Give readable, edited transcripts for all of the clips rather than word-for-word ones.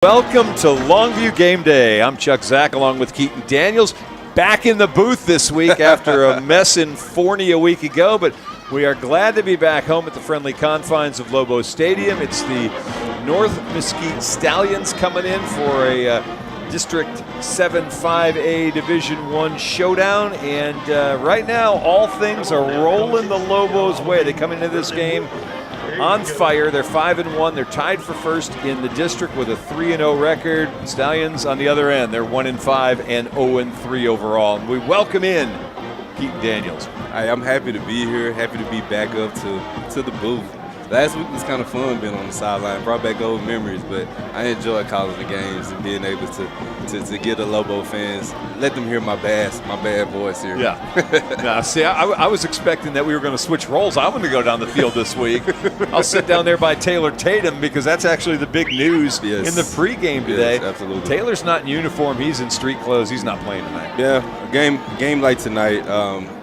Welcome to Longview Game Day. I'm Chuck Zach along with Keaton Daniels. Back in the booth this week after a mess in Forney a week ago, but we are glad to be back home at the friendly confines of LOBO Stadium. It's the North Mesquite Stallions coming in for a District 7-5A Division I showdown, and right now all things are rolling the Lobos' way. They come into this game on fire. They're 5-1. They're tied for first in the district with a 3-0 record. Stallions on the other end, they're 1-5 and 0-3 overall. And we welcome in Keaton Daniels. I'm happy to be here. Happy to be back up to the booth. Last week was kind of fun being on the sideline. Brought back old memories, but I enjoy calling the games and being able to get the Lobo fans, let them hear my bad voice here. Yeah. Now, see, I was expecting that we were going to switch roles. I'm going to go down the field this week. I'll sit down there by Taylor Tatum because that's actually the big news in the pregame today. Yes, absolutely. Taylor's not in uniform. He's in street clothes. He's not playing tonight. Yeah, a game like tonight.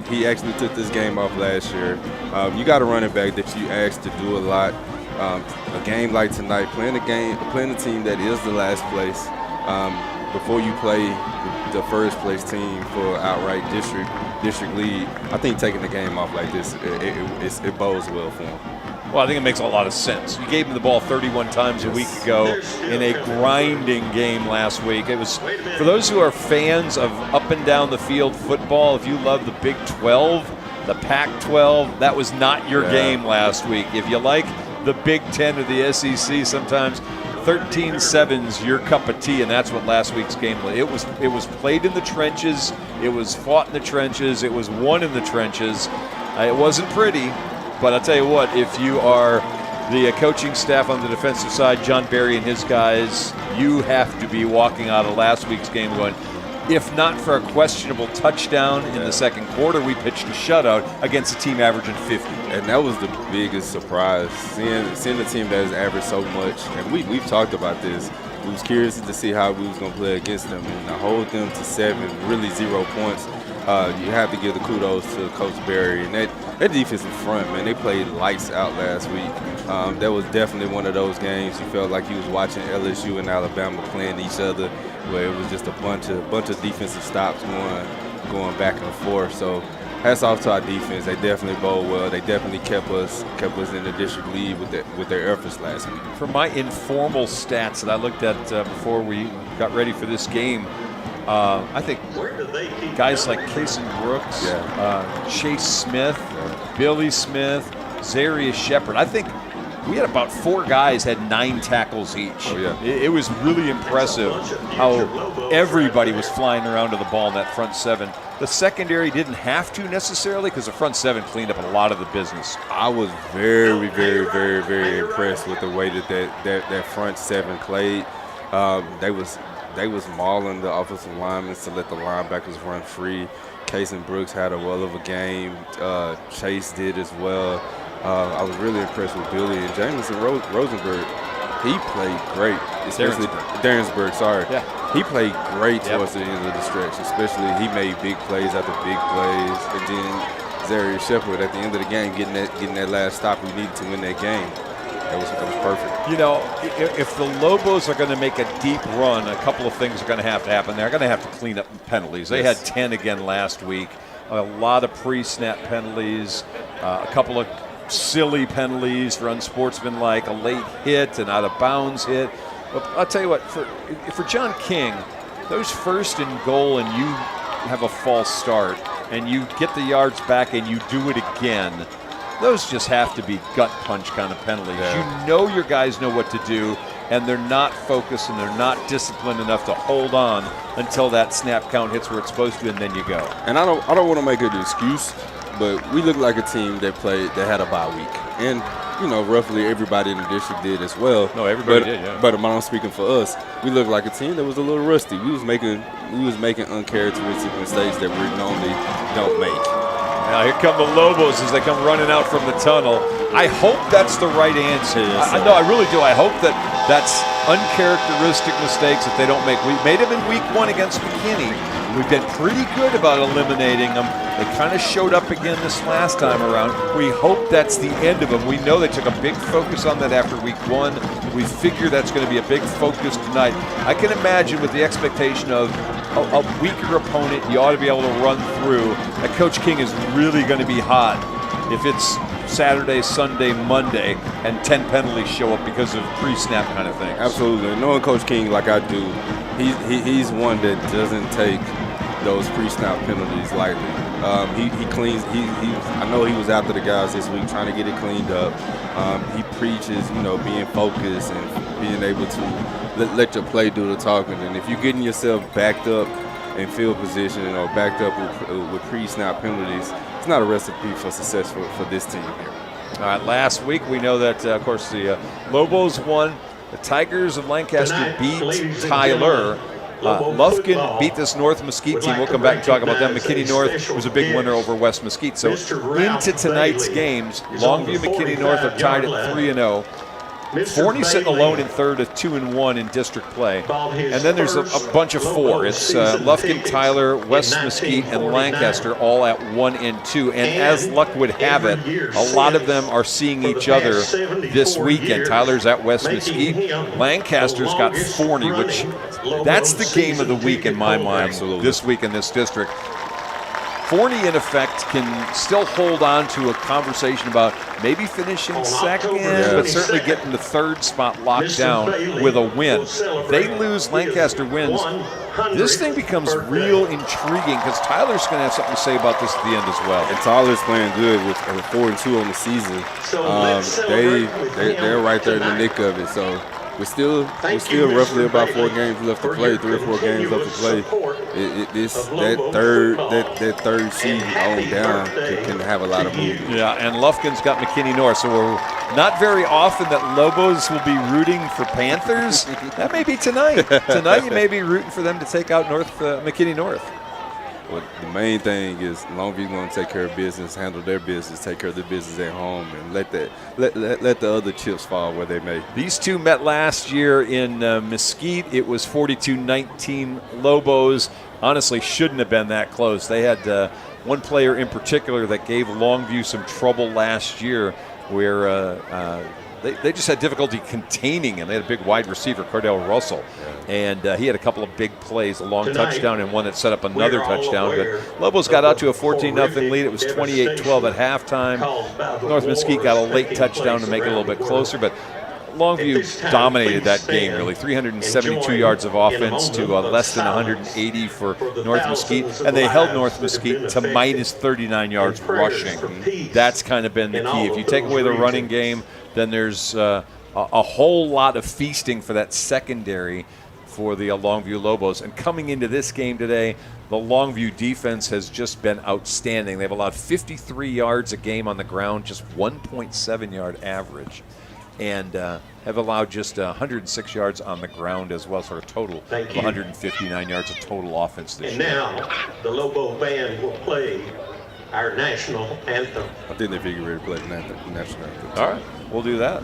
He actually took this game off last year. You got a running back that you asked to do a lot. A game like tonight, playing a team that is the last place before you play the first place team for outright district lead. I think taking the game off like this, it bodes well for him. Well, I think it makes a lot of sense. You gave him the ball 31 times a week ago in a grinding game last week. It was, for those who are fans of up and down the field football, if you love the Big 12, the Pac-12, that was not your game last week. If you like the Big 10 or the SEC, sometimes 13-7's your cup of tea, and that's what last week's game was. It was played in the trenches. It was fought in the trenches. It was won in the trenches. It wasn't pretty. But I'll tell you what, if you are the coaching staff on the defensive side, John Barry and his guys, you have to be walking out of last week's game going, if not for a questionable touchdown in the second quarter, we pitched a shutout against a team averaging 50. And that was the biggest surprise, seeing a team that has averaged so much. And we've talked about this. We was curious to see how we was going to play against them. And to hold them to 7, really 0 points, you have to give the kudos to Coach Barry. And that defensive front, man, they played lights out last week. That was definitely one of those games. You felt like you was watching LSU and Alabama playing each other, where it was just a bunch of defensive stops going back and forth. So hats off to our defense. They definitely bowled well. They definitely kept us in the district lead with their efforts last week. For my informal stats that I looked at before we got ready for this game, I think guys like Kason Brooks, Chase Smith, Billy Smith, Zarius Shepard, I think we had about 4 guys had 9 tackles each. Oh, yeah. It was really impressive how everybody was flying around to the ball in that front 7. The secondary didn't have to necessarily because the front 7 cleaned up a lot of the business. I was very, very, very, very impressed with the way that front 7 played. They was mauling the offensive linemen to let the linebackers run free. Kason Brooks had a well of a game. Chase did as well. I was really impressed with Billy and Jameson Rosenberg. He played great, especially Darrensburg. Yeah. He played great towards the end of the stretch, especially he made big plays after big plays. And then Zarius Shepard at the end of the game getting that last stop we needed to win that game. That was perfect. You know, if the Lobos are going to make a deep run, a couple of things are going to have to happen. They're going to have to clean up penalties. They had 10 again last week. A lot of pre-snap penalties, a couple of silly penalties for unsportsmanlike, a late hit, an out-of-bounds hit. But I'll tell you what, for John King, those first and goal and you have a false start and you get the yards back and you do it again, those just have to be gut punch kind of penalties. You know your guys know what to do, and they're not focused and they're not disciplined enough to hold on until that snap count hits where it's supposed to, and then you go. And I don't want to make it an excuse, but we look like a team that had a bye week, and roughly everybody in the district did as well. No, everybody did. Yeah. But I'm speaking for us. We look like a team that was a little rusty. We was making uncharacteristic mistakes that we normally don't make. Now here come the Lobos as they come running out from the tunnel. I hope that's the right answer. No, I really do. I hope that's uncharacteristic mistakes that they don't make. We made them in week 1 against McKinney. We've been pretty good about eliminating them. They kind of showed up again this last time around. We hope that's the end of them. We know they took a big focus on that after week 1. We figure that's going to be a big focus tonight. I can imagine with the expectation of a weaker opponent, you ought to be able to run through, that Coach King is really going to be hot if it's Saturday, Sunday, Monday, and 10 penalties show up because of pre-snap kind of thing. Absolutely. Knowing Coach King like I do, he's one that doesn't take those pre-snap penalties lightly. He cleans. I know he was after the guys this week trying to get it cleaned up. He preaches, being focused and being able to let your play do the talking. And if you're getting yourself backed up in field position or backed up with pre-snap penalties, it's not a recipe for success for this team here. All right, last week we know that, of course, the Lobos won. The Tigers of Lancaster beat Tyler. Lufkin beat this North Mesquite team. We'll come back and talk about them. McKinney North was a big winner over West Mesquite. So into tonight's games, Longview and McKinney North are tied at 3-0. Forney sitting alone in third at 2-1 in district play. And then there's a bunch of 4. It's Lufkin, Tyler, West Mesquite, and Lancaster all at 1 and 2. And as luck would have it, a lot of them are seeing each other this weekend. Tyler's at West Mesquite. Lancaster's got Forney, which that's the game of the week in my mind. Absolutely. This week in this district. Forney, in effect, can still hold on to a conversation about maybe finishing second, but certainly getting the third spot locked down with a win. They lose, Lancaster wins. This thing becomes real intriguing because Tyler's going to have something to say about this at the end as well. And Tyler's playing good with 4-2 on the season. They're right there in the nick of it. So we're still roughly about 4 games left to play, 3 or 4 games left to play. That third seed on down can have a lot of movement. Yeah, and Lufkin's got McKinney North, so we're not very often that Lobos will be rooting for Panthers. That may be tonight. Tonight you may be rooting for them to take out McKinney North. Well, the main thing is Longview's going to take care of business, handle their business, take care of their business at home, and let the other chips fall where they may. These two met last year in Mesquite. It was 42-19 Lobos. Honestly, shouldn't have been that close. They had one player in particular that gave Longview some trouble last year where they just had difficulty containing him. They had a big wide receiver, Cordell Russell, and he had a couple of big plays, a long touchdown and one that set up another touchdown. But Lobos got out to a 14-0 lead. It was 28-12 at halftime. North Mesquite got a late touchdown to make it a little bit closer, but Longview dominated that game, really. 372 yards of offense to less than 180 for North Mesquite, and they held North Mesquite to minus 39 yards rushing. That's kind of been the key. If you take away the running game, then there's a whole lot of feasting for that secondary for the Longview Lobos. And coming into this game today, the Longview defense has just been outstanding. They've allowed 53 yards a game on the ground, just 1.7 yard average, and have allowed just 106 yards on the ground as well, sort of total of 159 yards of total offense this year. And now the Lobo band will play our national anthem. I think they figure ready to play the national anthem. All right, we'll do that.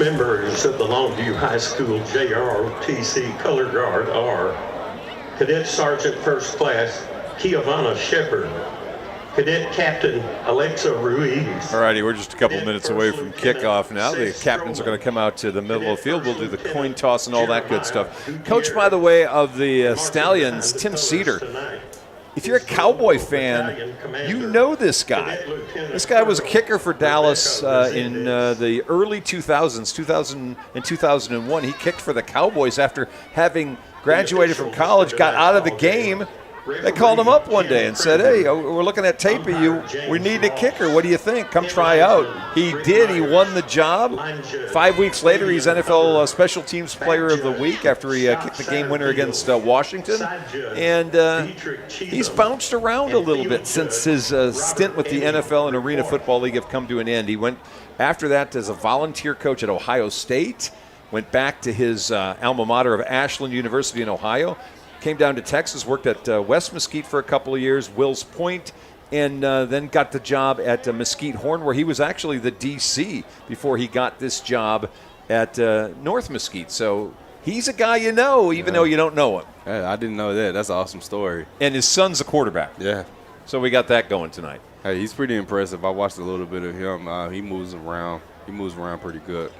members of the Longview High School JROTC Color Guard are Cadet Sergeant First Class Kiavana Shepard, Cadet Captain Alexa Ruiz. All righty, we're just a couple minutes away from kickoff now. The captains are going to come out to the middle of the field. We'll do the coin toss and all that good stuff. Coach, by the way, of the Stallions, Tim Cedar. If you're a Cowboy fan, you know this guy. This guy was a kicker for Dallas in the early 2000s, 2000 and 2001. He kicked for the Cowboys after having graduated from college, got out of the game. They called him up one day and said, hey, we're looking at tape of you. We need a kicker. What do you think? Come try out. He did. He won the job. 5 weeks later, he's NFL Special Teams Player of the Week after he kicked the game winner against Washington. And he's bounced around a little bit since his stint with the NFL and Arena Football League have come to an end. He went after that as a volunteer coach at Ohio State, went back to his alma mater of Ashland University in Ohio, came down to Texas, worked at West Mesquite for a couple of years, Wills Point, and then got the job at Mesquite Horn, where he was actually the DC before he got this job at North Mesquite. So he's a guy you know, even though you don't know him. I didn't know that. That's an awesome story. And his son's a quarterback. Yeah. So we got that going tonight. Hey, he's pretty impressive. I watched a little bit of him. He moves around. He moves around pretty good.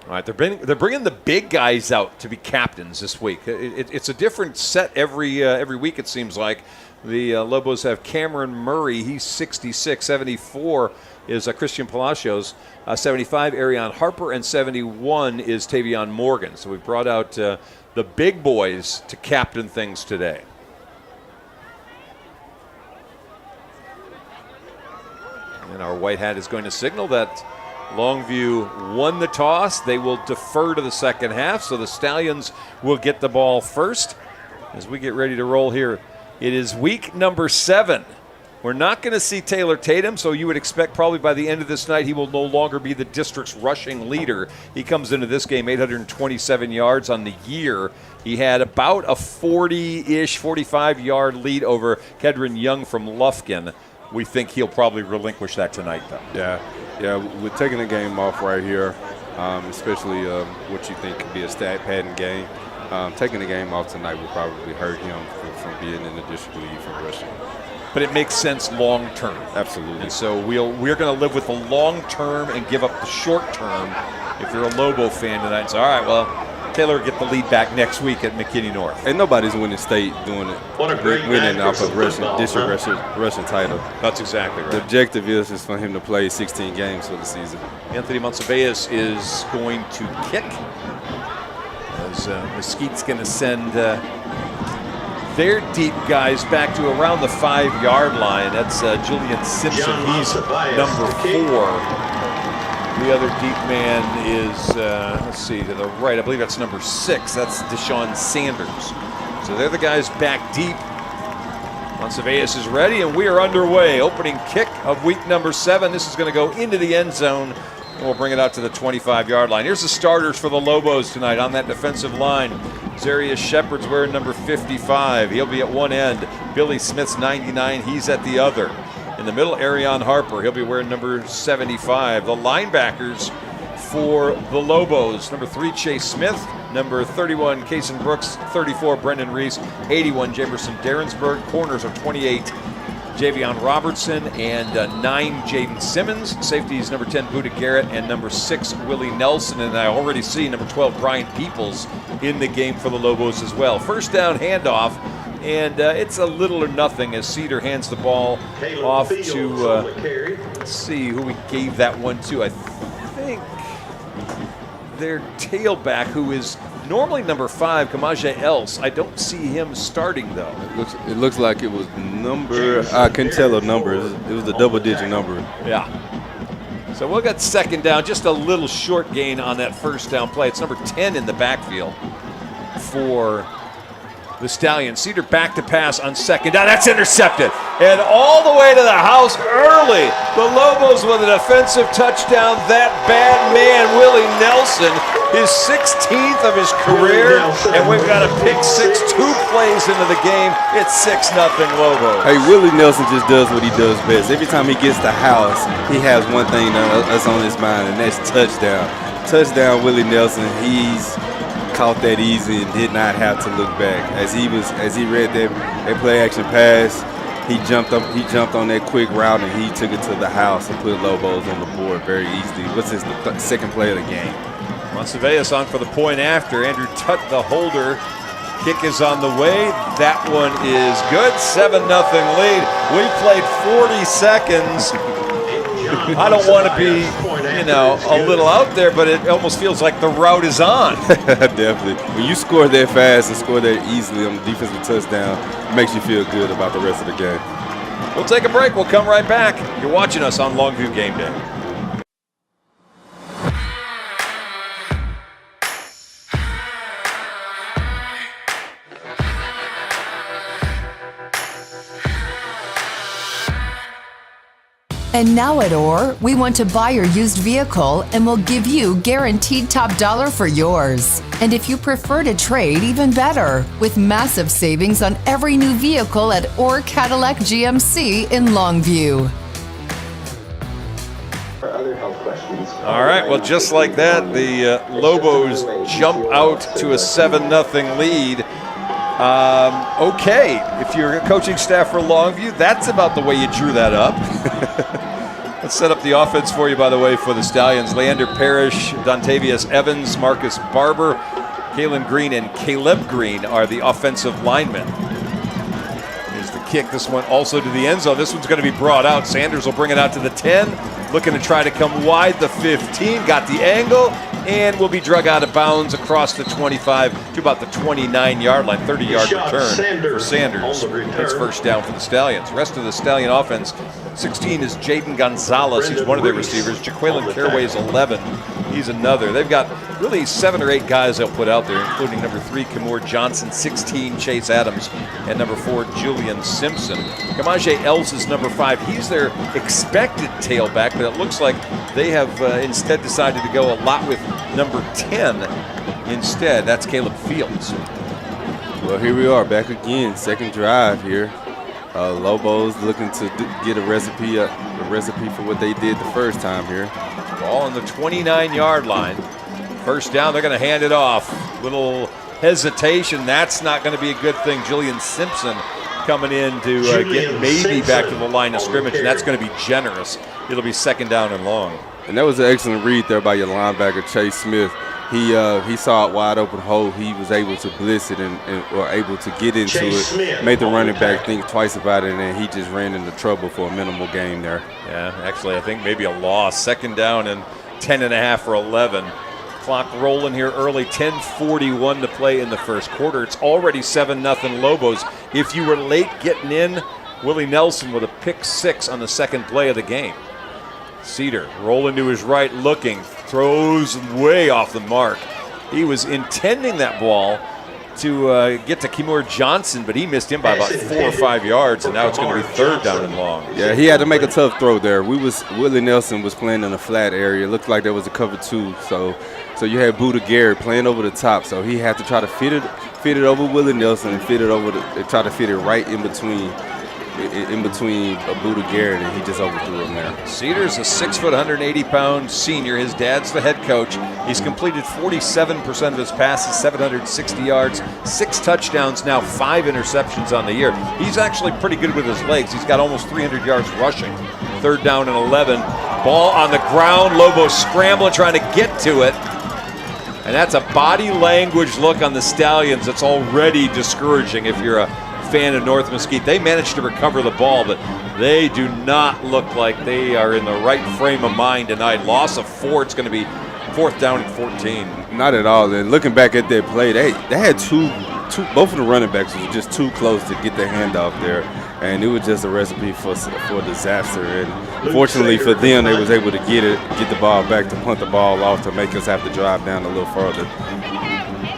All right, they're bringing the big guys out to be captains this week. It's a different set every week, it seems like. The Lobos have Cameron Murray. He's 66. 74 is Christian Palacios. 75, Arion Harper. And 71 is Tavion Morgan. So we've brought out the big boys to captain things today. And our white hat is going to signal that Longview won the toss. They will defer to the second half, so the Stallions will get the ball first as we get ready to roll here. It is week number 7. We're not going to see Taylor Tatum, so you would expect probably by the end of this night he will no longer be the district's rushing leader. He comes into this game 827 yards on the year. He had about a 40-ish, 45-yard lead over Kedron Young from Lufkin. We think he'll probably relinquish that tonight, though. Yeah, we're taking the game off right here, especially what you think could be a stat padding game. Taking the game off tonight will probably hurt him from being in the district league from rushing. But it makes sense long term. Absolutely. And so we're going to live with the long term and give up the short term if you're a Lobo fan tonight. So, all right, well, Taylor will get the lead back next week at McKinney North. And nobody's winning state doing it. What a great winning match off for of football, Russian title. That's exactly right. The objective is for him to play 16 games for the season. Anthony Monsalveas is going to kick. As Mesquite's going to send their deep guys back to around the 5-yard line. That's Julian Simpson. He's number 4. The other deep man is, let's see, to the right. I believe that's number 6. That's Deshaun Sanders. So they're the guys back deep. Monsalveas is ready, and we are underway. Opening kick of week number 7. This is going to go into the end zone, and we'll bring it out to the 25-yard line. Here's the starters for the Lobos tonight on that defensive line. Zarius Shepard's wearing number 55. He'll be at one end. Billy Smith's 99. He's at the other. In the middle, Arion Harper. He'll be wearing number 75. The linebackers for the Lobos. Number 3, Chase Smith. Number 31, Kason Brooks. 34, Brendan Reese. 81, Jamerson Derensburg. Corners are 28, Javion Robertson. And 9, Jaden Simmons. Safeties, number 10, Buda Garrett. And number 6, Willie Nelson. And I already see number 12, Brian Peoples, in the game for the Lobos as well. First down handoff. And it's a little or nothing as Cedar hands the ball off to, let's see who we gave that one to. I think their tailback, who is normally number 5, Kamaje Else. I don't see him starting, though. It looks like it was number, I couldn't tell the number. It was a double-digit number. Yeah. So we'll get second down, just a little short gain on that first down play. It's number 10 in the backfield for the Stallions. Cedar back to pass on second down. That's intercepted. And all the way to the house early. The Lobos with an offensive touchdown. That bad man, Willie Nelson, his 16th of his career, and we've got a pick six 2 plays into the game. It's 6-0 Lobo. Hey, Willie Nelson just does what he does best. Every time he gets the house, he has one thing that's on his mind, and that's touchdown. Touchdown, Willie Nelson. He's caught that easy and did not have to look back. As he read that play action pass, he jumped on that quick route and he took it to the house and put Lobos on the board very easily. What's his second play of the game? Monteveus on for the point after. Andrew Tutt, the holder. Kick is on the way. That one is good. 7-0 lead. We played 40 seconds. I don't want to be, a little out there, but it almost feels like the route is on. Definitely. When you score that fast and score that easily on the defensive touchdown, it makes you feel good about the rest of the game. We'll take a break. We'll come right back. You're watching us on Longview Game Day. And now at OR, we want to buy your used vehicle and we'll give you guaranteed top dollar for yours. And if you prefer to trade, even better, with massive savings on every new vehicle at OR Cadillac GMC in Longview. All right, well, just like that, the Lobos jump out to a 7-0 lead. Okay, if you're a coaching staff for Longview, that's about the way you drew that up. Let's set up the offense for you, by the way, for the Stallions. Leander Parrish, Dontavius Evans, Marcus Barber, Kalen Green, and Caleb Green are the offensive linemen. Here's the kick. This one also to the end zone. This one's going to be brought out. Sanders will bring it out to the 10. Looking to try to come wide the 15. Got the angle. And will be drug out of bounds across the 25 to about the 29-yard line, 30-yard return for Sanders. That's first down for the Stallions. Rest of the Stallion offense, 16 is Jaden Gonzalez. He's one of their receivers. Jaqueline Caraway is 11. He's another. They've got really 7 or 8 guys they'll put out there, including number 3, Kimor Johnson, 16, Chase Adams, and number 4, Julian Simpson. Kamaje Els is number 5. He's their expected tailback, but it looks like they have instead decided to go a lot with number 10 instead. That's Caleb Fields. Well, here we are back again, second drive here. Lobos looking to get a recipe for what they did the first time here. Ball on the 29-yard line. First down, they're going to hand it off. Little hesitation. That's not going to be a good thing. Julian Simpson coming in to get maybe back to the line of scrimmage, and that's going to be generous. It'll be second down and long. And that was an excellent read there by your linebacker, Chase Smith. He saw a wide open hole. He was able to blitz it and or able to get into Chase it. Smith, made the running back think twice about it, and then he just ran into trouble for a minimal gain there. Yeah, actually, I think maybe a loss. Second down and 10.5 for 11. Clock rolling here early, 10:41 to play in the first quarter. It's already 7-0 Lobos. If you were late getting in, Willie Nelson with a pick 6 on the second play of the game. Cedar rolling to his right, looking, throws way off the mark. He was intending that ball to get to Kimor Johnson, but he missed him by about 4 or 5 yards, and now it's going to be third down and long. Yeah, he had to make a tough throw there. Willie Nelson was playing in a flat area. It looked like there was a cover 2, so you had Buda Garrett playing over the top, so he had to try to fit it over Willie Nelson and try to fit it right in between Buda Garrett, and he just overthrew him there. Cedar's a 6 foot, 180-pound senior. His dad's the head coach. He's completed 47% of his passes, 760 yards, 6 touchdowns, now 5 interceptions on the year. He's actually pretty good with his legs. He's got almost 300 yards rushing. Third down and 11. Ball on the ground. Lobo scrambling, trying to get to it. And that's a body language look on the Stallions that's already discouraging if you're a fan of North Mesquite. They managed to recover the ball, but they do not look like they are in the right frame of mind tonight. Loss of 4. It's going to be fourth down and 14. Not at all. And looking back at that play, they had two. Both of the running backs were just too close to get their handoff there, and it was just a recipe for disaster. And fortunately for them, they was able to get the ball back, to punt the ball off, to make us have to drive down a little further.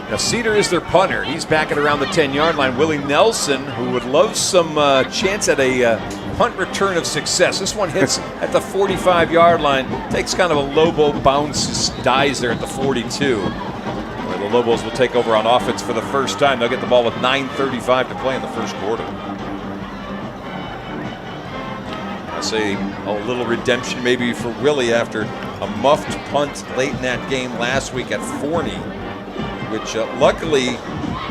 Now Cedar is their punter. He's back at around the 10-yard line. Willie Nelson, who would love some chance at a punt return of success. This one hits at the 45-yard line, takes kind of a Lobo bounce, just dies there at the 42. Where the Lobos will take over on offense for the first time. They'll get the ball with 9:35 to play in the first quarter. I say a little redemption maybe for Willie after a muffed punt late in that game last week at Forney, which luckily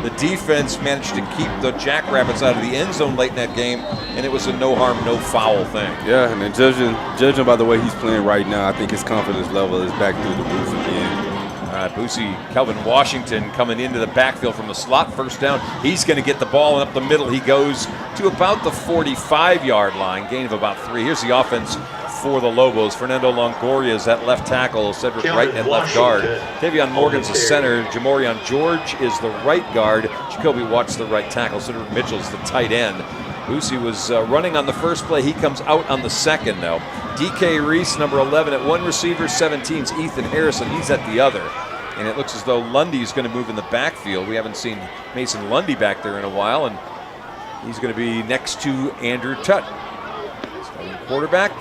the defense managed to keep the Jackrabbits out of the end zone late in that game, and it was a no harm, no foul thing. Yeah, and then judging by the way he's playing right now, I think his confidence level is back through the roof again. Boosie, Kelvin Washington coming into the backfield from the slot, first down. He's going to get the ball, and up the middle he goes to about the 45-yard line, gain of about 3. Here's the offense for the Lobos. Fernando Longoria is at left tackle, Cedric Wright at left guard. Tavion Morgan's the center, Jamorion George is the right guard, Jacoby Watts the right tackle, Cedric Mitchell's the tight end. Boosie was running on the first play. He comes out on the second now. DK Reese, number 11 at one receiver, 17's Ethan Harrison, he's at the other. And it looks as though Lundy's going to move in the backfield. We haven't seen Mason Lundy back there in a while, and he's going to be next to Andrew Tutt. Starting quarterback,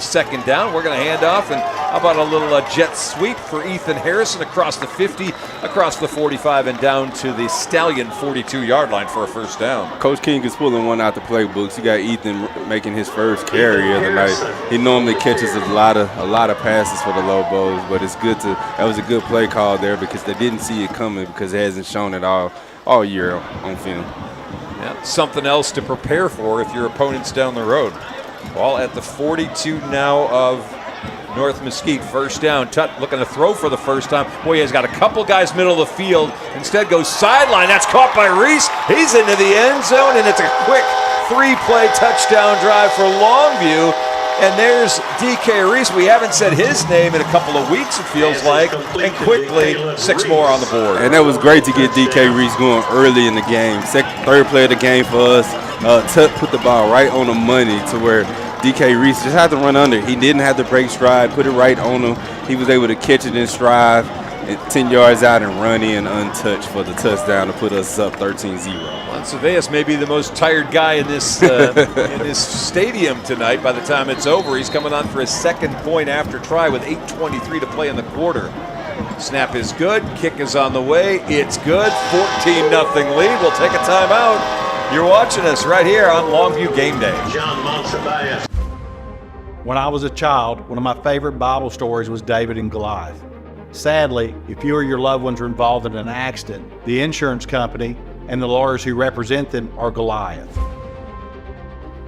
second down. We're going to hand off, and how about a little jet sweep for Ethan Harrison across the 50, across the 45, and down to the Stallion 42-yard line for a first down. Coach King is pulling one out the playbooks. You got Ethan making his first carry of the night. He normally catches a lot of passes for the Lobos, but it's good to. That was a good play call there because they didn't see it coming because it hasn't shown it all year on film. Yeah, something else to prepare for if your opponent's down the road. Ball at the 42 now of North Mesquite. First down. Tutt looking to throw for the first time. Boy, he's got a couple guys middle of the field. Instead goes sideline. That's caught by Reese. He's into the end zone, and it's a quick 3-play touchdown drive for Longview. And there's DK Reese. We haven't said his name in a couple of weeks, it feels like. And quickly, 6 more on the board. And that was great to get DK Reese going early in the game. Third play of the game for us. Tutt put the ball right on the money to where DK Reese just had to run under. He didn't have to break stride, put it right on him. He was able to catch it in stride, 10 yards out and run in untouched for the touchdown to put us up 13-0. Cerveas may be the most tired guy in this in this stadium tonight. By the time it's over, he's coming on for his second point after try with 8:23 to play in the quarter. Snap is good. Kick is on the way. It's good. 14-0 lead. We'll take a timeout. You're watching us right here on Longview Game Day. John Monsibias. When I was a child, one of my favorite Bible stories was David and Goliath. Sadly, if you or your loved ones are involved in an accident, the insurance company and the lawyers who represent them are Goliath.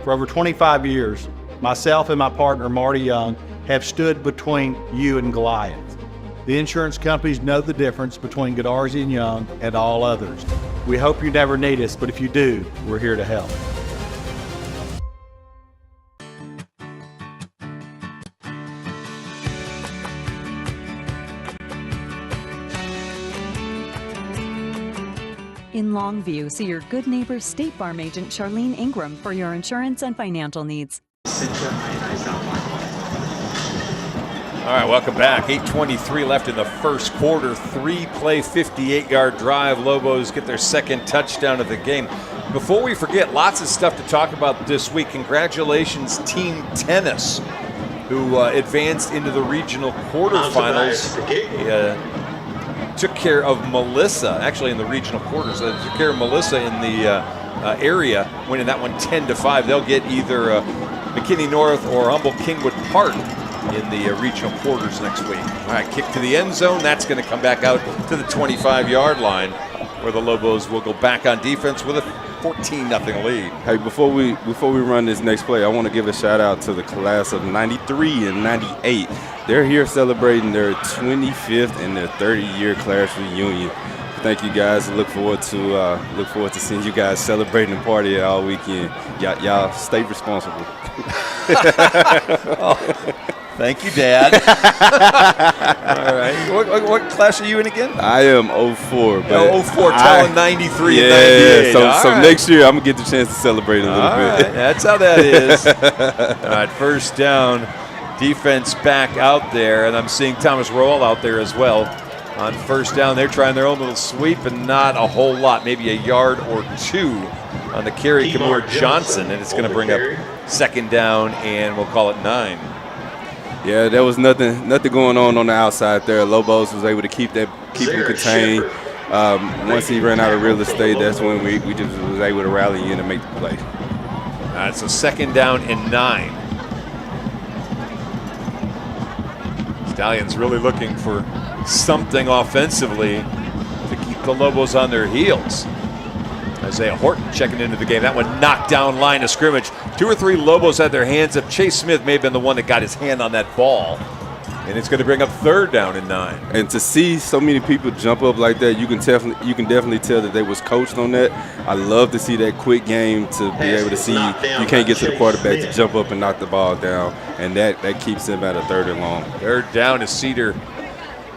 For over 25 years, myself and my partner Marty Young have stood between you and Goliath. The insurance companies know the difference between Godarzi and Young and all others. We hope you never need us, but if you do, we're here to help. In Longview, see your good neighbor State Farm agent Charlene Ingram for your insurance and financial needs. All right, welcome back. 8:23 left in the first quarter. 3-play, 58-yard drive. Lobos get their second touchdown of the game. Before we forget, lots of stuff to talk about this week. Congratulations, Team Tennis, who advanced into the regional quarterfinals. Took care of Melissa, actually in the regional quarters. Took care of Melissa in the area, winning that one 10-5. They'll get either McKinney North or Humboldt-Kingwood Park in the regional quarters next week. All right, kick to the end zone. That's going to come back out to the 25-yard line, where the Lobos will go back on defense with a 14-0 lead. Hey, before we run this next play, I want to give a shout out to the class of 93 and 98. They're here celebrating their 25th and their 30-year class reunion. Thank you guys. Look forward to seeing you guys celebrating and party all weekend. Y'all stay responsible. Thank you, Dad. All right. What class are you in again? I am 04. But 04, telling 93 and 98. So next year I'm going to get the chance to celebrate a little bit. Right. That's how that is. All right, first down. Defense back out there, and I'm seeing Thomas Roll out there as well. On first down, they're trying their own little sweep, and not a whole lot, maybe a yard or two On the carry, Kamar Johnson, and it's going to bring up second down, and we'll call it 9. Yeah, there was nothing going on the outside there. Lobos was able to keep him contained. Once he ran out of real estate, that's when we just was able to rally in and make the play. So second down and 9. Stallions really looking for something offensively to keep the Lobos on their heels. Isaiah Horton checking into the game. That one knocked down line of scrimmage. 2 or 3 Lobos had their hands up. Chase Smith may have been the one that got his hand on that ball. And it's going to bring up third down and 9. And to see so many people jump up like that, you can definitely tell that they was coached on that. I love to see that quick game, to be able to see you can't get to the quarterback to jump up and knock the ball down, and that keeps him at a 3rd and long. Third down as Cedar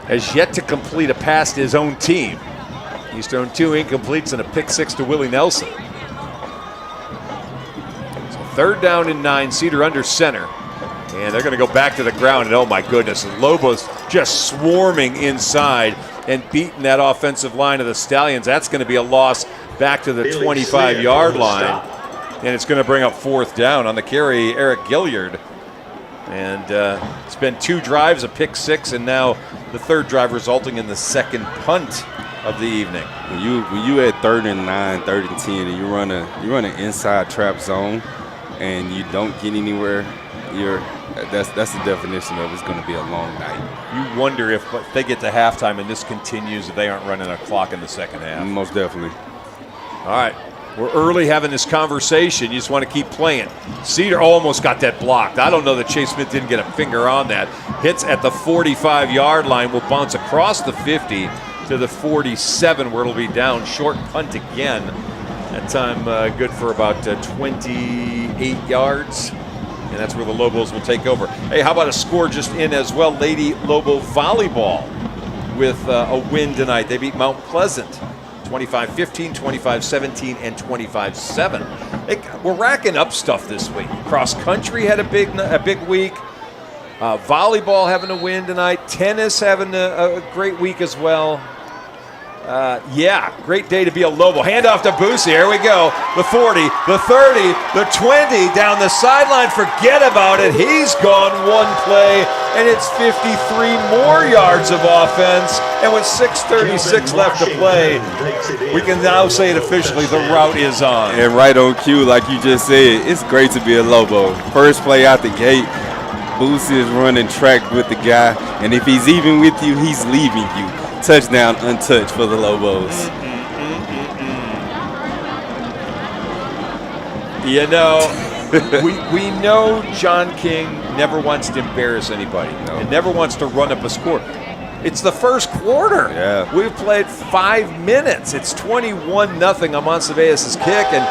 has yet to complete a pass to his own team. He's thrown 2 incompletes and a pick 6 to Willie Nelson. So third down and 9, Cedar under center. And they're going to go back to the ground, and oh my goodness, Lobos just swarming inside and beating that offensive line of the Stallions. That's going to be a loss back to the 25-yard line. And it's going to bring up 4th down. On the carry, Eric Gilliard. And it's been 2 drives, a pick 6, and now the 3rd drive resulting in the 2nd punt of the evening. When you at 3rd and 9, 3rd and 10, and you run an inside trap zone, and you don't get anywhere, that's the definition of it's going to be a long night. You wonder if they get to halftime and this continues, if they aren't running a clock in the second half. Most definitely. All right. We're early having this conversation. You just want to keep playing. Cedar almost got that blocked. I don't know that Chase Smith didn't get a finger on that. Hits at the 45-yard line, will bounce across the 50 to the 47, where it'll be down. Short punt again. That time good for about 28 yards. And that's where the Lobos will take over. Hey, how about a score just in as well? Lady Lobo Volleyball with a win tonight. They beat Mount Pleasant 25-15, 25-17, and 25-7. We're racking up stuff this week. Cross country had a big week. Volleyball having a win tonight. Tennis having a great week as well. Great day to be a Lobo. Hand off to Boosie. Here we go. The 40, the 30, the 20 down the sideline. Forget about it. He's gone one play, and it's 53 more yards of offense. And with 6:36 left to play, we can now say it officially. The route is on. And right on cue, like you just said, it's great to be a Lobo. First play out the gate, Boosie is running track with the guy, and if he's even with you, he's leaving you. Touchdown untouched for the Lobos. You know, we know John King never wants to embarrass anybody. No. And never wants to run up a score. It's the first quarter. Yeah. We've played 5 minutes. It's 21-0 on Montevideo kick, and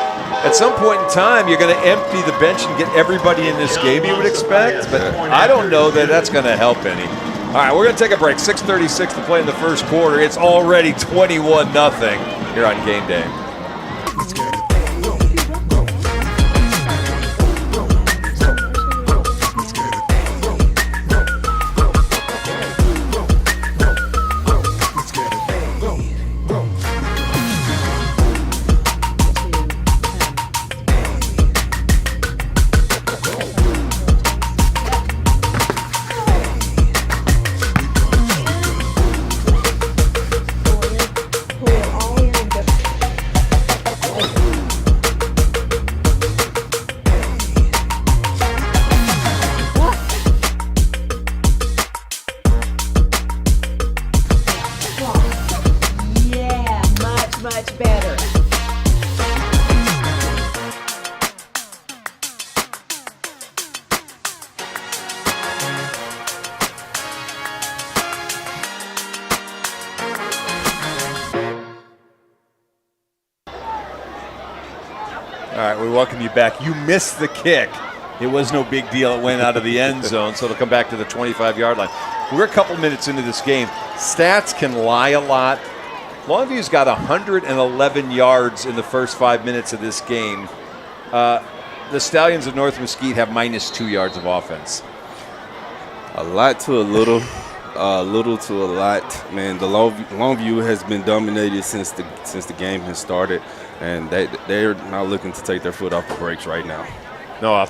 at some point in time, you're going to empty the bench and get everybody in this game, you would expect. But I don't know that that's going to help any. All right, we're going to take a break. 6:36 to play in the first quarter. It's already 21-0 here on Game Day. All right, we welcome you back. You missed the kick. It was no big deal. It went out of the end zone, so it'll come back to the 25-yard line. We're a couple minutes into this game. Stats can lie a lot. Longview's got 111 yards in the first 5 minutes of this game. The Stallions of North Mesquite have -2 yards of offense. A lot to a little. Little to a lot, man. The Longview has been dominated since the game has started, and they're not looking to take their foot off the brakes right now. No, no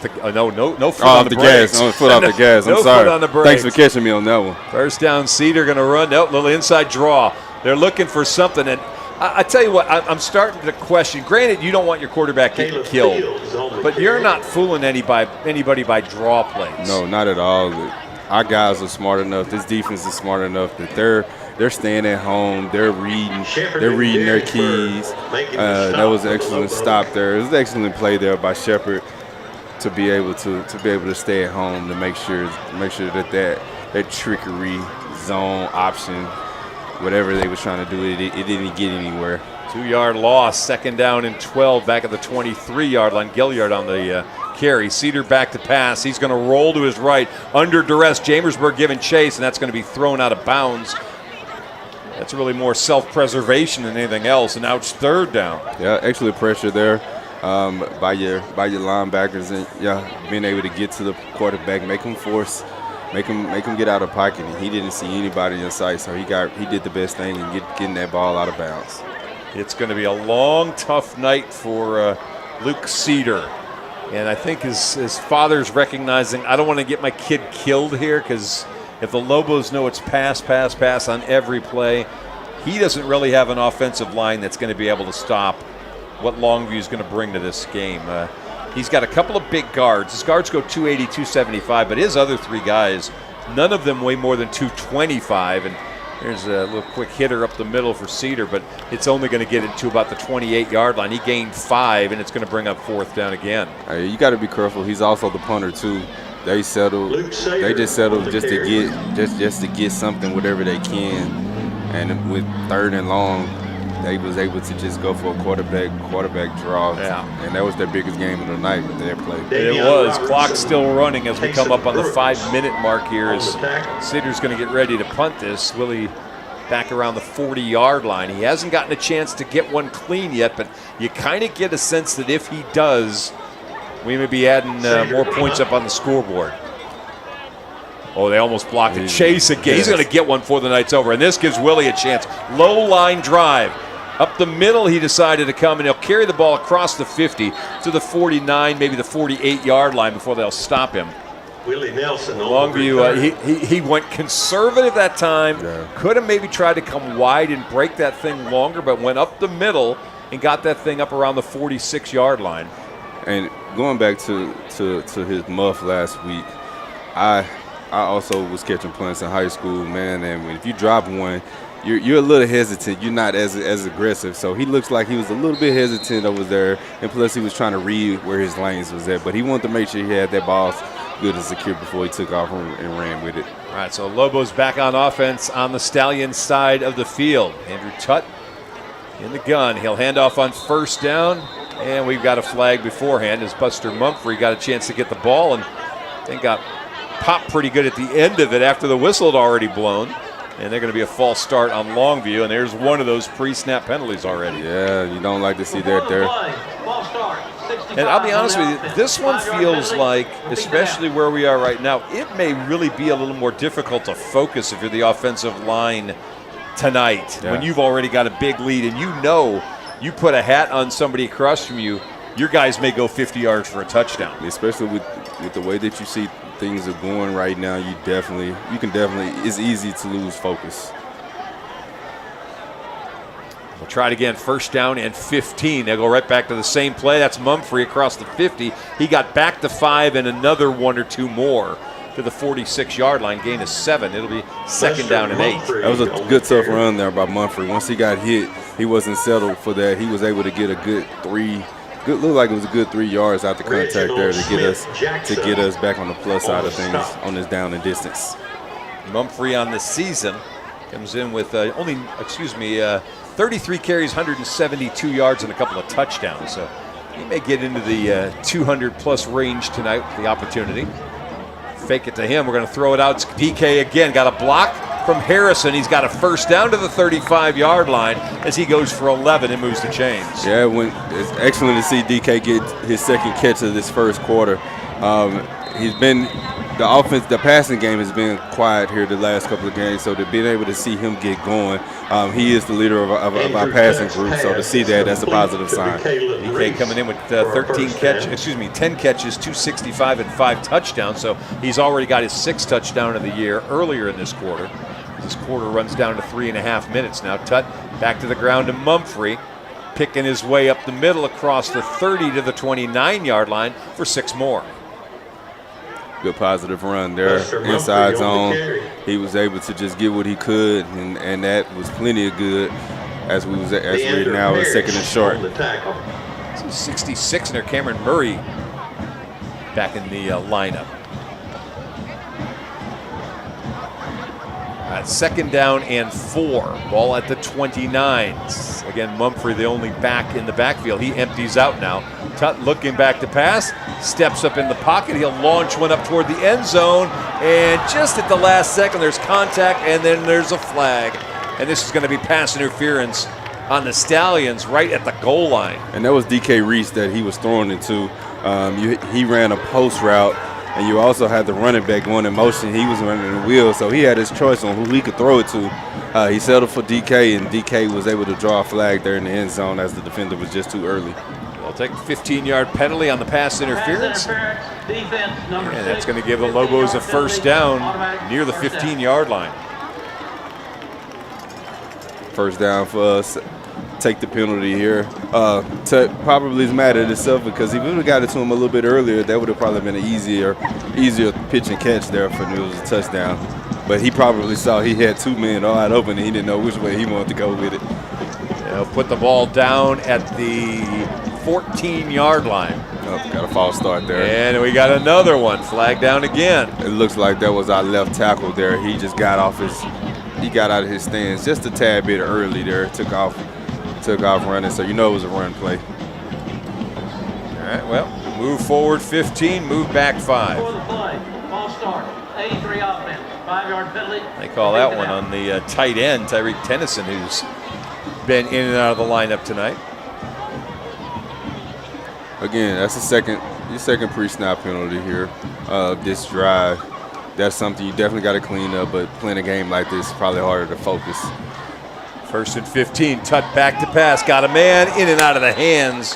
foot on the brakes. No foot off the gas. I'm no sorry. Foot on the brakes. Thanks for catching me on that one. First down, Cedar going to run. Nope, little inside draw. They're looking for something, and I tell you what, I'm starting to question. Granted, you don't want your quarterback getting killed, but you're not fooling anybody by draw plays. No, not at all. Our guys are smart enough. This defense is smart enough that they're staying at home. They're reading their keys. That was an excellent stop there. It was an excellent play there by Shepard to be able to stay at home to make sure that trickery zone option, whatever they was trying to do, it didn't get anywhere. 2-yard loss, 2nd down and 12, back at the 23-yard line. Gilliard on the carry. Cedar back to pass. He's going to roll to his right under duress. Jamersburg giving chase, and that's going to be thrown out of bounds. That's really more self-preservation than anything else, and now it's 3rd down. Yeah, excellent pressure there by your linebackers, and being able to get to the quarterback, make him get out of pocket. And he didn't see anybody in sight, so he did the best thing in getting that ball out of bounds. It's going to be a long, tough night for Luke Cedar. And I think his father's recognizing, I don't want to get my kid killed here, because if the Lobos know it's pass on every play, he doesn't really have an offensive line that's going to be able to stop what Longview is going to bring to this game. He's got a couple of big guards. His guards go 280, 275, but his other 3 guys, none of them weigh more than 225. And there's a little quick hitter up the middle for Cedar, but it's only going to get it to about the 28-yard line. He gained 5, and it's going to bring up 4th down again. You got to be careful. He's also the punter too. They just settled just to get something, whatever they can. And with 3rd and long, they was able to just go for a quarterback draw. Yeah. And that was their biggest game of the night that they played. It was. Clock still running as we come up on the 5-minute mark here, as Cedar's going to get ready to punt this. Willie back around the 40-yard line. He hasn't gotten a chance to get one clean yet, but you kind of get a sense that if he does, we may be adding more points up on the scoreboard. Oh, they almost blocked the chase again. He's going to get one before the night's over, and this gives Willie a chance. Low line drive. Up the middle, he decided to come, and he'll carry the ball across the 50 to the 49, maybe the 48-yard line before they'll stop him. Willie Nelson. Longview, he went conservative that time. Yeah. Could have maybe tried to come wide and break that thing longer, but went up the middle and got that thing up around the 46-yard line. And going back to his muff last week, I also was catching punts in high school, man, and if you drop one, you're a little hesitant. You're not as aggressive. So he looks like he was a little bit hesitant over there, and plus he was trying to read where his lanes was at. But he wanted to make sure he had that ball good and secure before he took off and ran with it. All right, so Lobo's back on offense on the Stallion side of the field. Andrew Tutt in the gun. He'll hand off on 1st down, and we've got a flag beforehand as Buster Mumphrey got a chance to get the ball and then got popped pretty good at the end of it after the whistle had already blown. And they're going to be a false start on Longview, and there's one of those pre-snap penalties already. Yeah, you don't like to see that there. And I'll be honest with you, this one feels like, especially where we are right now, it may really be a little more difficult to focus if you're the offensive line tonight, when you've already got a big lead and you put a hat on somebody across from you, your guys may go 50 yards for a touchdown. Especially with the way that you see things are going right now, it's easy to lose focus. We'll try it again, 1st down and 15. They'll go right back to the same play. That's Mumphrey across the 50. He got back to 5 and another 1 or 2 more to the 46-yard line, gain of 7. It'll be 2nd down and 8. That was a good tough run there by Mumphrey. Once he got hit, he wasn't settled for that. He was able to get a good 3. Looked like it was a good 3 yards out the contact there to get us back on the plus side of things on this down and distance. Mumphrey on the season comes in with 33 carries, 172 yards, and a couple of touchdowns. So he may get into the 200-plus range tonight with the opportunity. Fake it to him. We're going to throw it out. DK again. Got a block from Harrison. He's got a 1st down to the 35-yard line as he goes for 11 and moves the chains. Yeah, it's excellent to see DK get his 2nd catch of this 1st quarter. he's been the passing game has been quiet here the last couple of games. So to being able to see him get going, he is the leader of our passing group. So to see that's a positive sign. DK coming in with 10 catches, 265, and 5 touchdowns. So he's already got his 6th touchdown of the year earlier in this quarter. This quarter runs down to 3.5 minutes now. Tut back to the ground to Mumphrey, picking his way up the middle across the 30 to the 29-yard line for 6 more. Good positive run there, inside zone. He was able to just get what he could, and that was plenty of good as we're now in 2nd and short. So 66 in there, Cameron Murray back in the lineup. At 2nd down and 4, ball at the 29. Again, Mumphrey, the only back in the backfield. He empties out now. Tut looking back to pass, steps up in the pocket. He'll launch one up toward the end zone, and just at the last second, there's contact, and then there's a flag. And this is going to be pass interference on the Stallions right at the goal line. And that was DK Reese that he was throwing into. He ran a post route. And you also had the running back going in motion. He was running the wheel, so he had his choice on who he could throw it to. He settled for DK, and DK was able to draw a flag there in the end zone as the defender was just too early. They'll take a 15-yard penalty on the pass interference. And that's going to give the Lobos a 1st down near the 15-yard line. 1st down for us. Take the penalty here. Probably is mad at itself because if we would have got it to him a little bit earlier, that would have probably been an easier pitch and catch there for him. It was a touchdown. But he probably saw he had 2 men wide open and he didn't know which way he wanted to go with it. They'll put the ball down at the 14-yard line. Oh, got a false start there. And we got another one. Flag down again. It looks like that was our left tackle there. He just got out of his stance just a tad bit early there. Took off running, so you know it was a run play. All right, well, move forward 15, move back 5. Before the play, false start, 83 offense, 5-yard penalty. They call that one on the tight end, Tyreek Tennyson, who's been in and out of the lineup tonight. Again, that's your second pre-snap penalty here of this drive. That's something you definitely got to clean up, but playing a game like this is probably harder to focus. 1st and 15, Tut back to pass, got a man in and out of the hands.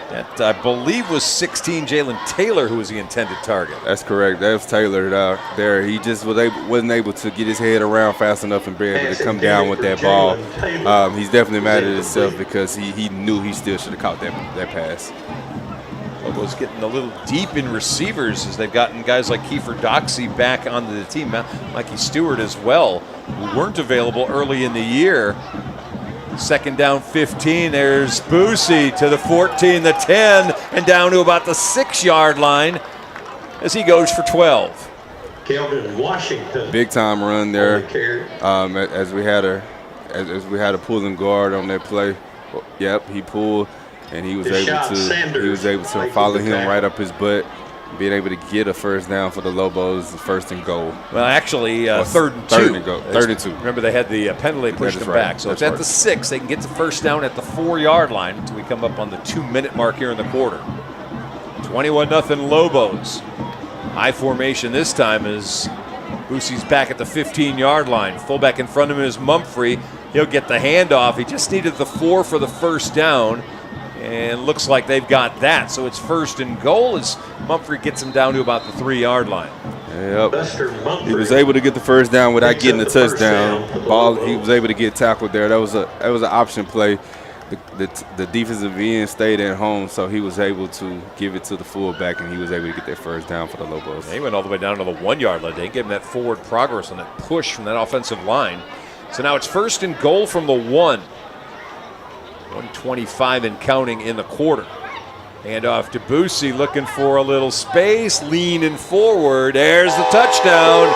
That, I believe, was 16, Jalen Taylor, who was the intended target. That's correct. That was Taylor there. He just wasn't able to get his head around fast enough and be able to come down with that ball. He's definitely mad at himself because he knew he still should have caught that pass. Lobo's getting a little deep in receivers as they've gotten guys like Kiefer Doxey back onto the team. Mikey Stewart as well, who weren't available early in the year. 2nd down 15, there's Boosie to the 14, the 10, and down to about the 6-yard line as he goes for 12. Kelvin Washington. Big time run there as we had a pulling guard on that play. Yep, he pulled. And he was able to follow him right up his butt, being able to get a 1st down for the Lobos, 1st and goal. Well, actually, 3rd and 2. 3rd and 2. Remember, they had the penalty pushed them back. So it's at the 6. They can get the 1st down at the 4-yard line until we come up on the 2-minute mark here in the quarter. 21-0 Lobos. High formation this time as Boosie's back at the 15-yard line. Fullback in front of him is Mumphrey. He'll get the handoff. He just needed the 4 for the 1st down. And looks like they've got that. So it's 1st and goal as Mumphrey gets him down to about the 3-yard line. Yep. He was able to get the 1st down without getting the touchdown. He was able to get tackled there. That was an option play. The defensive end stayed at home, so he was able to give it to the fullback, and he was able to get that 1st down for the Lobos. They went all the way down to the 1-yard line. They gave him that forward progress on that push from that offensive line. So now it's 1st and goal from the 1. 1:25 and counting in the quarter. Hand off to Boosie, looking for a little space, leaning forward. There's the touchdown.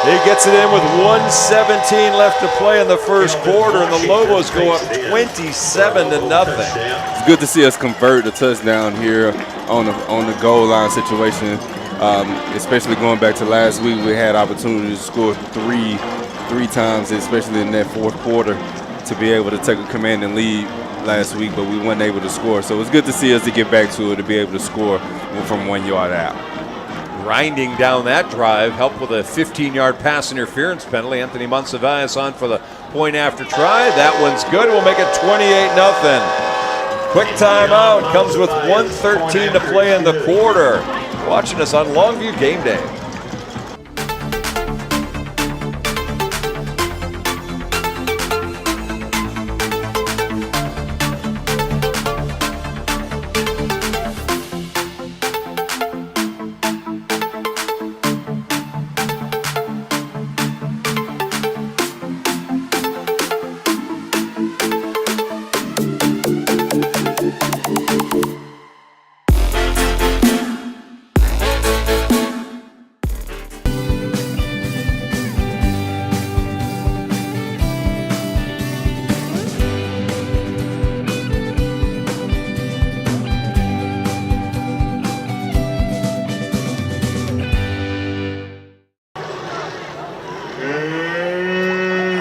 He gets it in with 1:17 left to play in the 1st quarter, and the Lobos go up 27-0. It's good to see us convert the touchdown here on the goal line situation. Especially going back to last week, we had opportunity to score three times, especially in that 4th quarter, to be able to take a commanding lead last week, but we weren't able to score. So it's good to see us to get back to it, to be able to score from 1 yard out. grinding down that drive, helped with a 15-yard pass interference penalty. Anthony Monsiváis on for the point after try. That one's good. We'll make it 28-0. Quick timeout comes with 1:13 to play in the quarter. Watching us on Longview Game Day.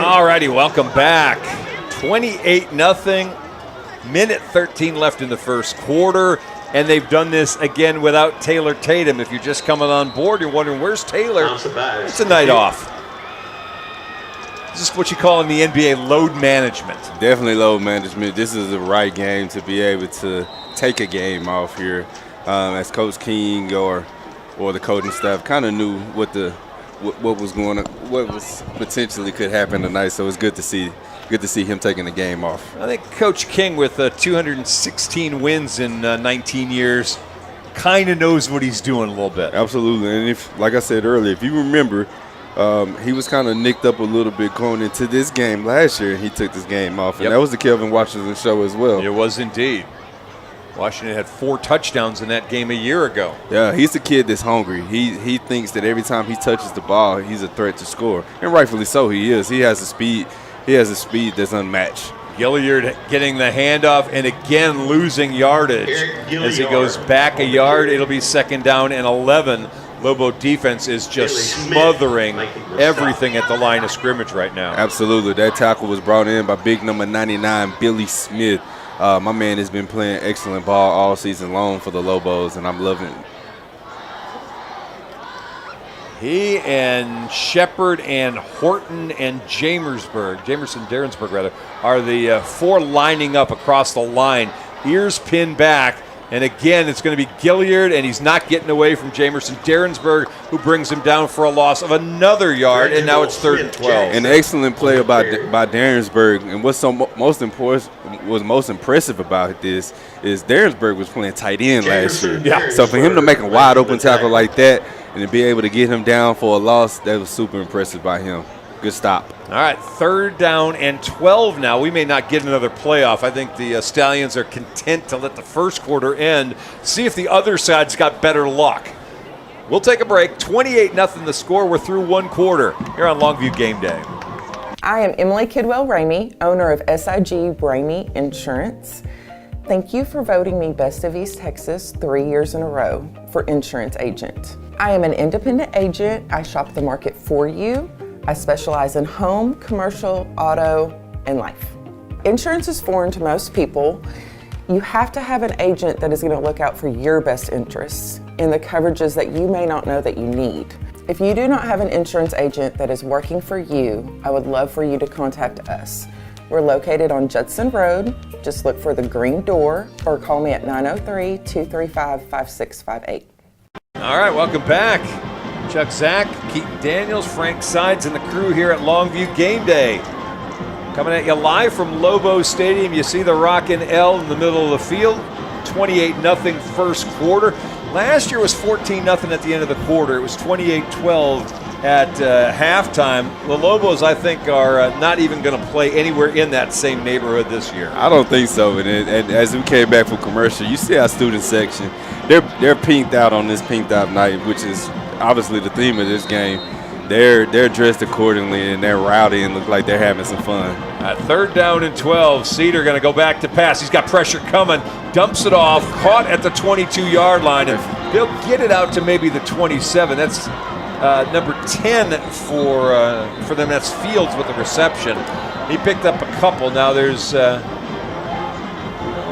Alrighty, welcome back. 28-0. Minute 13 left in the first quarter, and they've done this again without Taylor Tatum. If you're just coming on board, you're wondering, where's Taylor? It's a night off. This is what you call in the NBA load management. Definitely load management. This is the right game to be able to take a game off here. As Coach King or the coaching staff kind of knew what was going on, what was potentially could happen tonight. So it's good to see him taking the game off. I think Coach King, with 216 wins in 19 years, kind of knows what he's doing a little bit. Absolutely, and if, like I said earlier, if you remember, he was kind of nicked up a little bit going into this game last year, and he took this game off, and that was the Kelvin Washington show as well. It was indeed. Washington had 4 touchdowns in that game a year ago. Yeah, he's a kid that's hungry. He thinks that every time he touches the ball, he's a threat to score, and rightfully so. He is. He has a speed. He has a speed that's unmatched. Gilliard getting the handoff and again losing yardage as he goes back a yard. It'll be 2nd down and 11. Lobo defense is just smothering everything at the line of scrimmage right now. Absolutely. That tackle was brought in by big number 99, Billy Smith. My man has been playing excellent ball all season long for the Lobos, and I'm loving it. He and Shepard and Horton and Jamerson-Derensburg are the 4 lining up across the line. Ears pinned back. And again, it's going to be Gilliard, and he's not getting away from Jamerson-Derensburg, who brings him down for a loss of another yard, and now it's 3rd and 12. An excellent play by Derensburg, and what's most impressive about this is Derensburg was playing tight end last year. Yeah. So for him to make a wide open tackle like that and to be able to get him down for a loss, that was super impressive by him. Good stop. All right, 3rd down and 12 now. We may not get another playoff. I think the Stallions are content to let the first quarter end, see if the other side's got better luck. We'll take a break. 28-0 the score. We're through 1 quarter here on Longview Game Day. I am Emily Kidwell-Ramey, owner of SIG Ramey Insurance. Thank you for voting me Best of East Texas 3 years in a row for Insurance Agent. I am an independent agent. I shop the market for you. I specialize in home, commercial, auto, and life. Insurance is foreign to most people. You have to have an agent that is going to look out for your best interests in the coverages that you may not know that you need. If you do not have an insurance agent that is working for you, I would love for you to contact us. We're located on Judson Road. Just look for the green door or call me at 903-235-5658. All right, welcome back. Chuck Zach, Keaton Daniels, Frank Sides, and the crew here at Longview Game Day. Coming at you live from Lobo Stadium. You see the Rockin' L in the middle of the field. 28-0 first quarter. Last year was 14-0 at the end of the quarter. It was 28-12 at halftime. The Lobos, I think, are not even going to play anywhere in that same neighborhood this year. I don't think so. And as we came back from commercial, you see our student section. They're pinked out on this pinked out night, which is obviously the theme of this game. They're dressed accordingly, and they're rowdy and look like they're having some fun. At 3rd down and 12, Cedar going to go back to pass. He's got pressure coming, dumps it off, caught at the 22-yard line, and they'll get it out to maybe the 27. That's number 10 for them. That's Fields with the reception. He picked up a couple. Now there's a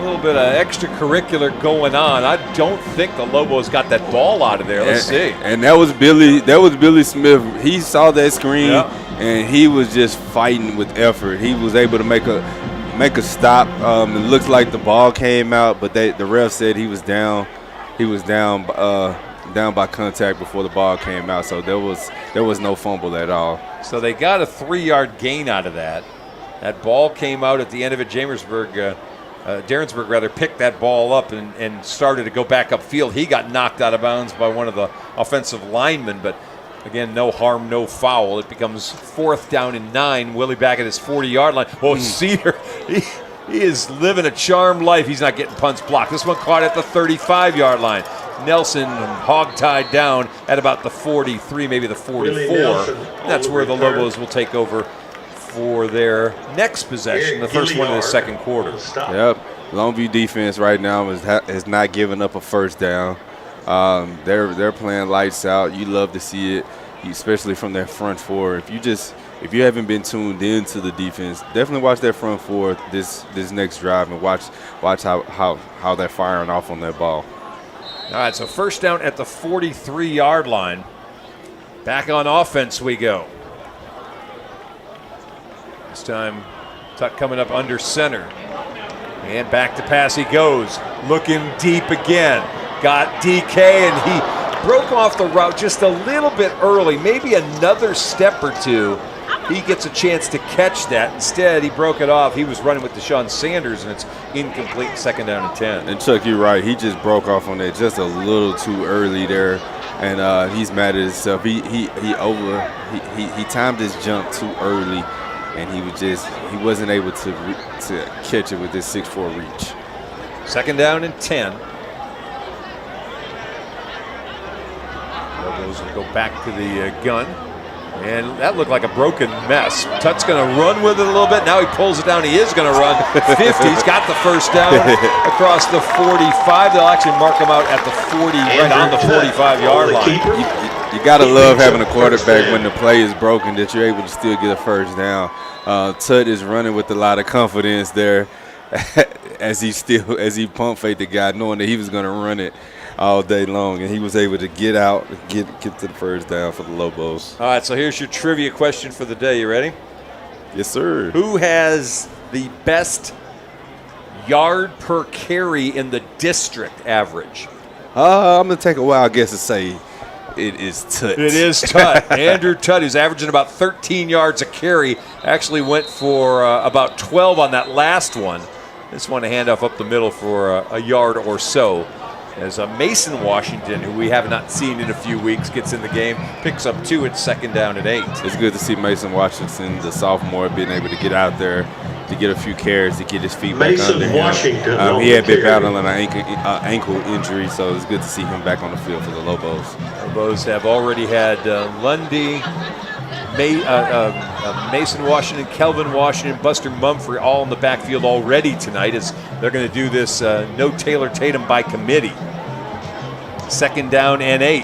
little bit of extracurricular going on. I don't think the Lobos got that ball out of there. Let's see. And that was Billy Smith. He saw that screen, and he was just fighting with effort. He was able to make a stop. It looks like the ball came out, but the ref said he was down. He was down by contact before the ball came out, so there was no fumble at all. So they got a 3-yard gain out of that. That ball came out at the end of it. Derensburg picked that ball up and started to go back upfield. He got knocked out of bounds by one of the offensive linemen, but again, no harm, no foul. It becomes 4th down and 9. Willie back at his 40-yard line. Oh, Cedar, he is living a charmed life. He's not getting punts blocked. This one caught at the 35-yard line. Nelson hog-tied down at about the 43, maybe the 44. That's where the Lobos will take over for their next possession, the first one in the second quarter. Yep. Longview defense right now has not given up a first down. They're playing lights out. You love to see it, especially from their front four. If you haven't been tuned into the defense, definitely watch their front four this next drive and watch how they're firing off on that ball. All right, so first down at the 43-yard line. Back on offense we go. This time, Tuck coming up under center. And back to pass he goes. Looking deep again. Got DK, and he broke off the route just a little bit early. Maybe another step or two. He gets a chance to catch that. Instead, he broke it off. He was running with Deshaun Sanders, and it's incomplete, 2nd down and 10. And Chuck, you're right. He just broke off on that just a little too early there, and he's mad at himself. He timed his jump too early, and he wasn't able to catch it with this 6'4" reach. 2nd down and 10. Lobos will go back to the gun. And that looked like a broken mess. Tut's going to run with it a little bit. Now he pulls it down. He is going to run 50. He's got the first down across the 45. They'll actually mark him out at the 40, right on the 45-yard line. You got to love having a quarterback when the play is broken that you're able to still get a first down. Tut is running with a lot of confidence there as he pump faked the guy, knowing that he was going to run it all day long, and he was able to get out and get to the first down for the Lobos. All right, so here's your trivia question for the day. You ready? Yes, sir. Who has the best yard per carry in the district average? I'm going to take a wild guess and say it is Tut. It is Tut. Andrew Tut, who's averaging about 13 yards a carry, actually went for about 12 on that last one. Just want a handoff up the middle for a yard or so. As Mason Washington, who we have not seen in a few weeks, gets in the game, picks up 2 at 2nd down and 8. It's good to see Mason Washington, the sophomore, being able to get out there to get a few carries, to get his feet back under him. Washington, he had been battling an ankle injury, so it's good to see him back on the field for the Lobos. Lobos have already had Lundy, Mason Washington, Kelvin Washington, Buster Mumfrey all in the backfield already tonight, as they're going to do this no Taylor Tatum by committee. 2nd down and 8.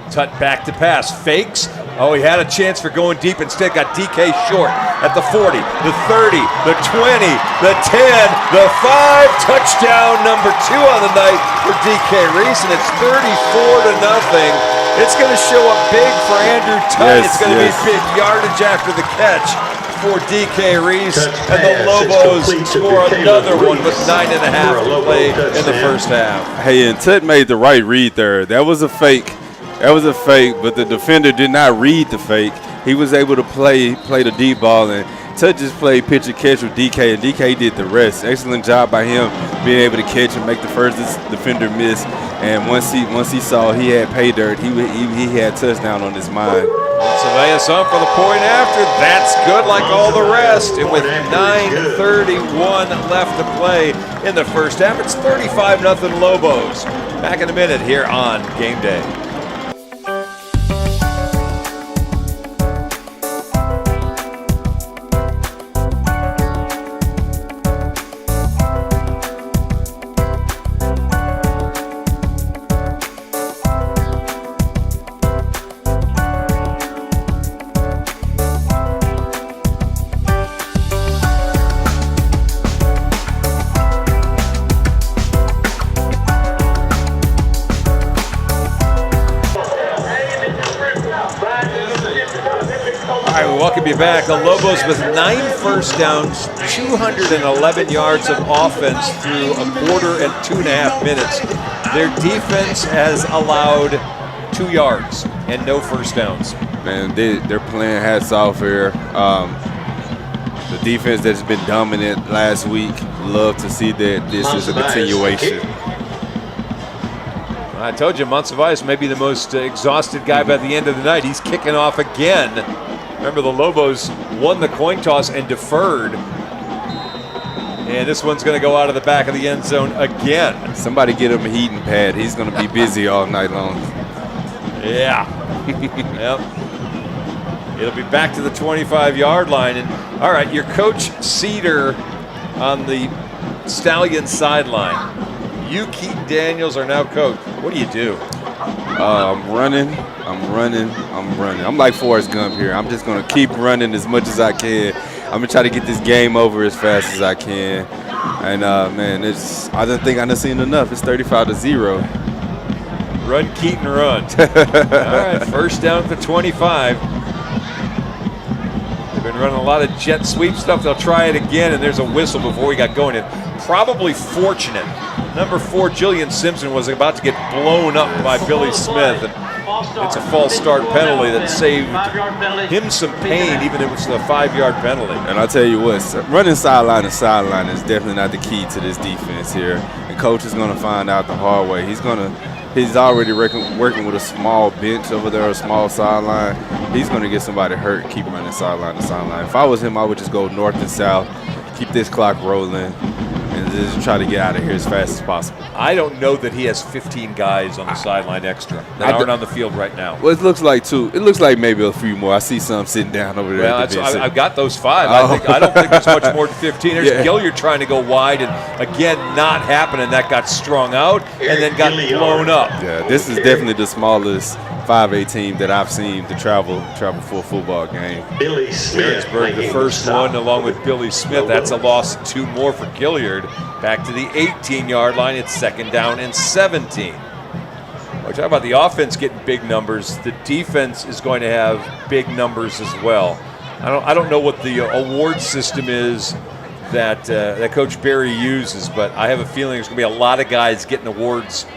Tut back to pass, fakes. Oh, he had a chance for going deep. Instead, got DK short at the 40, the 30, the 20, the 10, the 5. Touchdown number 2 on the night for DK Reese, and it's 34-0. It's going to show up big for Andrew Tut. It's going to be big yardage after the catch for DK Reese, and the Lobos score another one with 9.5 to play in the first half. Hey, and Tut made the right read there. That was a fake. But the defender did not read the fake. He was able to play the deep ball, and Tut just played pitch and catch with DK, and DK did the rest. Excellent job by him being able to catch and make the first defender miss. And once he saw he had pay dirt, he had touchdown on his mind. Surveillance on for the point after. That's good, like all the rest. And with 9:31 left to play in the first half, it's 35-0 Lobos. Back in a minute here on Game Day. welcome you back. The Lobos with 9 first downs, 211 yards of offense through a quarter and 2.5 minutes. Their defense has allowed 2 yards and no first downs. Man, they're playing hats off here. The defense that's been dominant last week, love to see that this is a continuation. I told you, Monsiváis may be the most exhausted guy by the end of the night. He's kicking off again. Remember, the Lobos won the coin toss and deferred. And this one's going to go out of the back of the end zone again. Somebody get him a heating pad. He's going to be busy all night long. Yeah. Yep. It'll be back to the 25-yard line. And all right, your coach Cedar on the Stallion sideline. You, Keaton Daniels, are now coach. What do you do? I'm running. I'm like Forrest Gump here. I'm just going to keep running as much as I can. I'm going to try to get this game over as fast as I can. And, man, I don't think I've seen enough. It's 35-0. Run, Keaton, run. All right, first down at the 25. They've been running a lot of jet sweep stuff. They'll try it again, and there's a whistle before we got going. And probably fortunate. Number 4, Jillian Simpson, was about to get blown up by Billy Smith. And it's a false start penalty that saved him some pain, even if it was a 5-yard penalty. And I'll tell you what, running sideline to sideline is definitely not the key to this defense here. And coach is going to find out the hard way. He's already working with a small bench over there, a small sideline. He's going to get somebody hurt, keep running sideline to sideline. If I was him, I would just go north and south, keep this clock rolling, and just try to get out of here as fast as possible. I don't know that he has 15 guys on the sideline extra that aren't on the field right now. Well, it looks like 2. It looks like maybe a few more. I see some sitting down over there. Well, I've got those 5. I don't think there's much more than 15. There's Gilliard trying to go wide, and again, not happening. That got strung out and then got blown up. Yeah, this is definitely the smallest 5A team that I've seen to travel for a football game. Billy Smith, the first one, along with Billy Smith. That's a loss, 2 more for Gilliard. Back to the 18-yard line. It's second down and 17. We're talking about the offense getting big numbers. The defense is going to have big numbers as well. I don't know what the award system is that Coach Barry uses, but I have a feeling there's going to be a lot of guys getting awards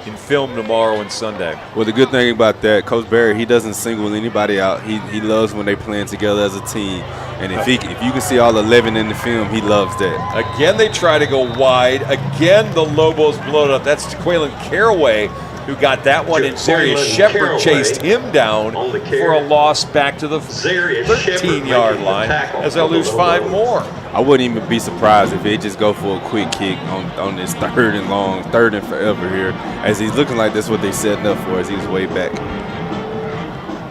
in film tomorrow and Sunday. Well, the good thing about that, Coach Barry, he doesn't single anybody out. He loves when they playing together as a team. And if you can see all 11 in the film, he loves that. Again, they try to go wide. Again, the Lobos blow it up. That's Quaylen Caraway who got that one, and Zarius Shepard chased him down for a loss back to the 13-yard line as they'll lose 5 more. I wouldn't even be surprised if they just go for a quick kick on this third and forever here, as he's looking like that's what they setting up for as he's way back.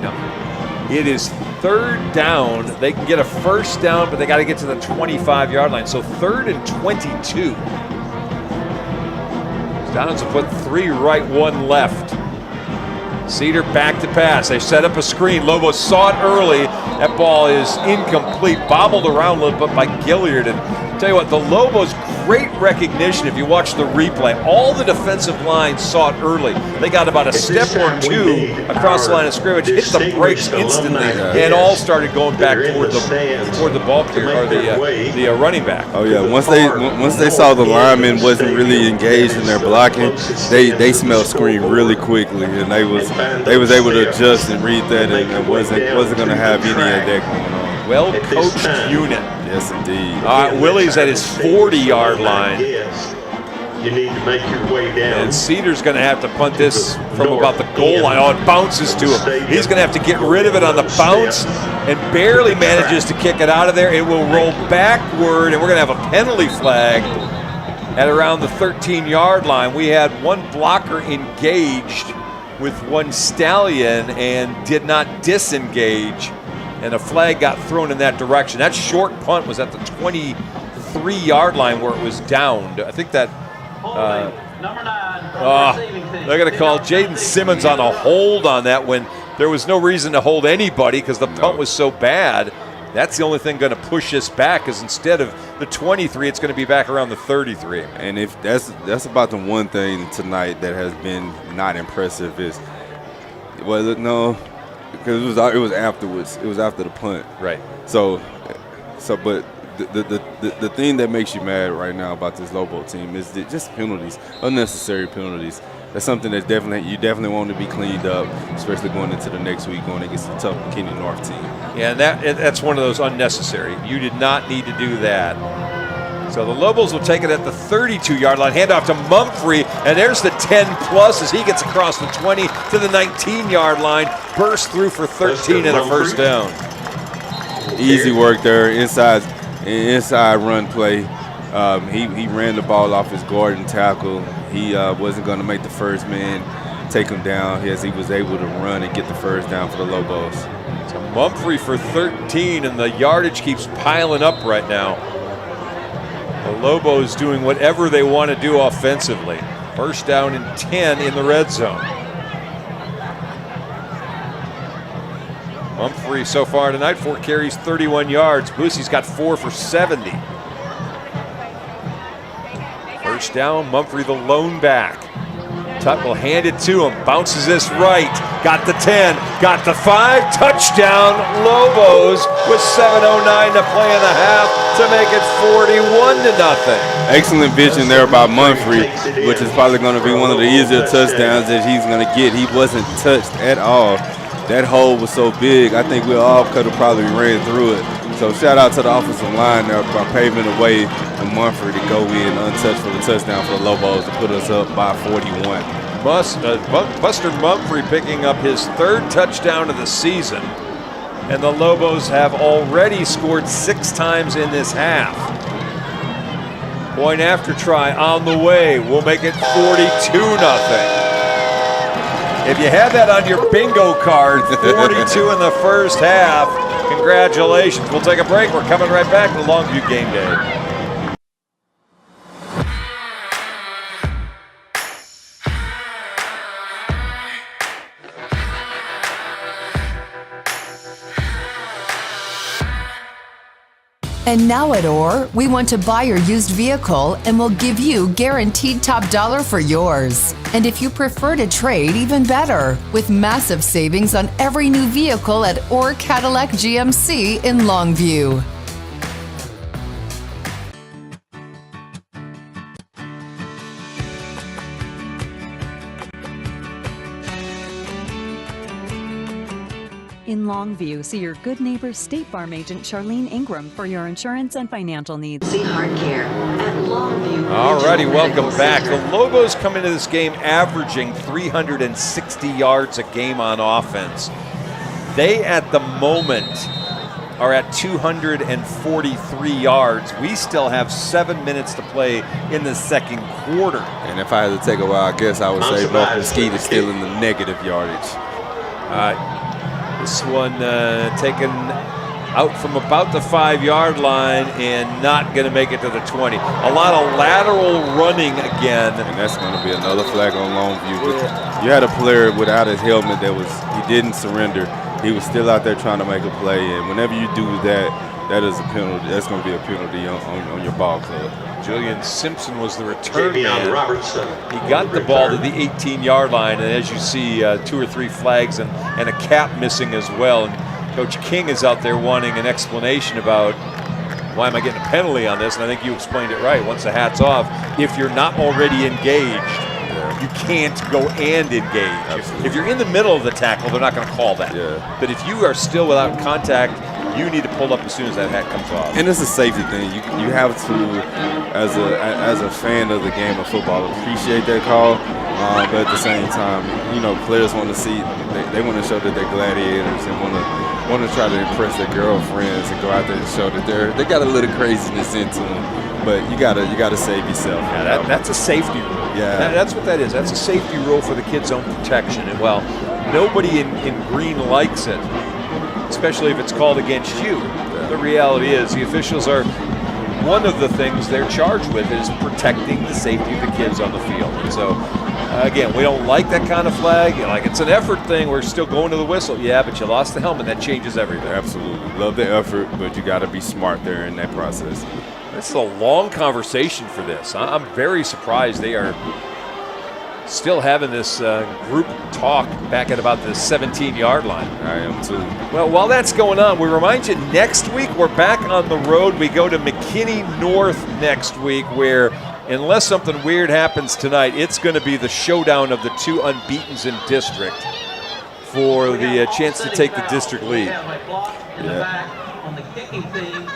No. It is third down. They can get a first down, but they got to get to the 25-yard line. So 3rd and 22. Downs will put 3 right, 1 left. Cedar back to pass. They set up a screen. Lobo saw it early. That ball is incomplete. Bobbled around a little bit by Gilliard. And tell you what, the Lobos, great recognition if you watch the replay. All the defensive lines saw it early. They got about a step or 2 across the line of scrimmage, hit the brakes instantly, and all started going back toward the ball carrier, or the running back. Oh yeah, once they saw the lineman wasn't really engaged in their blocking, they smelled screen really quickly, and they was able to adjust and read that, and wasn't going to have any of that going on. Well-coached unit. Yes, indeed. Willie's at his 40-yard line. You need to make your way down. And Cedar's going to have to punt this from about the goal line. Oh, it bounces to him. He's going to have to get rid of it on the bounce and barely manages to kick it out of there. It will roll backward, and we're going to have a penalty flag at around the 13-yard line. We had one blocker engaged with one Stallion and did not disengage, and a flag got thrown in that direction. That short punt was at the 23-yard line where it was downed. I think that Number 9. they're going to call Jaden Simmons on a hold on that when there was no reason to hold anybody because the punt was so bad. That's the only thing going to push us back, is instead of the 23, it's going to be back around the 33. And if that's about the one thing tonight that has been not impressive is, because it was afterwards. It was after the punt. Right. But the thing that makes you mad right now about this Lobo team is just penalties, unnecessary penalties. That's something that you definitely want to be cleaned up, especially going into the next week going against the tough McKinney North team. Yeah, and that's one of those unnecessary. You did not need to do that. So the Lobos will take it at the 32-yard line, handoff to Mumphrey, and there's the 10-plus as he gets across the 20 to the 19-yard line, bursts through for 13 and a first down. Easy work there, inside run play. He ran the ball off his guard and tackle. He wasn't going to make the first man take him down as he was able to run and get the first down for the Lobos. So Mumphrey for 13, and the yardage keeps piling up right now. The Lobos doing whatever they want to do offensively. First down and 10 in the red zone. Mumphrey so far tonight, 4 carries, 31 yards. Boosie's got 4 for 70. First down, Mumphrey the lone back. Tuck will hand it to him, bounces this right, got the 10, got the 5, touchdown Lobos with 7:09 to play in the half to make it 41-0. Excellent vision there by Mumphrey, which is probably going to be one of the easier touchdowns that he's going to get. He wasn't touched at all. That hole was so big, I think we all could have probably ran through it. So shout out to the offensive line there by paving the way for Mumphrey to go in untouched for the touchdown for the Lobos to put us up by 41. Buster Mumphrey picking up his 3rd touchdown of the season. And the Lobos have already scored 6 times in this half. Point after try on the way. We'll make it 42-0. If you had that on your bingo card, 42 in the first half, congratulations. We'll take a break. We're coming right back to Longview Game Day. And now at OR, we want to buy your used vehicle and we'll give you guaranteed top dollar for yours. And if you prefer to trade, even better, with massive savings on every new vehicle at OR Cadillac GMC in Longview. In Longview, see your good neighbor State Farm agent Charlene Ingram for your insurance and financial needs. See Heart Care at Longview. All righty, welcome Medical back. Center. The Lobos come into this game averaging 360 yards a game on offense. They, at the moment, are at 243 yards. We still have 7 minutes to play in the second quarter. And if I had to take a while, I guess I would say North Mesquite is still in the negative yardage. This one taken out from about the 5-yard line and not going to make it to the 20. A lot of lateral running again. And that's going to be another flag on Longview. You had a player without his helmet he didn't surrender. He was still out there trying to make a play. And whenever you do that, that is a penalty. That's going to be a penalty on your ball club. Julian Simpson was the return Javion man. Robertson. He got the ball to the 18-yard line, and as you see, 2 or 3 flags and a cap missing as well. And Coach King is out there wanting an explanation about why am I getting a penalty on this, and I think you explained it right. Once the hat's off, if you're not already engaged, you can't go and engage. If you're in the middle of the tackle, they're not going to call that. Yeah. But if you are still without contact, you need to pull up as soon as that hat comes off. And it's a safety thing. You have to, as a fan of the game of football, appreciate that call. But at the same time, players want to see, they want to show that they're gladiators and want to try to impress their girlfriends and go out there and show that they got a little craziness into them. But you gotta save yourself. Yeah, that's a safety rule. Yeah, that's what that is. That's a safety rule for the kids' own protection. And while nobody in green likes it, especially if it's called against you, the reality is the officials are, one of the things they're charged with is protecting the safety of the kids on the field. And so, again, we don't like that kind of flag. It's an effort thing. We're still going to the whistle. Yeah, but you lost the helmet. That changes everything. Absolutely. Love the effort, but you got to be smart there in that process. This is a long conversation for this. I'm very surprised they are Still having this group talk back at about the 17-yard line. I am too. Well, while that's going on, we remind you next week we're back on the road. We go to McKinney North next week, where unless something weird happens tonight, it's going to be the showdown of the two unbeatens in district for the chance to take the district lead. We have a block in the back on the kicking team.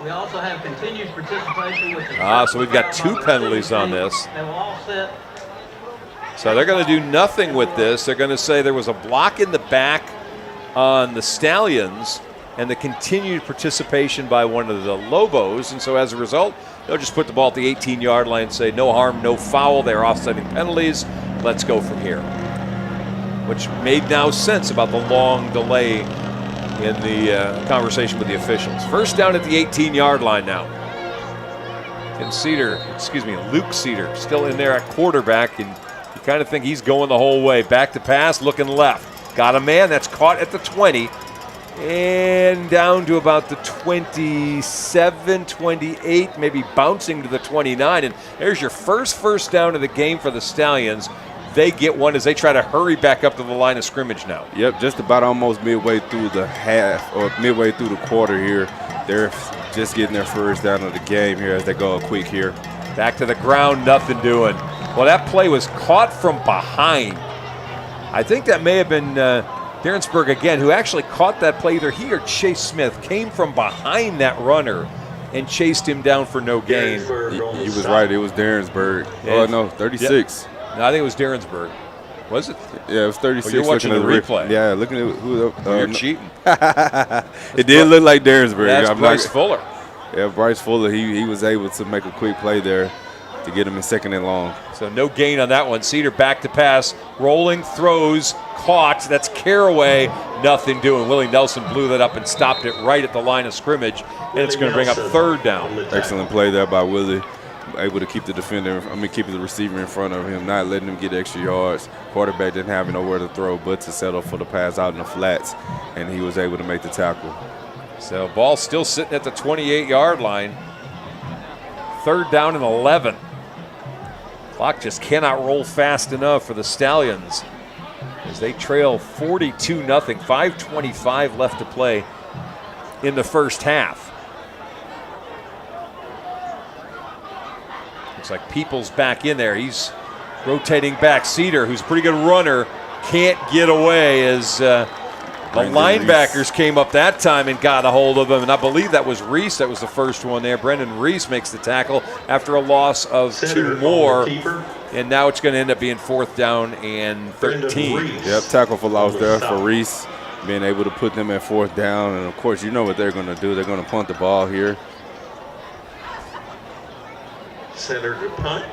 We also have continued participation with the so we've got 2 penalties on this. They will all sit. So they're going to do nothing with this. They're going to say there was a block in the back on the Stallions and the continued participation by one of the Lobos. And so as a result, they'll just put the ball at the 18-yard line and say no harm, no foul. They're offsetting penalties. Let's go from here. Which made now sense about the long delay in the conversation with the officials. First down at the 18-yard line now. Luke Cedar still in there at quarterback, and you kind of think he's going the whole way. Back to pass, looking left. Got a man that's caught at the 20 and down to about the 27, 28, maybe bouncing to the 29. And there's your first down of the game for the Stallions. They get one as they try to hurry back up to the line of scrimmage now. Yep, just about almost midway through the half or midway through the quarter here. They're just getting their first down of the game here as they go quick here. Back to the ground, nothing doing. Well, that play was caught from behind. I think that may have been Derensburg again, who actually caught that play. Either he or Chase Smith came from behind that runner and chased him down for no gain. He was right. It was Derensburg. Oh, no, 36. Yep. No, I think it was Derensburg. Was it? Yeah, it was 36. You're watching the replay. Yeah, looking at who. You're cheating. It did look like Derensburg. That's Bryce Fuller. Yeah, Bryce Fuller. He was able to make a quick play there to get him in 2nd and long. So no gain on that one. Cedar back to pass, rolling, throws, caught. That's Caraway. Nothing doing. Willie Nelson blew that up and stopped it right at the line of scrimmage, and it's going to bring up 3rd down. Excellent play there by Willie. Able to keep the keep the receiver in front of him, not letting him get extra yards. Quarterback didn't have nowhere to throw but to settle for the pass out in the flats, and he was able to make the tackle. So ball still sitting at the 28-yard line. 3rd down and 11. Clock just cannot roll fast enough for the Stallions as they trail 42-0. 5:25 left to play in the first half. Looks like Peoples back in there. He's rotating back. Cedar, who's a pretty good runner, can't get away as the linebackers came up that time and got a hold of him. And I believe that was Reese that was the first one there. Brendan Reese makes the tackle after a loss of 2 more. And now it's going to end up being 4th down and 13. Yep, tackle for loss there for Reese, being able to put them at 4th down. And, of course, you know what they're going to do. They're going to punt the ball here. Center to punt.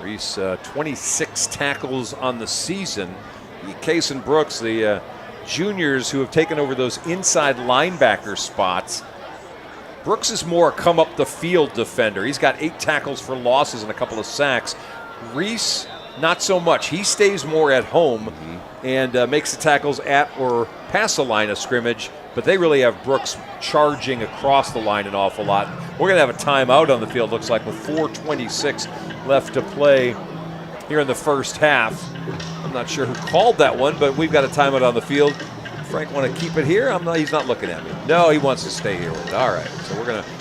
Reese, 26 tackles on the season. Case and Brooks, the juniors who have taken over those inside linebacker spots. Brooks is more a come up the field defender. He's got 8 tackles for losses and a couple of sacks. Reese, not so much. He stays more at home and makes the tackles at or past the line of scrimmage, but they really have Brooks charging across the line an awful lot. We're going to have a timeout on the field, looks like, with 4:26 left to play here in the first half. I'm not sure who called that one, but we've got a timeout on the field. Frank want to keep it here? He's not looking at me. No, he wants to stay here with it. All right, so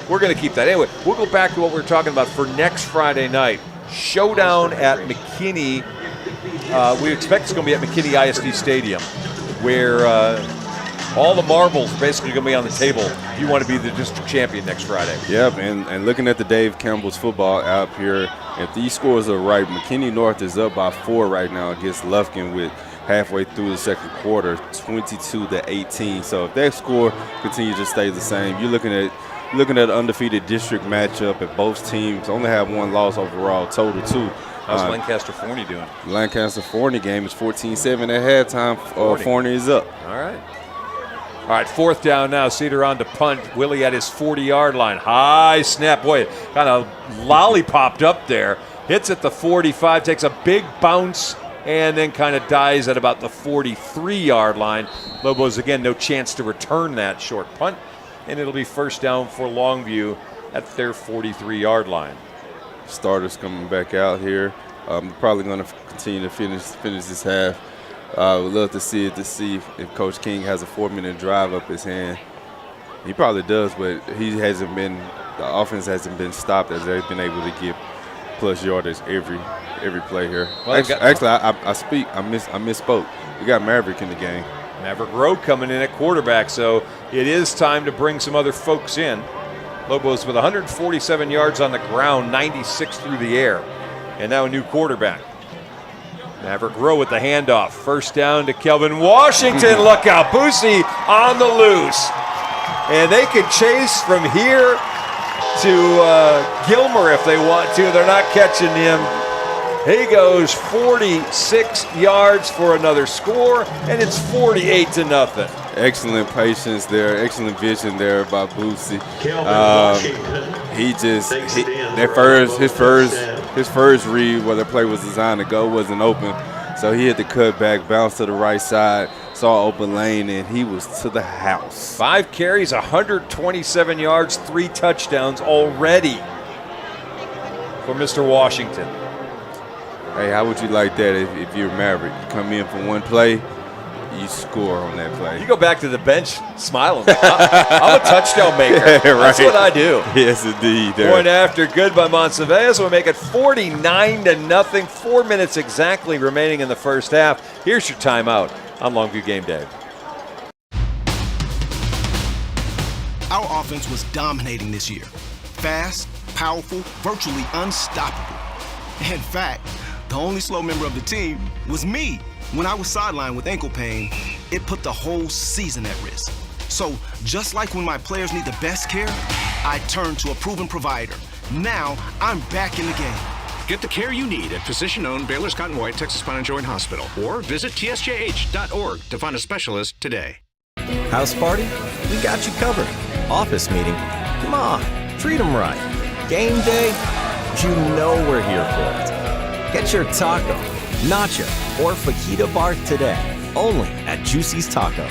we're gonna keep that. Anyway, we'll go back to what we were talking about for next Friday night. Showdown at McKinney. We expect it's going to be at McKinney ISD Stadium, where all the marbles are basically going to be on the table. You want to be the district champion next Friday. Yep, and looking at the Dave Campbell's football app here, if these scores are right, McKinney North is up by 4 right now against Lufkin with halfway through the 2nd quarter, 22-18. So if that score continues to stay the same, you're looking at an undefeated district matchup, and both teams only have 1 loss overall, total 2. How's Lancaster Forney doing? Lancaster Forney game is 14-7 at halftime. Forney is up. All right, 4th down now. Cedar on to punt. Willie at his 40-yard line. High snap. Boy, kind of lollipopped up there. Hits at the 45, takes a big bounce, and then kind of dies at about the 43-yard line. Lobos, again, no chance to return that short punt, and it'll be 1st down for Longview at their 43-yard line. starters coming back out here. Probably going to continue to finish this half. Would love to see if Coach King has a 4-minute drive up his hand. He probably does, but the offense hasn't been stopped as they've been able to get plus yardage every play here. Well, I misspoke. We got Maverick in the game. Maverick Rowe coming in at quarterback, so it is time to bring some other folks in. Lobos with 147 yards on the ground, 96 through the air, and now a new quarterback. Maverick Rowe with the handoff. First down to Kelvin Washington. Look out, Boosie on the loose. And they can chase from here to Gilmer if they want to. They're not catching him. He goes 46 yards for another score, and it's 48-0. Excellent patience there, excellent vision there by Boosie. His first read where the play was designed to go wasn't open, so he had to cut back, bounce to the right side, saw open lane, and he was to the house. 5 carries, 127 yards, 3 touchdowns already for Mr. Washington. Hey, how would you like that if you're Maverick? You come in for one play, you score on that play. You go back to the bench smiling. I'm a touchdown maker. Yeah, right. That's what I do. Yes, indeed. Point after good by Monsivais. We'll make it 49-0. 4 minutes exactly remaining in the first half. Here's your timeout on Longview Game Day. Our offense was dominating this year. Fast, powerful, virtually unstoppable. In fact, the only slow member of the team was me. When I was sidelined with ankle pain, it put the whole season at risk. So, just like when my players need the best care, I turned to a proven provider. Now, I'm back in the game. Get the care you need at physician-owned Baylor Scott & White Texas Spine & Joint Hospital or visit tsjh.org to find a specialist today. House party? We got you covered. Office meeting? Come on, treat them right. Game day? You know we're here for it. Get your taco, nacho, or fajita bar today, only at Juicy's Taco.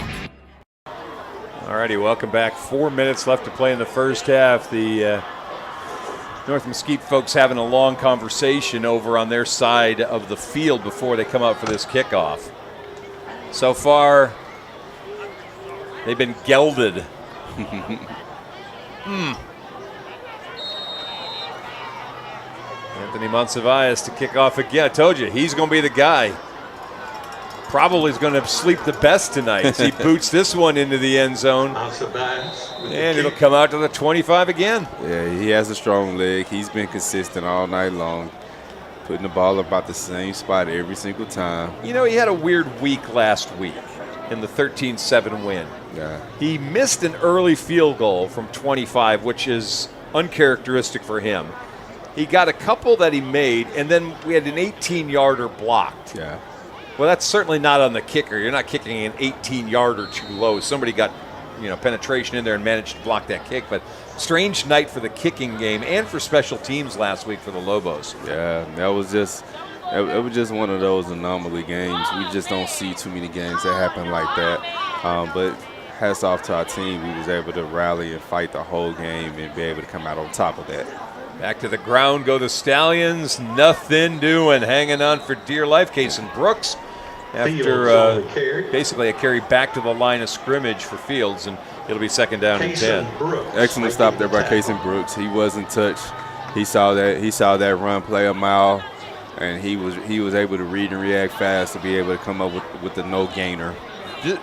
All righty, welcome back. 4 minutes left to play in the first half. The North Mesquite folks having a long conversation over on their side of the field before they come out for this kickoff. So far, they've been gelded. Anthony Monsivais to kick off again. I told you, he's going to be the guy. Probably is going to sleep the best tonight as he boots this one into the end zone. And it'll come out to the 25 again. Yeah, he has a strong leg. He's been consistent all night long, putting the ball about the same spot every single time. You know, he had a weird week last week in the 13-7 win. Yeah. He missed an early field goal from 25, which is uncharacteristic for him. He got a couple that he made, and then we had an 18-yarder blocked. Yeah. Well, that's certainly not on the kicker. You're not kicking an 18-yarder too low. Somebody got, penetration in there and managed to block that kick. But strange night for the kicking game and for special teams last week for the Lobos. Yeah, it was just one of those anomaly games. We just don't see too many games that happen like that. But hats off to our team. We was able to rally and fight the whole game and be able to come out on top of that. Back to the ground go the Stallions. Nothing doing, hanging on for dear life. Kason Brooks after basically a carry back to the line of scrimmage for Fields, and it'll be second down and 10. Excellent stop there by Kason Brooks. He wasn't touched. He saw that run play a mile, and he was able to read and react fast to be able to come up with the no gainer.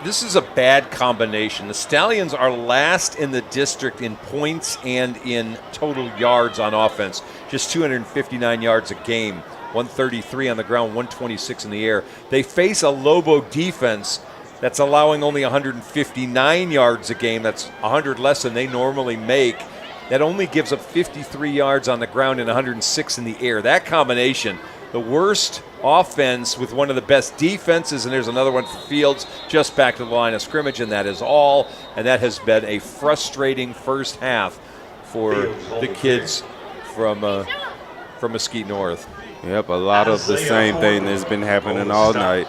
This is a bad combination. The Stallions are last in the district in points and in total yards on offense. Just 259 yards a game, 133 on the ground, 126 in the air. They face a Lobo defense that's allowing only 159 yards a game. That's 100 less than they normally make. That only gives up 53 yards on the ground and 106 in the air. That combination, the worst offense with one of the best defenses, and there's another one for Fields, just back to the line of scrimmage, and that is all. And that has been a frustrating first half for the kids from Mesquite North. Yep, a lot of the same thing that's been happening all night.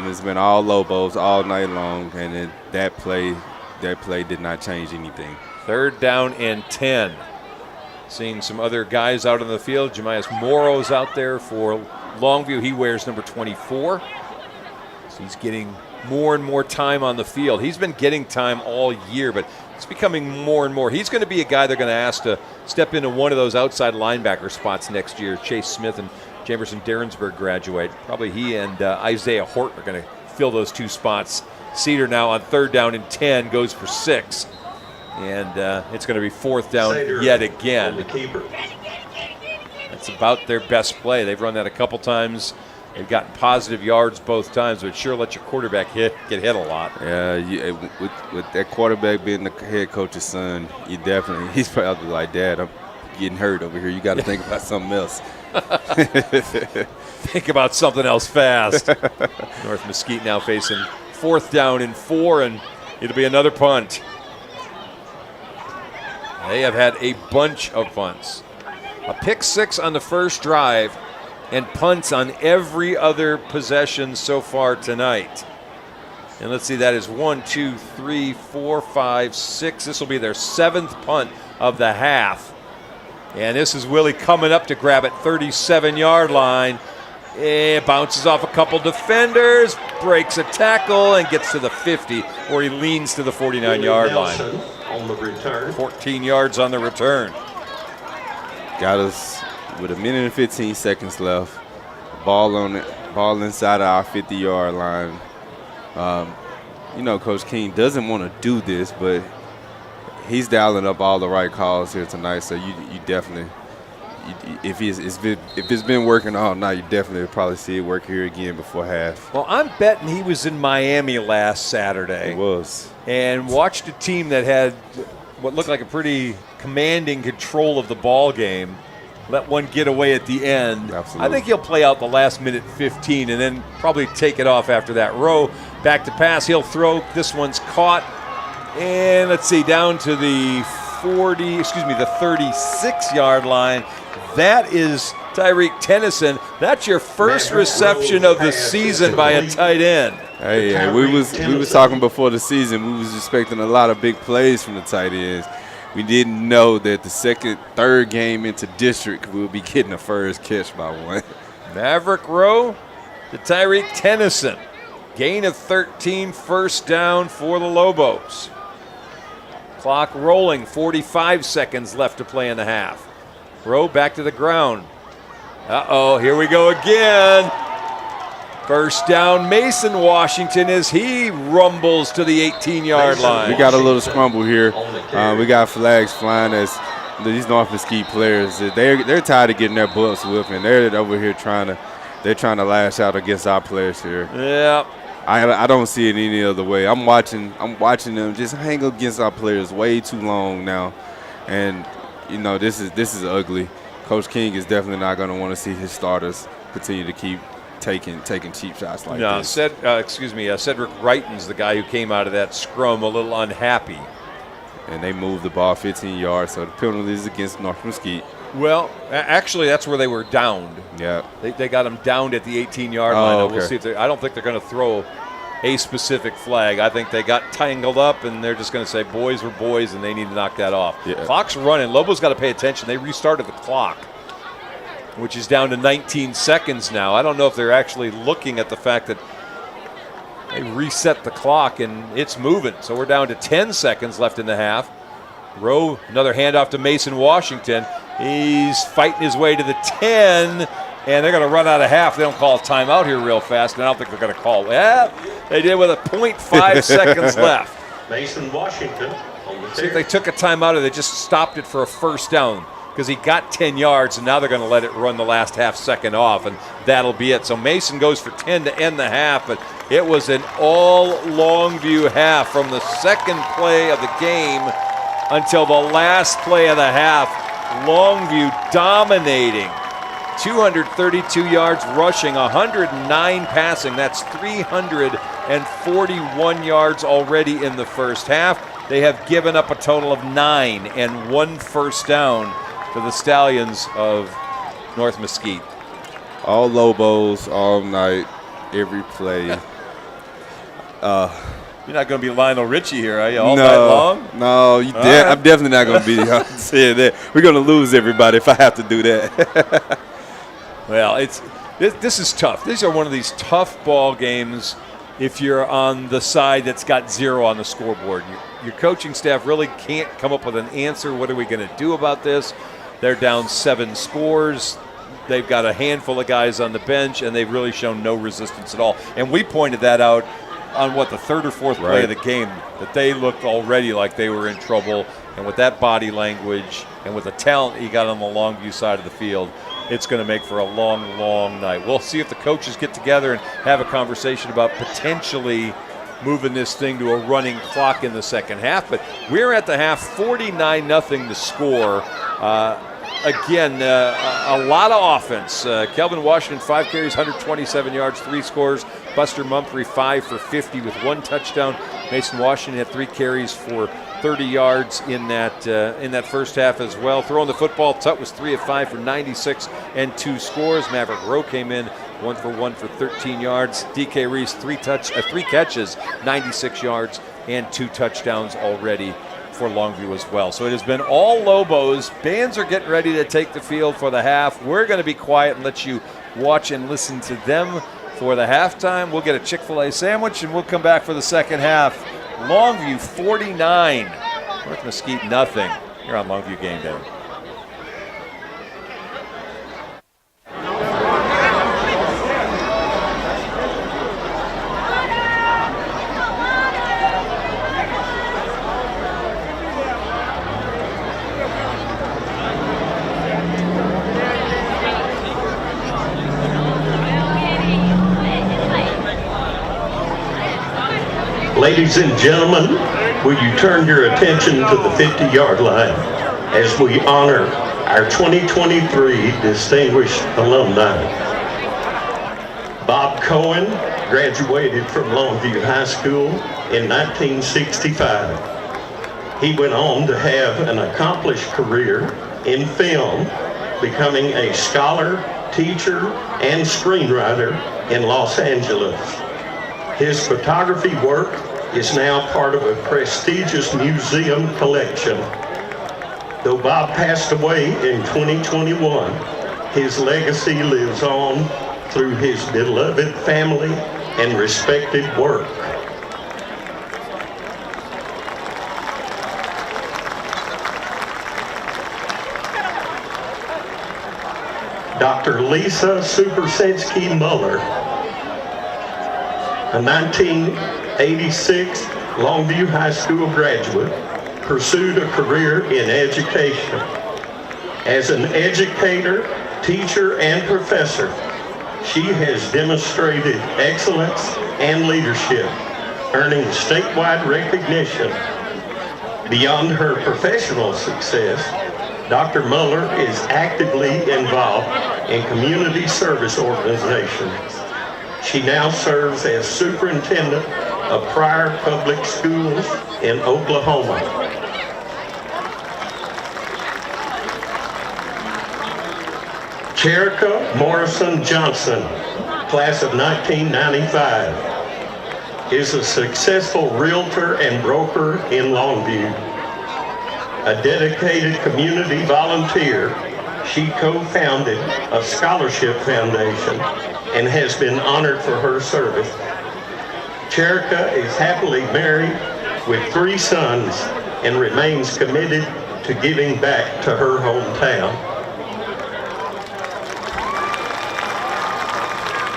It's been all Lobos all night long, and that play did not change anything. Third down and 10. Seeing some other guys out on the field. Jemias Morrow's out there for Longview. He wears number 24. So he's getting more and more time on the field. He's been getting time all year, but it's becoming more and more. He's going to be a guy they're going to ask to step into one of those outside linebacker spots next year. Chase Smith and Jamerson Derensburg graduate. Probably he and Isaiah Hort are going to fill those 2 spots. Cedar now on 3rd down and 10 goes for 6. And it's going to be 4th down yet again. That's about their best play. They've run that a couple times. They've gotten positive yards both times, but sure let your quarterback get hit a lot. Yeah, with that quarterback being the head coach's son, he's probably like, Dad, I'm getting hurt over here. You got to think about something else. Think about something else fast. North Mesquite now facing 4th down and 4, and it'll be another punt. They have had a bunch of punts. A pick 6 on the first drive and punts on every other possession so far tonight. And let's see, that is 1, 2, 3, 4, 5, 6. This will be their 7th punt of the half. And this is Willie coming up to grab at 37-yard line. It bounces off a couple defenders, breaks a tackle, and gets to the 50, where he leans to the 49-yard line. On the return. 14 yards on the return. Got us with 1 minute and 15 seconds left. Ball inside our 50-yard line. Coach King doesn't want to do this, but he's dialing up all the right calls here tonight. So you definitely, if it's been working all night, you definitely probably see it work here again before half. Well, I'm betting he was in Miami last Saturday. He was. And watched a team that had what looked like a pretty commanding control of the ball game. Let one get away at the end. Absolutely. I think he'll play out the last minute 15 and then probably take it off after that. Rowe back to pass. He'll throw. This one's caught. And let's see, down to the 36-yard line. That is Tyreek Tennyson. That's your first reception of the season by a tight end. Hey, we was talking before the season. We was expecting a lot of big plays from the tight ends. We didn't know that the third game into district, we would be getting a first catch by one. Maverick Rowe to Tyreek Tennyson. Gain of 13, 1st down for the Lobos. Clock rolling, 45 seconds left to play in the half. Rowe back to the ground. Uh-oh, here we go again. 1st down, Mason Washington, as he rumbles to the 18-yard line. We got a little scramble here. We got flags flying as these North Mesquite players. They're tired of getting their butts whipped, and they're over here trying to lash out against our players here. Yeah. I don't see it any other way. I'm watching them just hang against our players way too long now, and this is ugly. Coach King is definitely not going to want to see his starters continue to keep taking cheap shots like this. Cedric Wrighton's the guy who came out of that scrum a little unhappy. And they moved the ball 15 yards, so the penalty is against North Mesquite. Well, actually, that's where they were downed. Yeah. They got them downed at the 18-yard line. Okay. We'll see if I don't think they're going to throw a specific flag. I think they got tangled up, and they're just going to say boys were boys, and they need to knock that off. Yeah. Clock's running. Lobo's got to pay attention. They restarted the clock, which is down to 19 seconds now. I don't know if they're actually looking at the fact that they reset the clock, and it's moving. So we're down to 10 seconds left in the half. Rowe, another handoff to Mason Washington. He's fighting his way to the 10, and they're going to run out of half. They don't call a timeout here real fast, and I don't think they're going to call it. Yeah, they did with a 0.5 seconds left. Mason Washington on the See if they took a timeout or they just stopped it for a 1st down, because he got 10 yards, and now they're going to let it run the last half second off, and that'll be it. So Mason goes for 10 to end the half, but it was an all Longview half from the second play of the game until the last play of the half. Longview dominating. 232 yards rushing, 109 passing. That's 341 yards already in the first half. They have given up a total of 9 and 1 1st down to the Stallions of North Mesquite. All Lobos, all night, every play. You're not going to be Lionel Richie here, are you, all night long? No, I'm definitely not going to be saying that. We're going to lose everybody if I have to do that. Well, this is tough. These are one of these tough ball games if you're on the side that's got 0 on the scoreboard. Your coaching staff really can't come up with an answer. What are we going to do about this? They're down 7 scores. They've got a handful of guys on the bench, and they've really shown no resistance at all. And we pointed that out on, the third or fourth play of the game, that they looked already like they were in trouble. And with that body language and with the talent he got on the Longview side of the field, it's going to make for a long, long night. We'll see if the coaches get together and have a conversation about potentially moving this thing to a running clock in the second half. But we're at the half, 49-0 to score. Again, a lot of offense. Kelvin Washington, 5 carries, 127 yards, 3 scores. Buster Mumphrey, 5 for 50 with 1 touchdown. Mason Washington had 3 carries for 30 yards in that first half as well. Throwing the football, Tutt was 3 of 5 for 96 and 2 scores. Maverick Rowe came in 1 for 1 for 13 yards. DK Reese, 3 catches, 96 yards, and 2 touchdowns already for Longview as well. So it has been all Lobos. Bands are getting ready to take the field for the half. We're going to be quiet and let you watch and listen to them for the halftime. We'll get a Chick-fil-A sandwich and we'll come back for the second half. Longview 49, North Mesquite nothing. Here on Longview Game Day. Ladies and gentlemen, will you turn your attention to the 50-yard line as we honor our 2023 distinguished alumni. Bob Cohen graduated from Longview High School in 1965. He went on to have an accomplished career in film, becoming a scholar, teacher, and screenwriter in Los Angeles. His photography work is now part of a prestigious museum collection. Though Bob passed away in 2021, his legacy lives on through his beloved family and respected work. Dr. Lisa Supersensky Muller, a 1986 Longview High School graduate, pursued a career in education. As an educator, teacher, and professor, she has demonstrated excellence and leadership, earning statewide recognition. Beyond her professional success, Dr. Muller is actively involved in community service organizations. She now serves as superintendent of Pryor Public Schools in Oklahoma. Cherika Morrison Johnson, class of 1995, is a successful realtor and broker in Longview. A dedicated community volunteer, she co-founded a scholarship foundation and has been honored for her service. Cherika is happily married with 3 sons and remains committed to giving back to her hometown.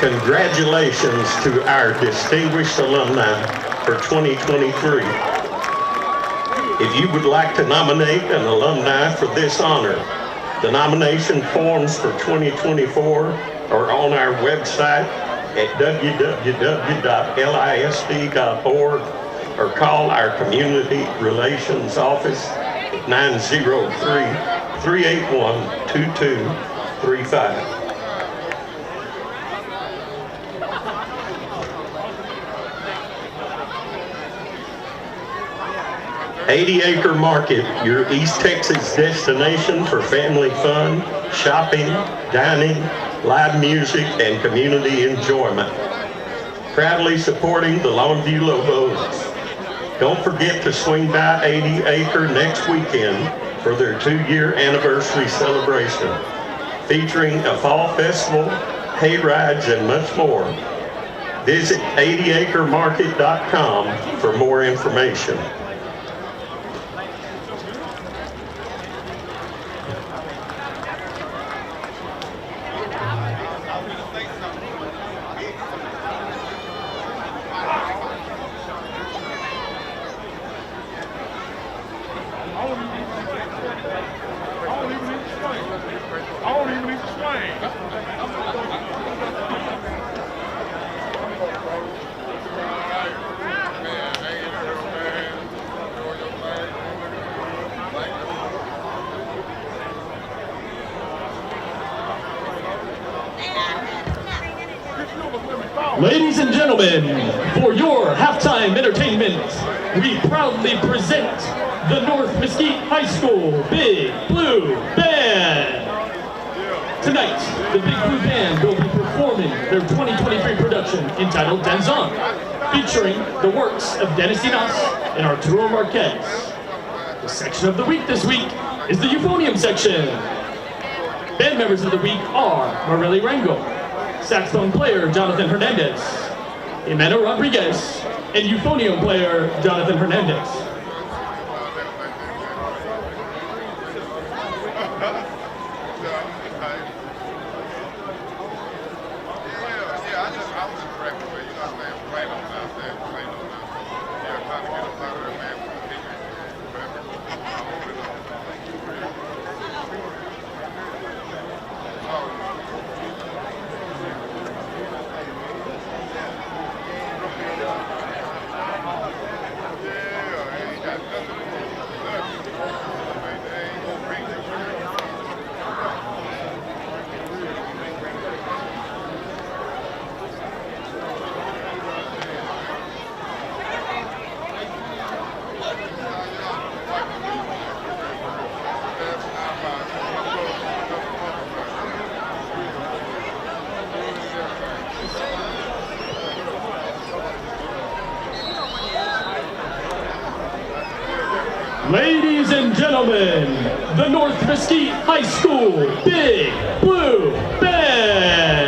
Congratulations to our distinguished alumni for 2023. If you would like to nominate an alumni for this honor, the nomination forms for 2024 are on our website at www.lisd.org or call our Community Relations Office at 903-381-2235. 80 Acre Market, your East Texas destination for family fun, shopping, dining, live music, and community enjoyment. Proudly supporting the Longview Lobos. Don't forget to swing by 80 Acre next weekend for their 2-year anniversary celebration, featuring a fall festival, hay rides, and much more. Visit 80acremarket.com for more information. Ladies and gentlemen, for your halftime entertainment, we proudly present the North Mesquite High School Big Blue Band. Tonight, the Big Blue Band will be performing their 2023 production entitled Danzon, featuring the works of Dennis Inas and Arturo Marquez. The section of the week this week is the euphonium section. Band members of the week are Marely Rango, saxophone player Jonathan Hernandez, Jimena Rodriguez, and euphonium player Jonathan Hernandez. Ladies and gentlemen, the North Mesquite High School Big Blue Band.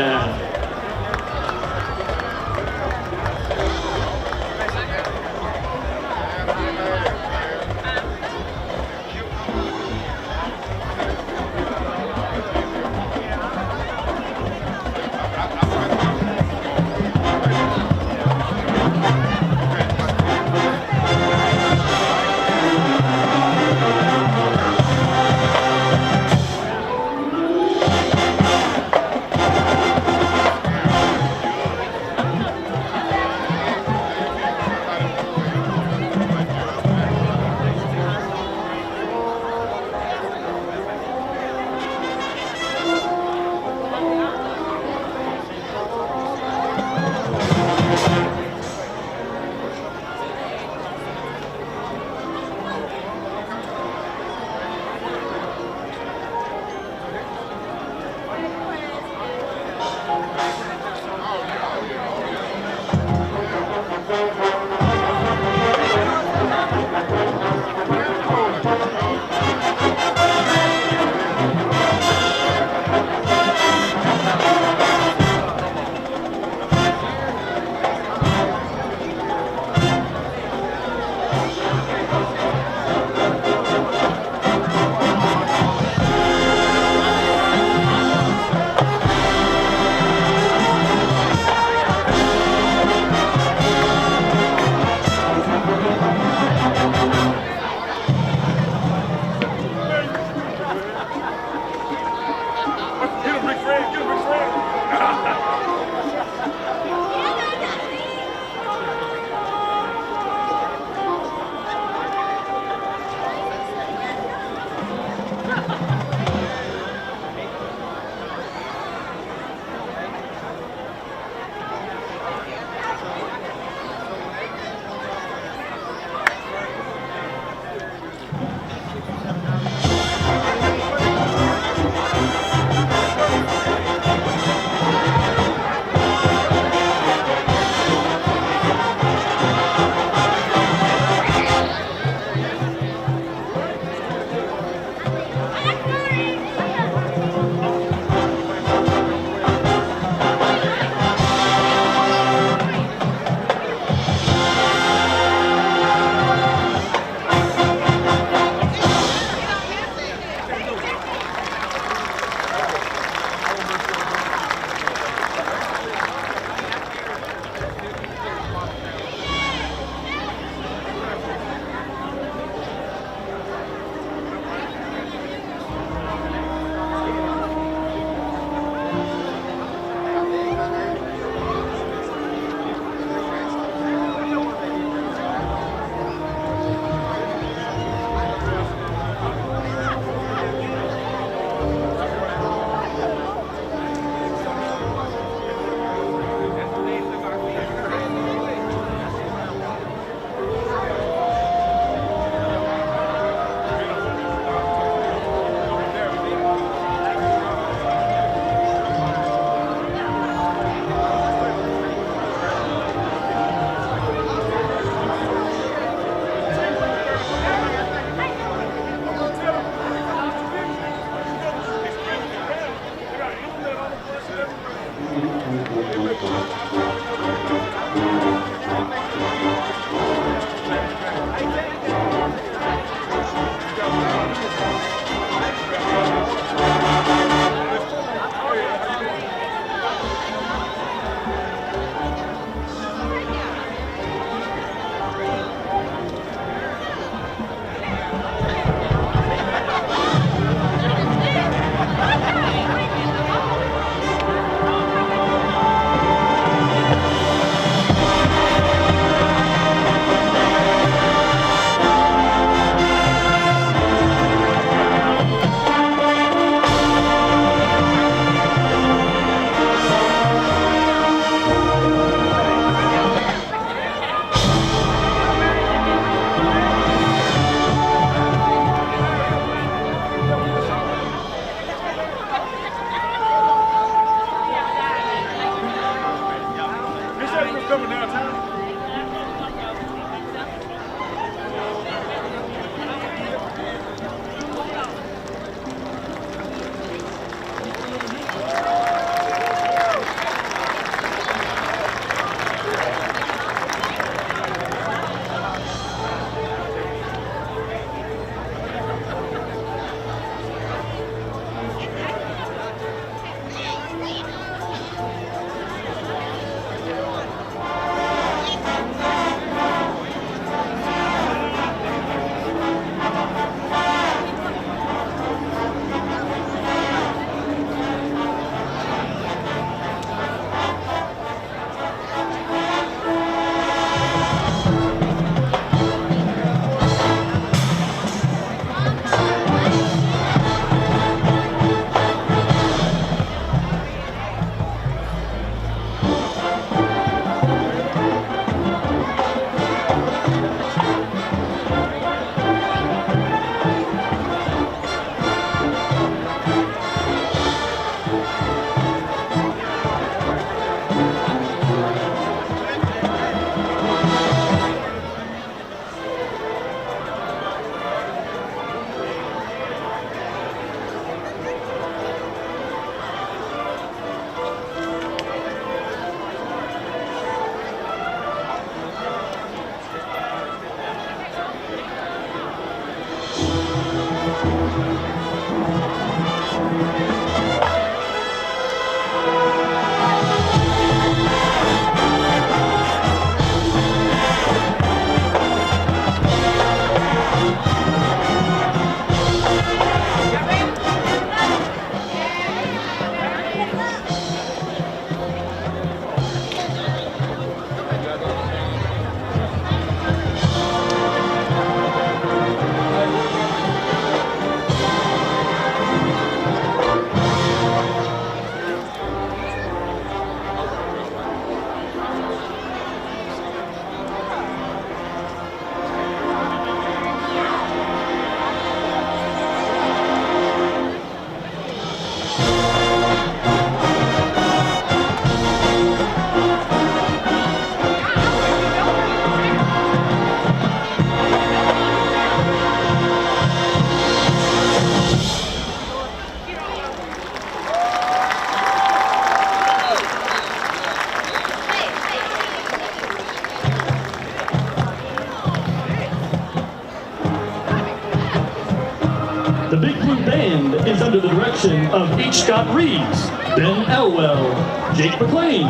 The Big Blue Band is under the direction of H. Scott Reeves, Ben Elwell, Jake McLean,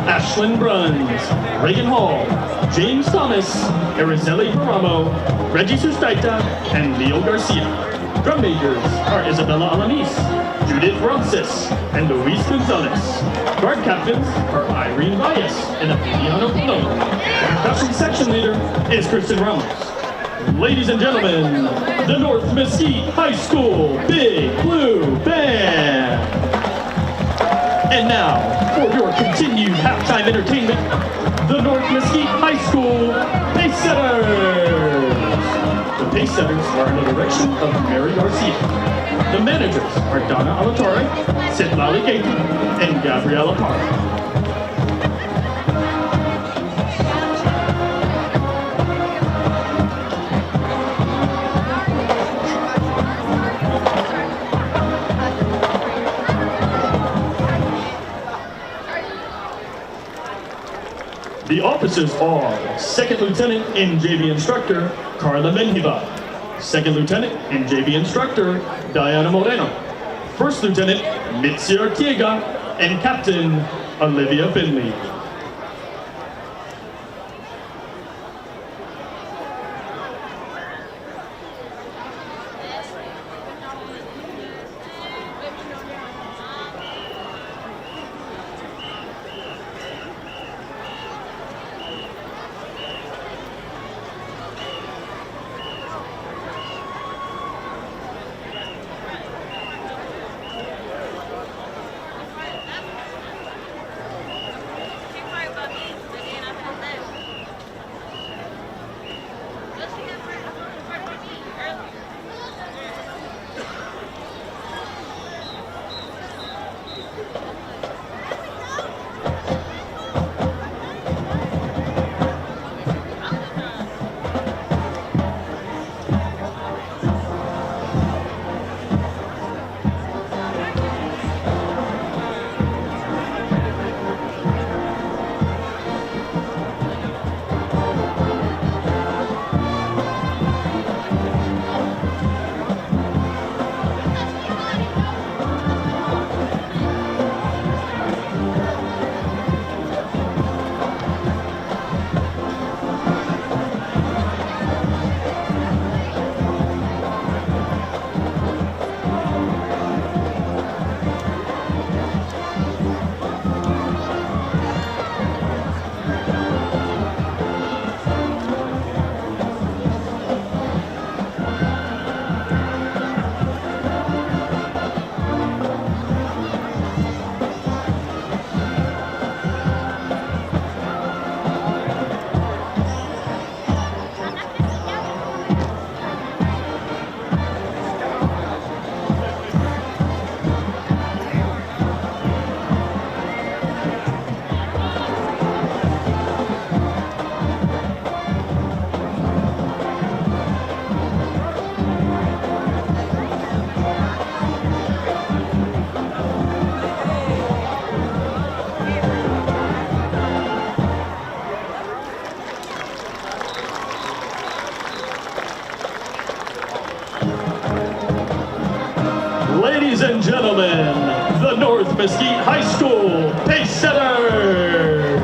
Ashlyn Bruns, Reagan Hall, James Thomas, Araceli Paramo, Reggie Sustaita, and Leo Garcia. Drum majors are Isabella Alanis, Judith Ronces, and Luis Gonzalez. Guard captains are Irene Valles and Emiliano Pino. Percussion section leader is Kristen Ramos. Ladies and gentlemen, the North Mesquite High School Big Blue Band. And now, for your continued halftime entertainment, the North Mesquite High School Pace Setters. The Pace Setters are under the direction of Mary Garcia. The managers are Donna Alatorre, Citlali Gaten, and Gabriela Parr. The officers are Second Lieutenant and JV Instructor Carla Menjiva, Second Lieutenant and JV Instructor Diana Moreno, First Lieutenant Mitzi Artiega, and Captain Olivia Finley. North Mesquite High School Pace Setters.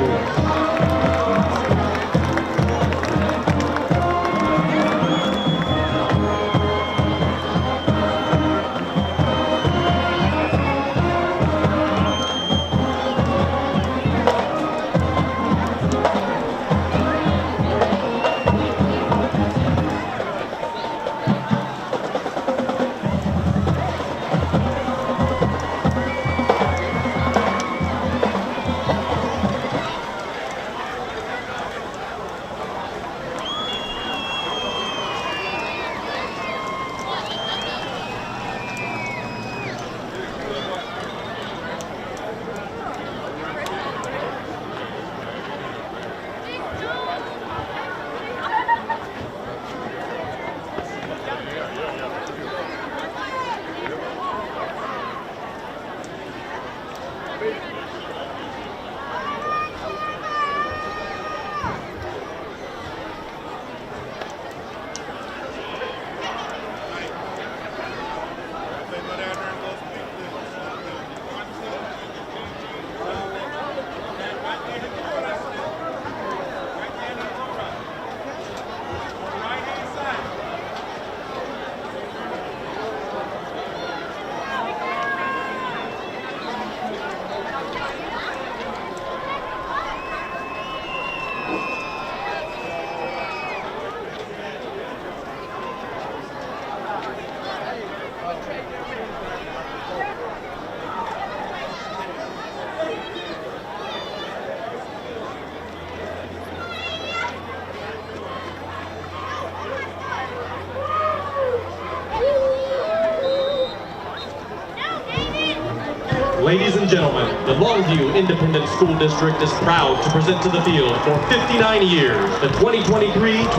Ladies and gentlemen, the Longview Independent School District is proud to present to the field for 59 years the 2023-2024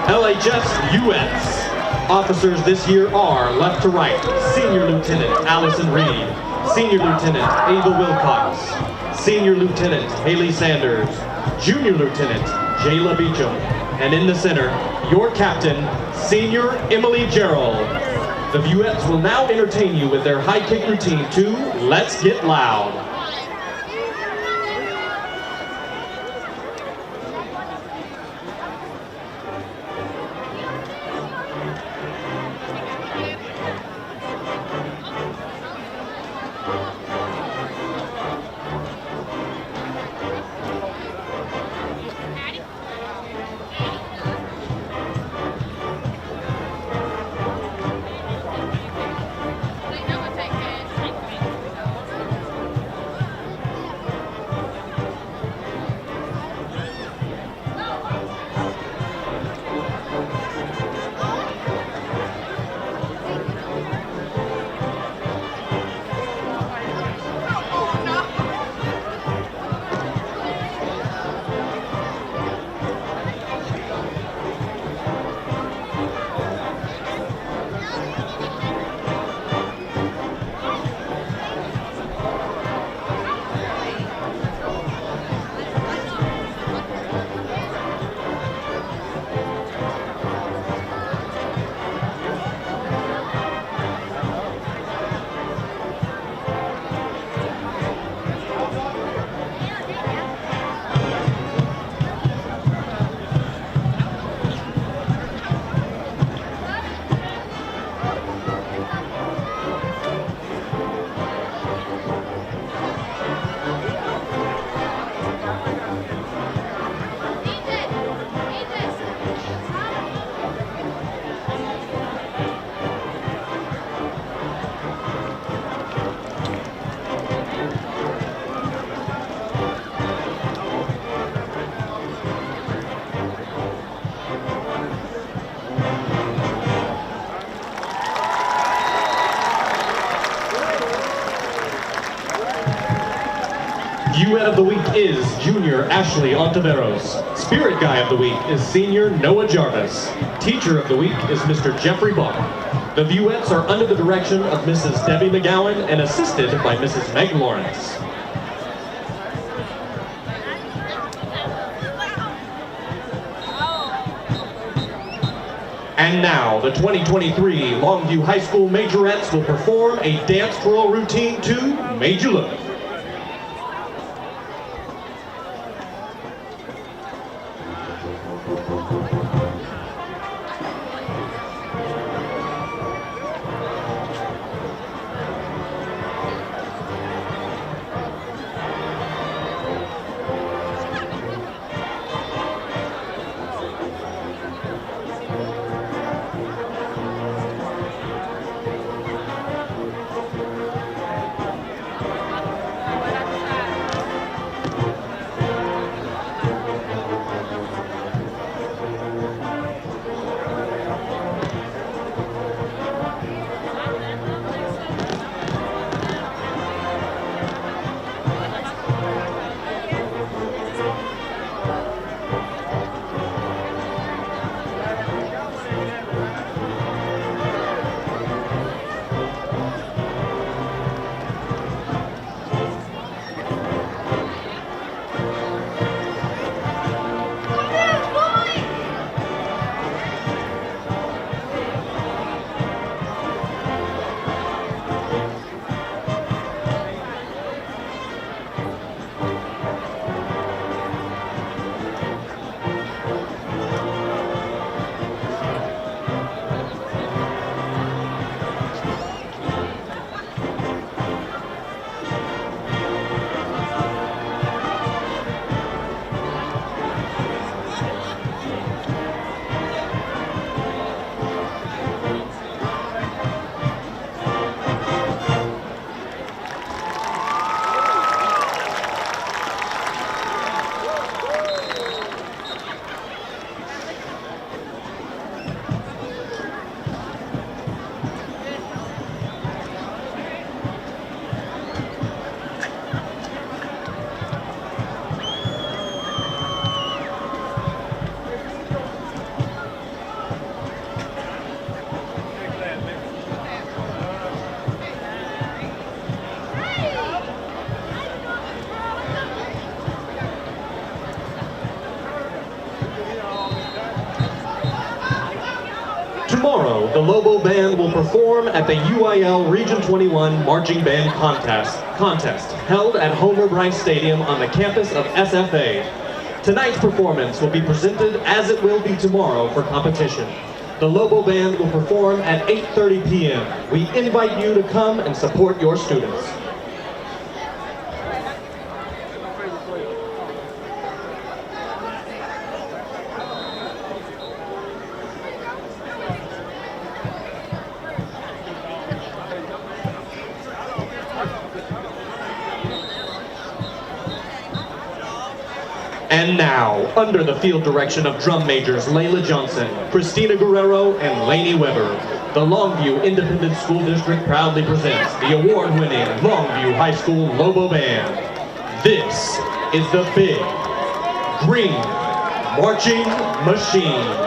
LHS US. Officers this year are, left to right, Senior Lieutenant Allison Reed, Senior Lieutenant Ava Wilcox, Senior Lieutenant Haley Sanders, Junior Lieutenant Jayla Beecham, and in the center, your captain, Senior Emily Gerald. The Vuettes will now entertain you with their high kick routine to Let's Get Loud. Duet of the Week is Junior Ashley Ontiveros. Spirit Guy of the Week is Senior Noah Jarvis. Teacher of the Week is Mr. Jeffrey Barr. The Vuettes are under the direction of Mrs. Debbie McGowan and assisted by Mrs. Meg Lawrence. And now, the 2023 Longview High School Majorettes will perform a dance twirl routine to Made You Look. Tomorrow, the LOBO Band will perform at the UIL Region 21 Marching Band Contest held at Homer Bryce Stadium on the campus of SFA. Tonight's performance will be presented as it will be tomorrow for competition. The LOBO Band will perform at 8:30 p.m. We invite you to come and support your students. And now, under the field direction of drum majors Layla Johnson, Christina Guerrero, and Lainey Weber, the Longview Independent School District proudly presents the award-winning Longview High School LOBO Band. This is the Big Green Marching Machine.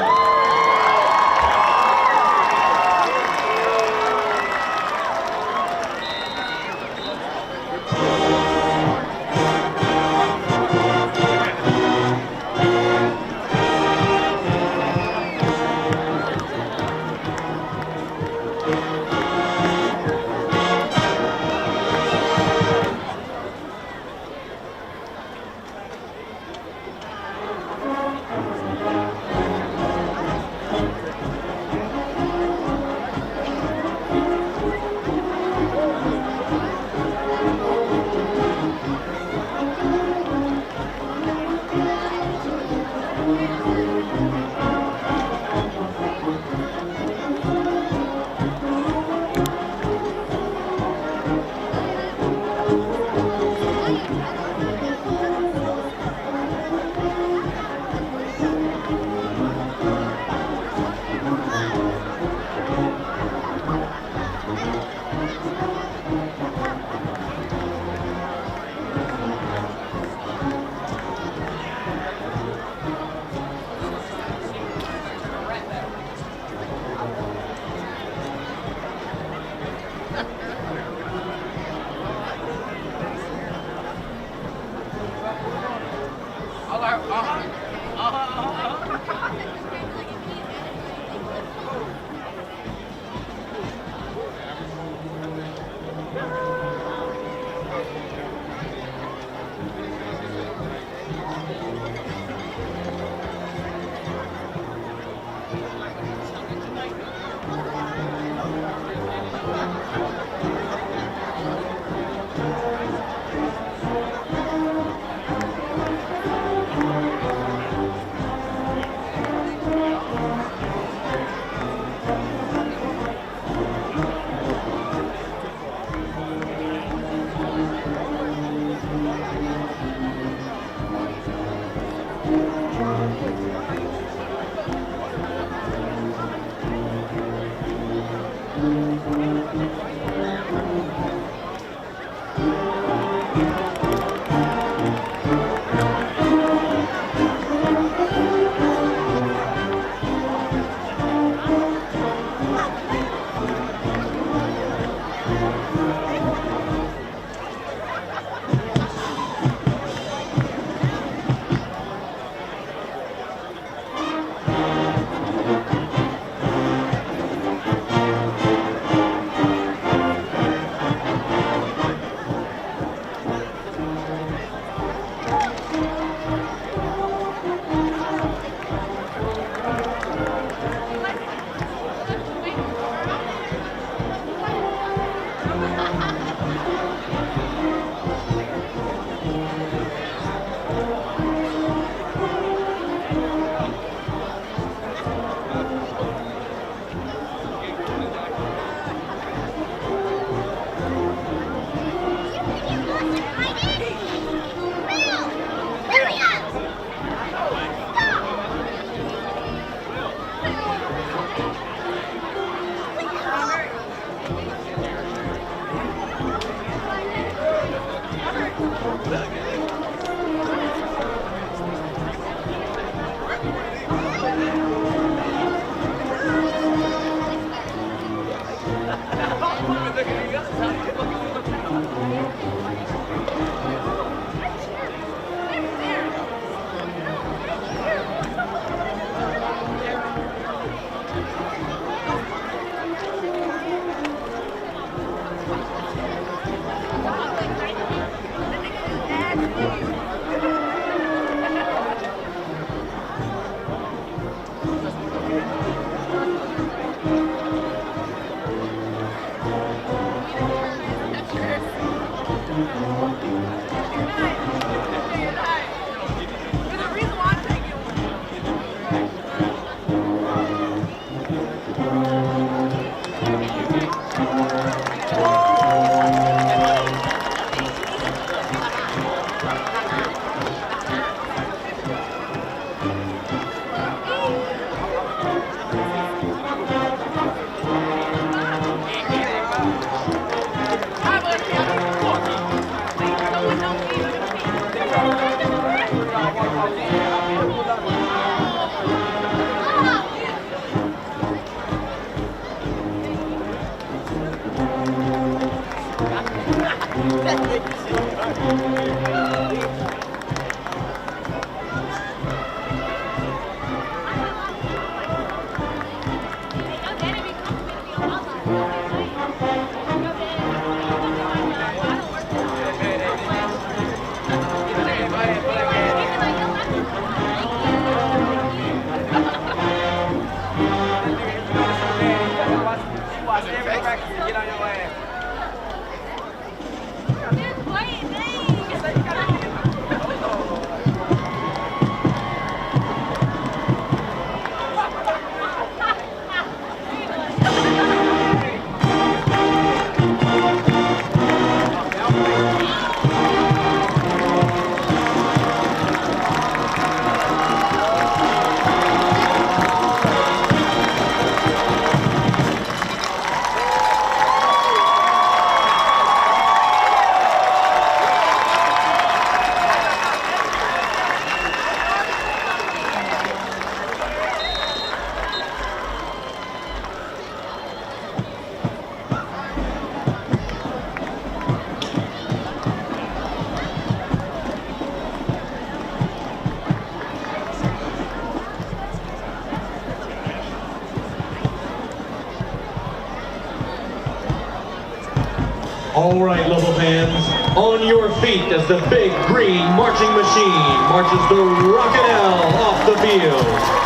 All right, Lobo fans, on your feet as the big green marching machine marches the Rockinelle off the field.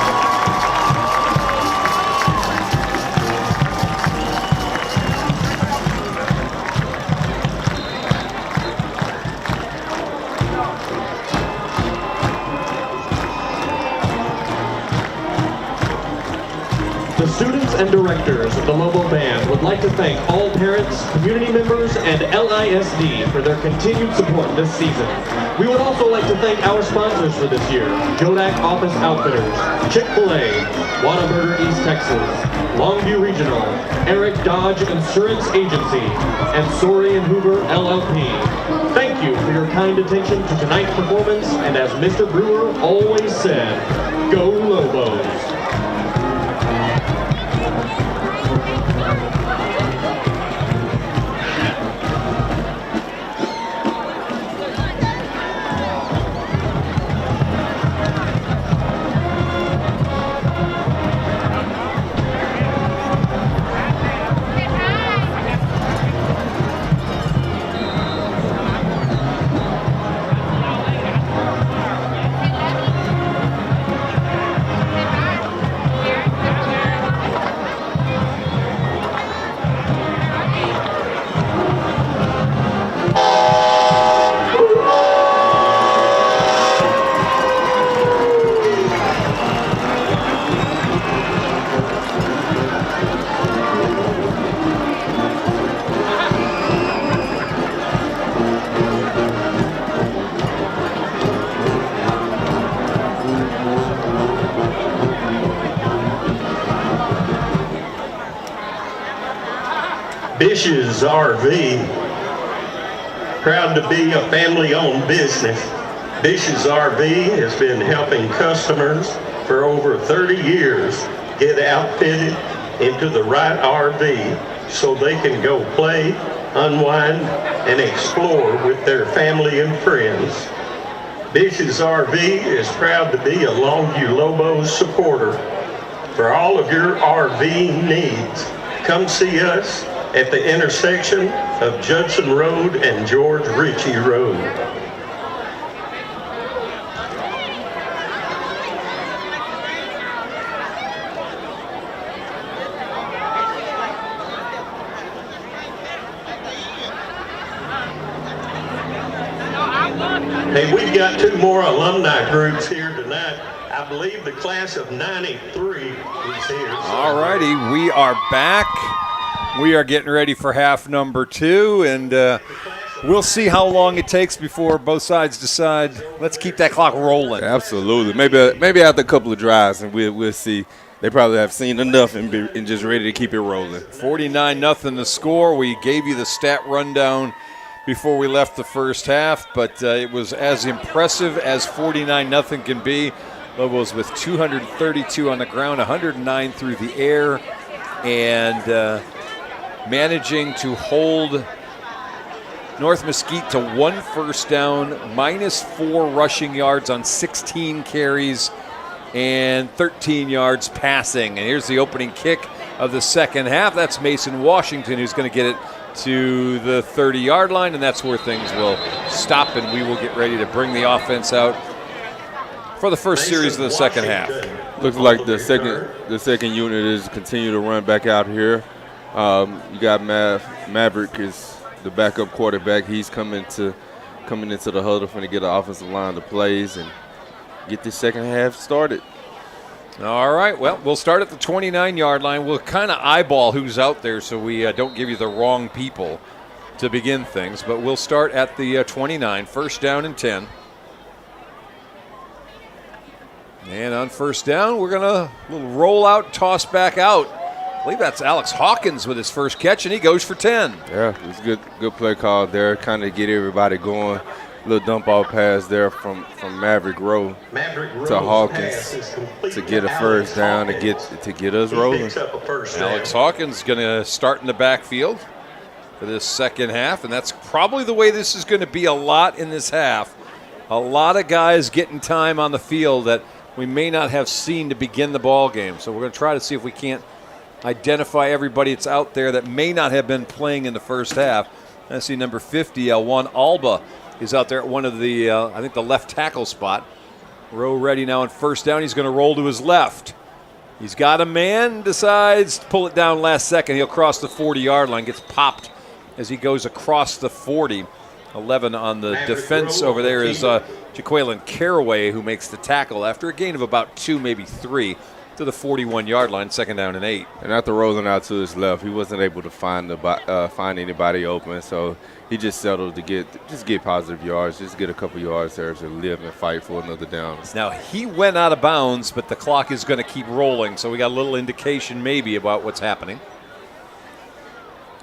directors of the LOBO Band would like to thank all parents, community members, and LISD for their continued support this season. We would also like to thank our sponsors for this year: Jodak Office Outfitters, Chick-fil-A, Whataburger East Texas, Longview Regional, Eric Dodge Insurance Agency, and Sorey and Hoover LLP. Thank you for your kind attention to tonight's performance, and as Mr. Brewer always said, go Lobos. Bish's RV, proud to be a family-owned business. Bish's RV has been helping customers for over 30 years get outfitted into the right RV so they can go play, unwind, and explore with their family and friends. Bish's RV is proud to be a Longview Lobos supporter. For all of your RV needs, come see us at the intersection of Judson Road and George Ritchie Road. Hey, we've got two more alumni groups here tonight. I believe the class of '93 is here. All righty, we are back. We are getting ready for half number 2, and we'll see how long it takes before both sides decide, let's keep that clock rolling. Absolutely. Maybe after a couple of drives, and we'll see. They probably have seen enough and just ready to keep it rolling. 49-0 the score. We gave you the stat rundown before we left the first half, but it was as impressive as 49-0 can be. Lobos with 232 on the ground, 109 through the air, and managing to hold North Mesquite to 1 first down, -4 rushing yards on 16 carries, and 13 yards passing. And here's the opening kick of the second half. That's Mason Washington, who's going to get it to the 30-yard line, and that's where things will stop, and we will get ready to bring the offense out for the first series of the second half. Looks like the second unit is continue to run back out here. You got Maverick is the backup quarterback. He's coming into the huddle to get the offensive line to plays and get this second half started. All right, well, we'll start at the 29-yard line. We'll kind of eyeball who's out there so we don't give you the wrong people to begin things. But we'll start at the 29, first down and 10. And on first down, we're going to roll out, toss back out. I believe that's Alex Hawkins with his first catch, and he goes for 10. Yeah, it's good play call there, kind of get everybody going. Little dump off pass there from Maverick Rowe to Hawkins to get a first down to get us rolling. Alex Hawkins going to start in the backfield for this second half, and that's probably the way this is going to be a lot in this half. A lot of guys getting time on the field that we may not have seen to begin the ball game. So we're going to try to see if we can't identify everybody that's out there that may not have been playing in the first half. I see number 50, Juan Alba, is out there at one of the, I think the left tackle spot. Rowe ready now on first down. He's going to roll to his left. He's got a man, decides to pull it down last second. He'll cross the 40-yard line, gets popped as he goes across the 40. 11 on the defense over there is Jaqueline Caraway, who makes the tackle after a gain of about 2, maybe 3 to the 41-yard line, 2nd down and 8. And after rolling out to his left, he wasn't able to find anybody open, so he just settled to get positive yards, just get a couple yards there to live and fight for another down. Now, he went out of bounds, but the clock is going to keep rolling, so we got a little indication maybe about what's happening.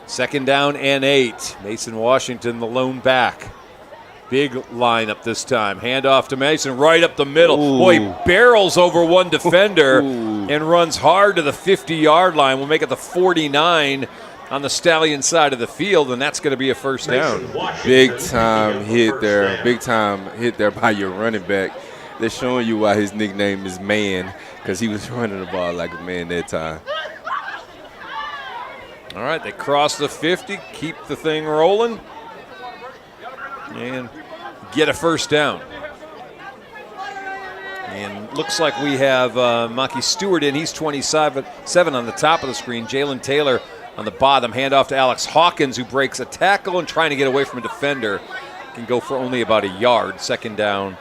2nd down and 8. Mason Washington, the lone back. Big lineup this time. Handoff to Mason, right up the middle. Ooh. Boy, he barrels over one defender and runs hard to the 50-yard line. We'll make it the 49 on the Stallion side of the field, and that's going to be a first down. Big time hit there. Big time hit there by your running back. They're showing you why his nickname is Man, because he was running the ball like a man that time. All right, they cross the 50, keep the thing rolling, and get a first down. And looks like we have Maki Stewart in. He's 27 on the top of the screen. Jalen Taylor on the bottom. Handoff to Alex Hawkins, who breaks a tackle and trying to get away from a defender. Can go for only about a yard. 2nd down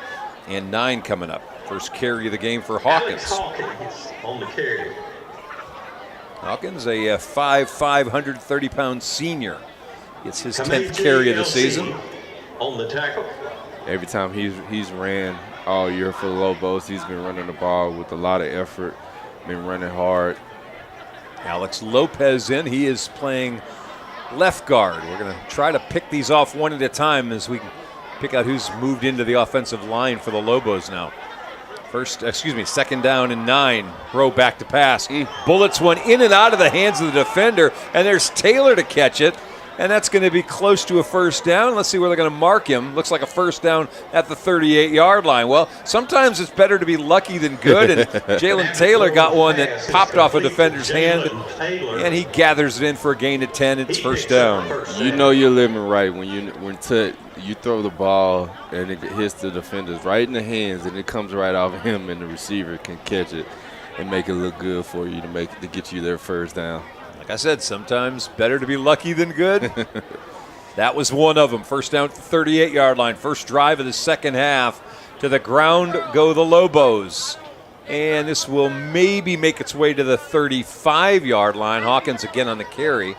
and 9 coming up. First carry of the game for Hawkins. Alex Hawkins on the carry. Hawkins, a 5'5", 130-pound senior. Gets his 10th carry of the season. On the tackle. Every time he's ran all year for the Lobos, he's been running the ball with a lot of effort, been running hard. Alex Lopez in. He is playing left guard. We're going to try to pick these off one at a time as we pick out who's moved into the offensive line for the Lobos now. 2nd down and 9. Rowe back to pass. Bullets one in and out of the hands of the defender, and there's Taylor to catch it. And that's going to be close to a first down. Let's see where they're going to mark him. Looks like a first down at the 38-yard line. Well, sometimes it's better to be lucky than good. And Jalen Taylor got one that popped off a defender's hand, and he gathers it in for a gain of 10. It's first down. You know you're living right when you throw the ball and it hits the defenders right in the hands, and it comes right off of him, and the receiver can catch it and make it look good for you to get you their first down. Like I said, sometimes better to be lucky than good. That was one of them. First down at the 38-yard line. First drive of the second half. To the ground go the Lobos. And this will maybe make its way to the 35-yard line. Hawkins again on the carry.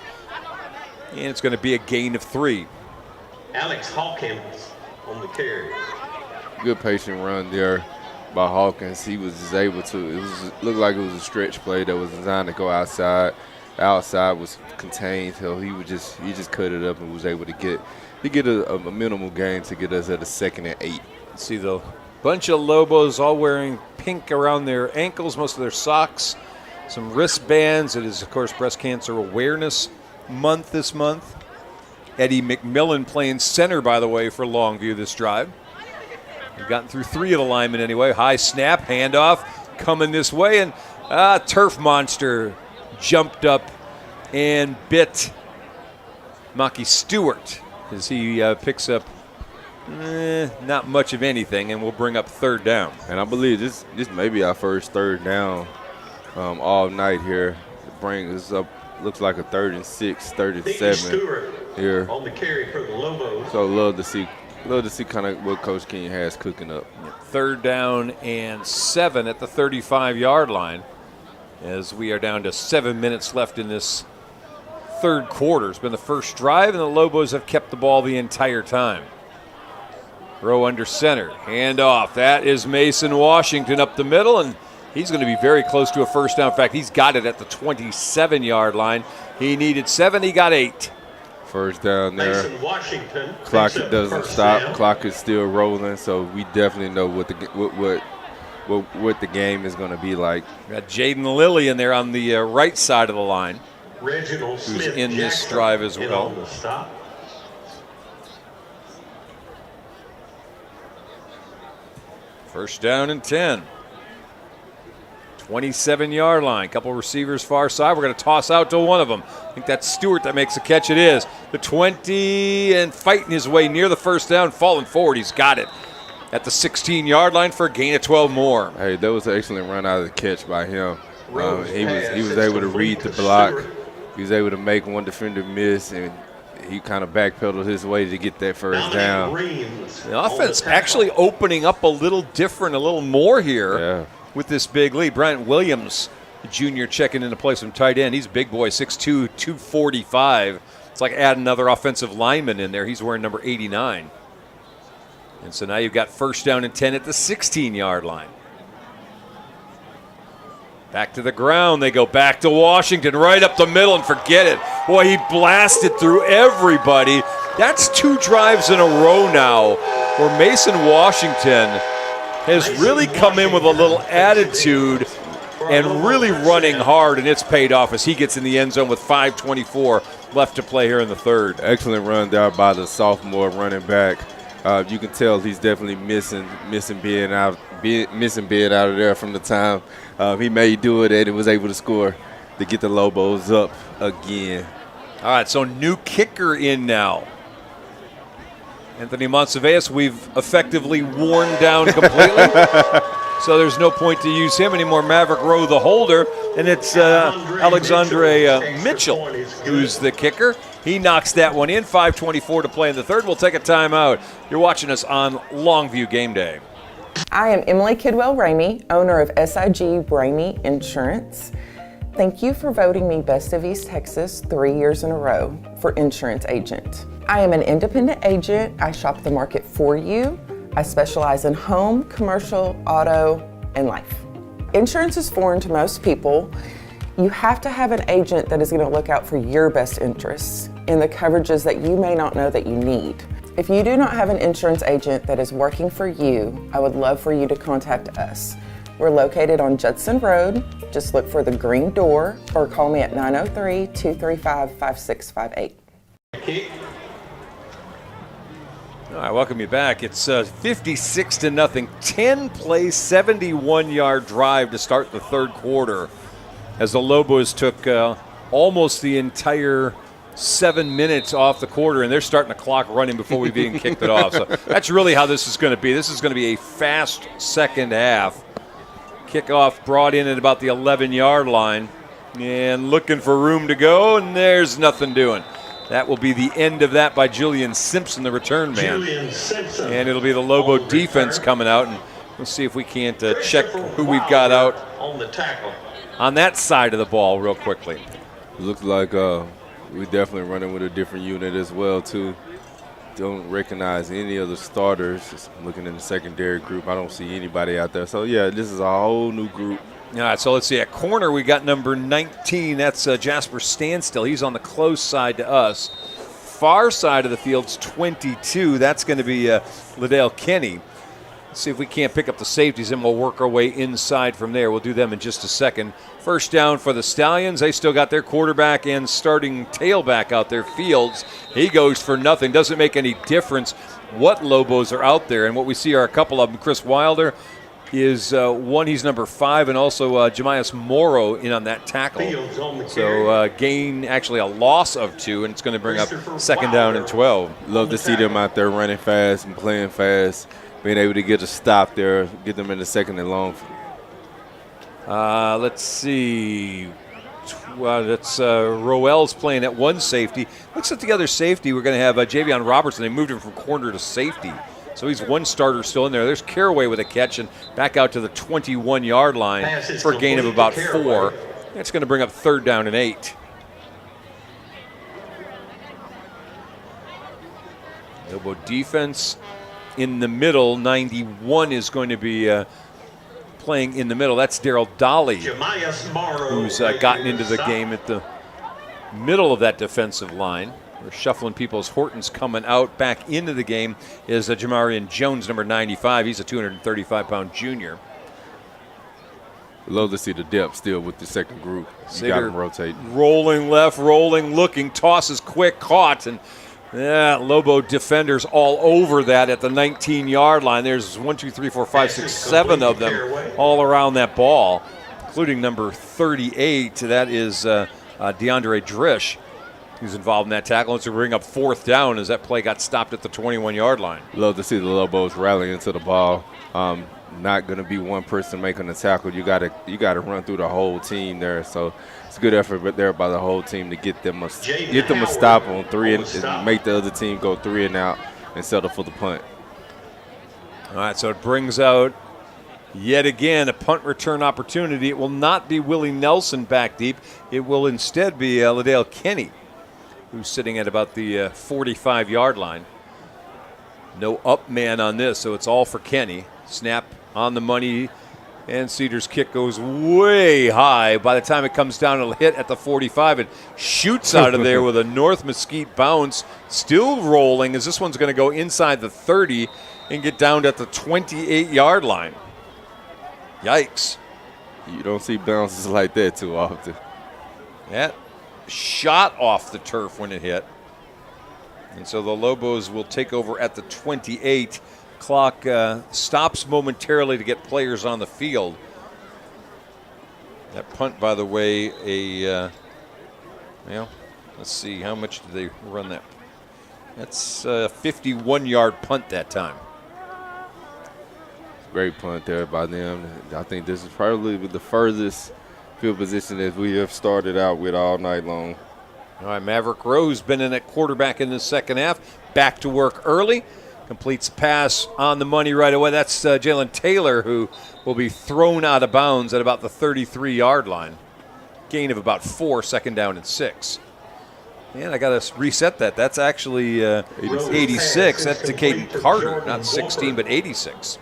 And it's going to be a gain of 3. Alex Hawkins on the carry. Good patient run there by Hawkins. He was just able to, looked like it was a stretch play that was designed to go outside. Outside was contained, so he just cut it up and was able to get a minimal gain to get us at a 2nd and 8. See the bunch of Lobos all wearing pink around their ankles, most of their socks, some wristbands. It is, of course, Breast Cancer Awareness Month this month. Eddie McMillan playing center, by the way, for Longview this drive. We've gotten through 3 of the linemen anyway. High snap, handoff, coming this way, and Turf Monster jumped up and bit Maki Stewart as he picks up not much of anything, and we'll bring up 3rd down. And I believe this may be our first 3rd down all night here. Bring us up, looks like a 3rd and 6, 3rd and 7 here. On the carry for the Lobos. So love to see kind of what Coach King has cooking up. 3rd down and 7 at the 35-yard line, as we are down to 7 minutes left in this 3rd quarter. It's been the first drive, and the Lobos have kept the ball the entire time. Rowe under center, handoff. That is Mason Washington up the middle, and he's going to be very close to a first down. In fact, he's got it at the 27-yard line. He needed 7, he got 8. First down there. Mason Washington. Clock doesn't stop. Down. Clock is still rolling, so we definitely know what the game is going to be like. Got Jaden Lilly in there on the right side of the line, Reginald who's Smith in Jackson this drive as well. On the stop. First down and 10. 27-yard line. Couple receivers far side. We're going to toss out to one of them. I think that's Stewart that makes the catch. It is. The 20 and fighting his way near the first down, falling forward. He's got it at the 16-yard line for a gain of 12 more. Hey, that was an excellent run out of the catch by him. He was able to read the block. He was able to make one defender miss, and he kind of backpedaled his way to get that first down. The offense actually opening up a little different, a little more here. Yeah. with this big lead. Bryant Williams, the junior, checking into place from tight end. He's a big boy, 6'2", 245. It's like add another offensive lineman in there. He's wearing number 89. And so now you've got first down and 10 at the 16-yard line. Back to the ground. They go back to Washington, right up the middle, and forget it. Boy, he blasted through everybody. That's 2 drives in a row now where Mason Washington has really come in with a little attitude and really running hard, and it's paid off as he gets in the end zone with 5:24 left to play here in the third. Excellent run there by the sophomore running back. You can tell he's definitely missing being out of there from the time he made do it and was able to score to get the Lobos up again. All right, so new kicker in now. Anthony Monsaveas, we've effectively worn down completely. So there's no point to use him anymore. Maverick Rowe, the holder, and it's Alexandre Mitchell who's the kicker. He knocks that one in. 5:24 to play in the third. We'll take a timeout. You're watching us on Longview Game Day. I am Emily Kidwell Ramey, owner of SIG Ramey Insurance. Thank you for voting me Best of East Texas 3 years in a row for Insurance Agent. I am an independent agent. I shop the market for you. I specialize in home, commercial, auto, and life. Insurance is foreign to most people. You have to have an agent that is going to look out for your best interests and the coverages that you may not know that you need. If you do not have an insurance agent that is working for you, I would love for you to contact us. We're located on Judson Road. Just look for the green door or call me at 903-235-5658. All right, welcome you back. It's 56-0, 10-play, 71-yard drive to start the third quarter as the Lobos took almost the entire 7 minutes off the quarter, and they're starting the clock running before we've even kicked it off. So that's really how this is going to be. This is going to be a fast second half. Kickoff brought in at about the 11-yard line and looking for room to go, and there's nothing doing. That will be the end of that by Julian Simpson, the return man. And it'll be the Lobo defense coming out, and we'll see if we can't check who we've got out on the tackle on that side of the ball real quickly. It looks like we're definitely running with a different unit as well, too. Don't recognize any of the starters. Just looking in the secondary group, I don't see anybody out there. So, yeah, this is a whole new group. All right, so let's see. At corner, we got number 19. That's Jasper Standstill. He's on the close side to us. Far side of the field's 22. That's going to be Liddell Kenny. Let's see if we can't pick up the safeties, and we'll work our way inside from there. We'll do them in just a second. First down for the Stallions. They still got their quarterback and starting tailback out there, Fields. He goes for nothing. Doesn't make any difference what Lobos are out there. And what we see are a couple of them. Chris Wilder is one, he's number 5, and also Jemias Morrow in on that tackle. So gain, actually a loss of 2, and it's going to bring up second down and 12. Love to see them out there running fast and playing fast, being able to get a stop there, get them in the second and long. Let's see. That's Roel's playing at one safety. Looks like the other safety, we're going to have Javion Robertson. They moved him from corner to safety. So he's one starter still in there. There's Caraway with a catch and back out to the 21-yard line for a gain of about 4. That's going to bring up third down and 8. Lobo defense in the middle. 91 is going to be playing in the middle. That's Daryl Dolly, who's gotten into the game at the middle of that defensive line. We're shuffling people as Horton's coming out. Back into the game is Jamarian Jones, number 95. He's a 235-pound junior. Love to see the depth still with the second group. You got them rotating. Rolling left, rolling, looking, tosses quick, caught, and Lobo defenders all over that at the 19-yard line. There's 1, 2, 3, 4, 5, 6, 7 of them all around that ball, including number 38. That is DeAndre Drish, who's involved in that tackle. It's to bring up fourth down as that play got stopped at the 21-yard line. Love to see the Lobos rallying into the ball. Not going to be one person making the tackle. You got to run through the whole team there. So it's a good effort there by the whole team to get them a stop on 3 and make the other team go 3 and out and settle for the punt. All right, so it brings out Yet again, a punt return opportunity. It will not be Willie Nelson back deep. It will instead be Liddell Kenny, who's sitting at about the 45-yard line. No up man on this, so it's all for Kenny. Snap on the money, and Cedar's kick goes way high. By the time it comes down, it'll hit at the 45 and shoots out of there with a North Mesquite bounce. Still rolling, as this one's going to go inside the 30 and get down at the 28-yard line. Yikes. You don't see bounces like that too often. That shot off the turf when it hit. And so the Lobos will take over at the 28. Clock stops momentarily to get players on the field. That punt, by the way, well, let's see, how much did they run that? That's a 51-yard punt that time. Great punt there by them. I think this is probably the furthest field position that we have started out with all night long. All right, Maverick Rowe's been in at quarterback in the second half. Back to work early. Completes a pass on the money right away. That's Jalen Taylor, who will be thrown out of bounds at about the 33-yard line. Gain of about 4, second down and 6. And I got to reset that. That's actually 86. That's to Caden Carter, not 16, but 86.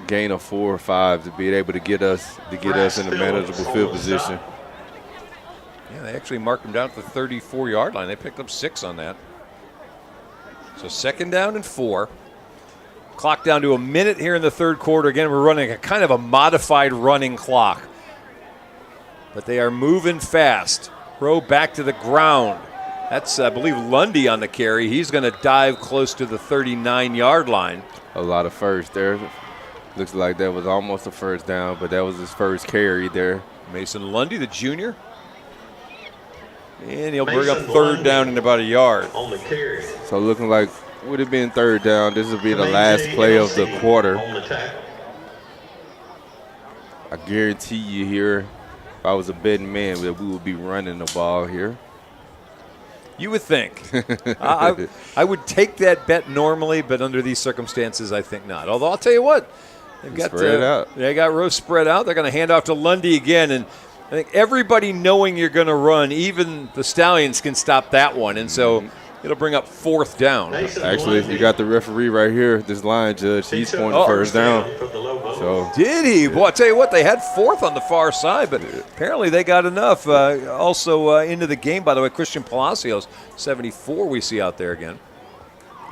Gain of 4 or 5 to be able to get us in a manageable field position. Yeah, they actually marked him down at the 34-yard line. They picked up 6 on that. So second down and 4. Clock down to a minute here in the third quarter. Again, we're running a kind of a modified running clock. But they are moving fast. Rowe back to the ground. That's, I believe, Lundy on the carry. He's going to dive close to the 39-yard line. A lot of first there. Looks like that was almost a first down, but that was his first carry there. Mason Lundy, the junior. And he'll bring up third down in about a yard. On the carry. So looking like would have been third down. This will be the last play of the quarter. I guarantee you here, if I was a betting man, that we would be running the ball here. You would think. I would take that bet normally, but under these circumstances, I think not. Although I'll tell you what, they've got spread out. They got Rowe spread out. They're going to hand off to Lundy again, and I think everybody knowing you're going to run, even the Stallions can stop that one, and so it'll bring up fourth down. Actually, you got the referee right here, this line judge. He's pointing first down. So did he? Well, I'll tell you what, they had fourth on the far side, but apparently they got enough. Also into the game, by the way, Christian Palacios, 74 we see out there again.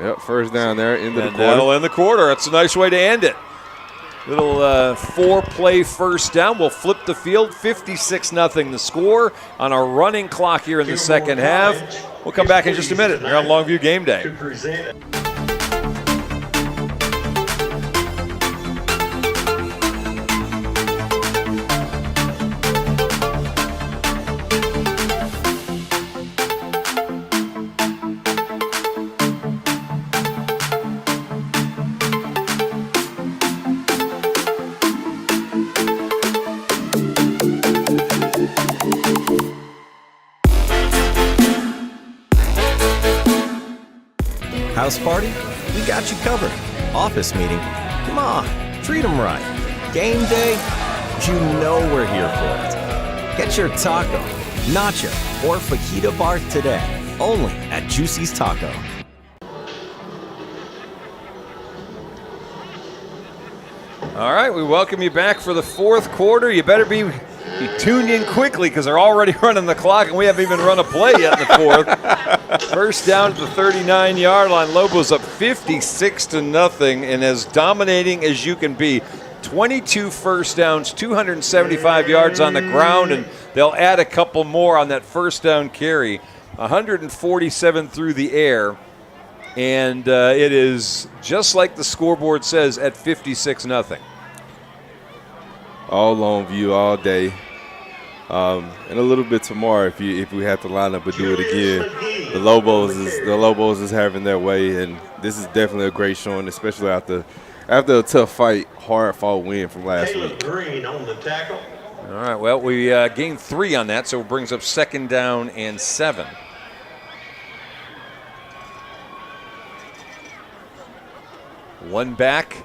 Yep, first down there, into the quarter. That'll end the quarter. That's a nice way to end it. Little 4-play first down. We'll flip the field, 56-0 the score on our running clock here in the second half. We'll come back in just a minute here on Longview Game Day. House party? We got you covered. Office meeting? Come on, treat them right. Game day? You know we're here for it. Get your taco, nacho, or fajita bar today, only at Juicy's Taco. All right, we welcome you back for the fourth quarter. You better be tuned in quickly because they're already running the clock and we haven't even run a play yet in the fourth. First down at the 39-yard line. Lobos up 56-0 and as dominating as you can be. 22 first downs, 275 yards on the ground, and they'll add a couple more on that first down carry. 147 through the air, and it is just like the scoreboard says at 56-0. All Longview all day. And a little bit tomorrow if we have to line up and do it again. The Lobos is having their way, and this is definitely a great showing, especially after a tough fight, hard-fought win from last week. Green on the tackle. All right, well, we gained 3 on that, so it brings up second down and 7. One back.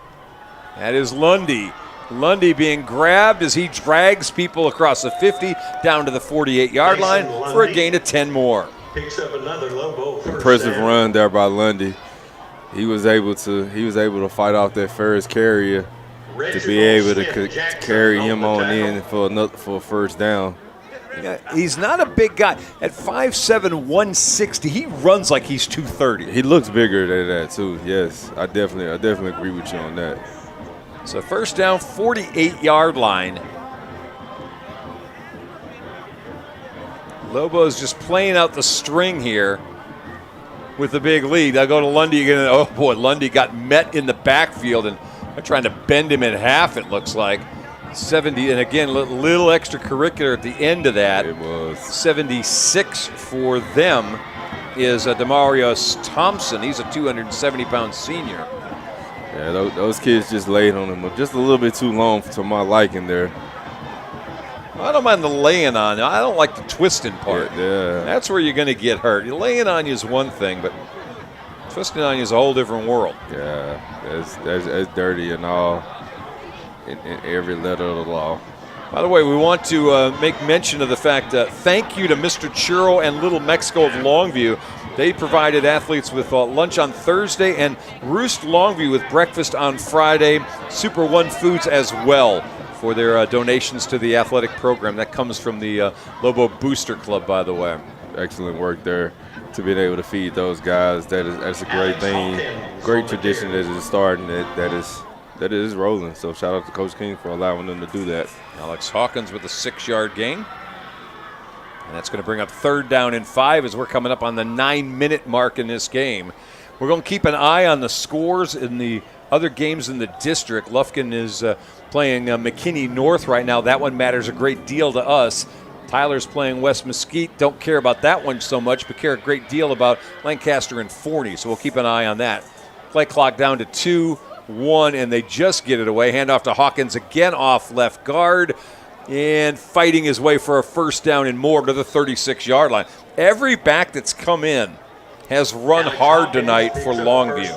That is Lundy. Lundy being grabbed as he drags people across the 50 down to the 48-yard line for a gain of 10 more. Picks up another Lobo first Impressive down. run there by Lundy. He was able to fight off that first carrier to be able to carry him on in for a first down. Yeah, he's not a big guy. At 5'7", 160, he runs like he's 230. He looks bigger than that too. Yes, I definitely agree with you on that. So first down, 48-yard line. Lobo's just playing out the string here with the big lead. I go to Lundy again. Oh boy, Lundy got met in the backfield, and they're trying to bend him in half, it looks like. 70, and again, little extracurricular at the end of that. It was. 76 for them is Demarius Thompson. He's a 270-pound senior. Yeah, those kids just laid on him just a little bit too long to my liking there. I don't mind the laying on. I don't like the twisting part. Yeah. That's where you're going to get hurt. Laying on you is one thing, but twisting on you is a whole different world. Yeah, that's dirty and all in every letter of the law. By the way, we want to make mention of the fact thank you to Mr. Churro and Little Mexico of Longview. They provided athletes with lunch on Thursday and Roost Longview with breakfast on Friday. Super One Foods as well for their donations to the athletic program. That comes from the Lobo Booster Club, by the way. Excellent work there to be able to feed those guys. That's a great thing, great tradition that is starting. That is rolling. So shout out to Coach King for allowing them to do that. Alex Hawkins with a 6-yard gain. And that's going to bring up third down and 5 as we're coming up on the 9-minute mark in this game. We're going to keep an eye on the scores in the other games in the district. Lufkin is playing McKinney North right now. That one matters a great deal to us. Tyler's playing West Mesquite. Don't care about that one so much, but care a great deal about Lancaster and Forney. So we'll keep an eye on that. Play clock down to 2-1, and they just get it away. Handoff to Hawkins again off left guard. And fighting his way for a first down and more to the 36-yard line. Every back that's come in has run hard tonight for Longview.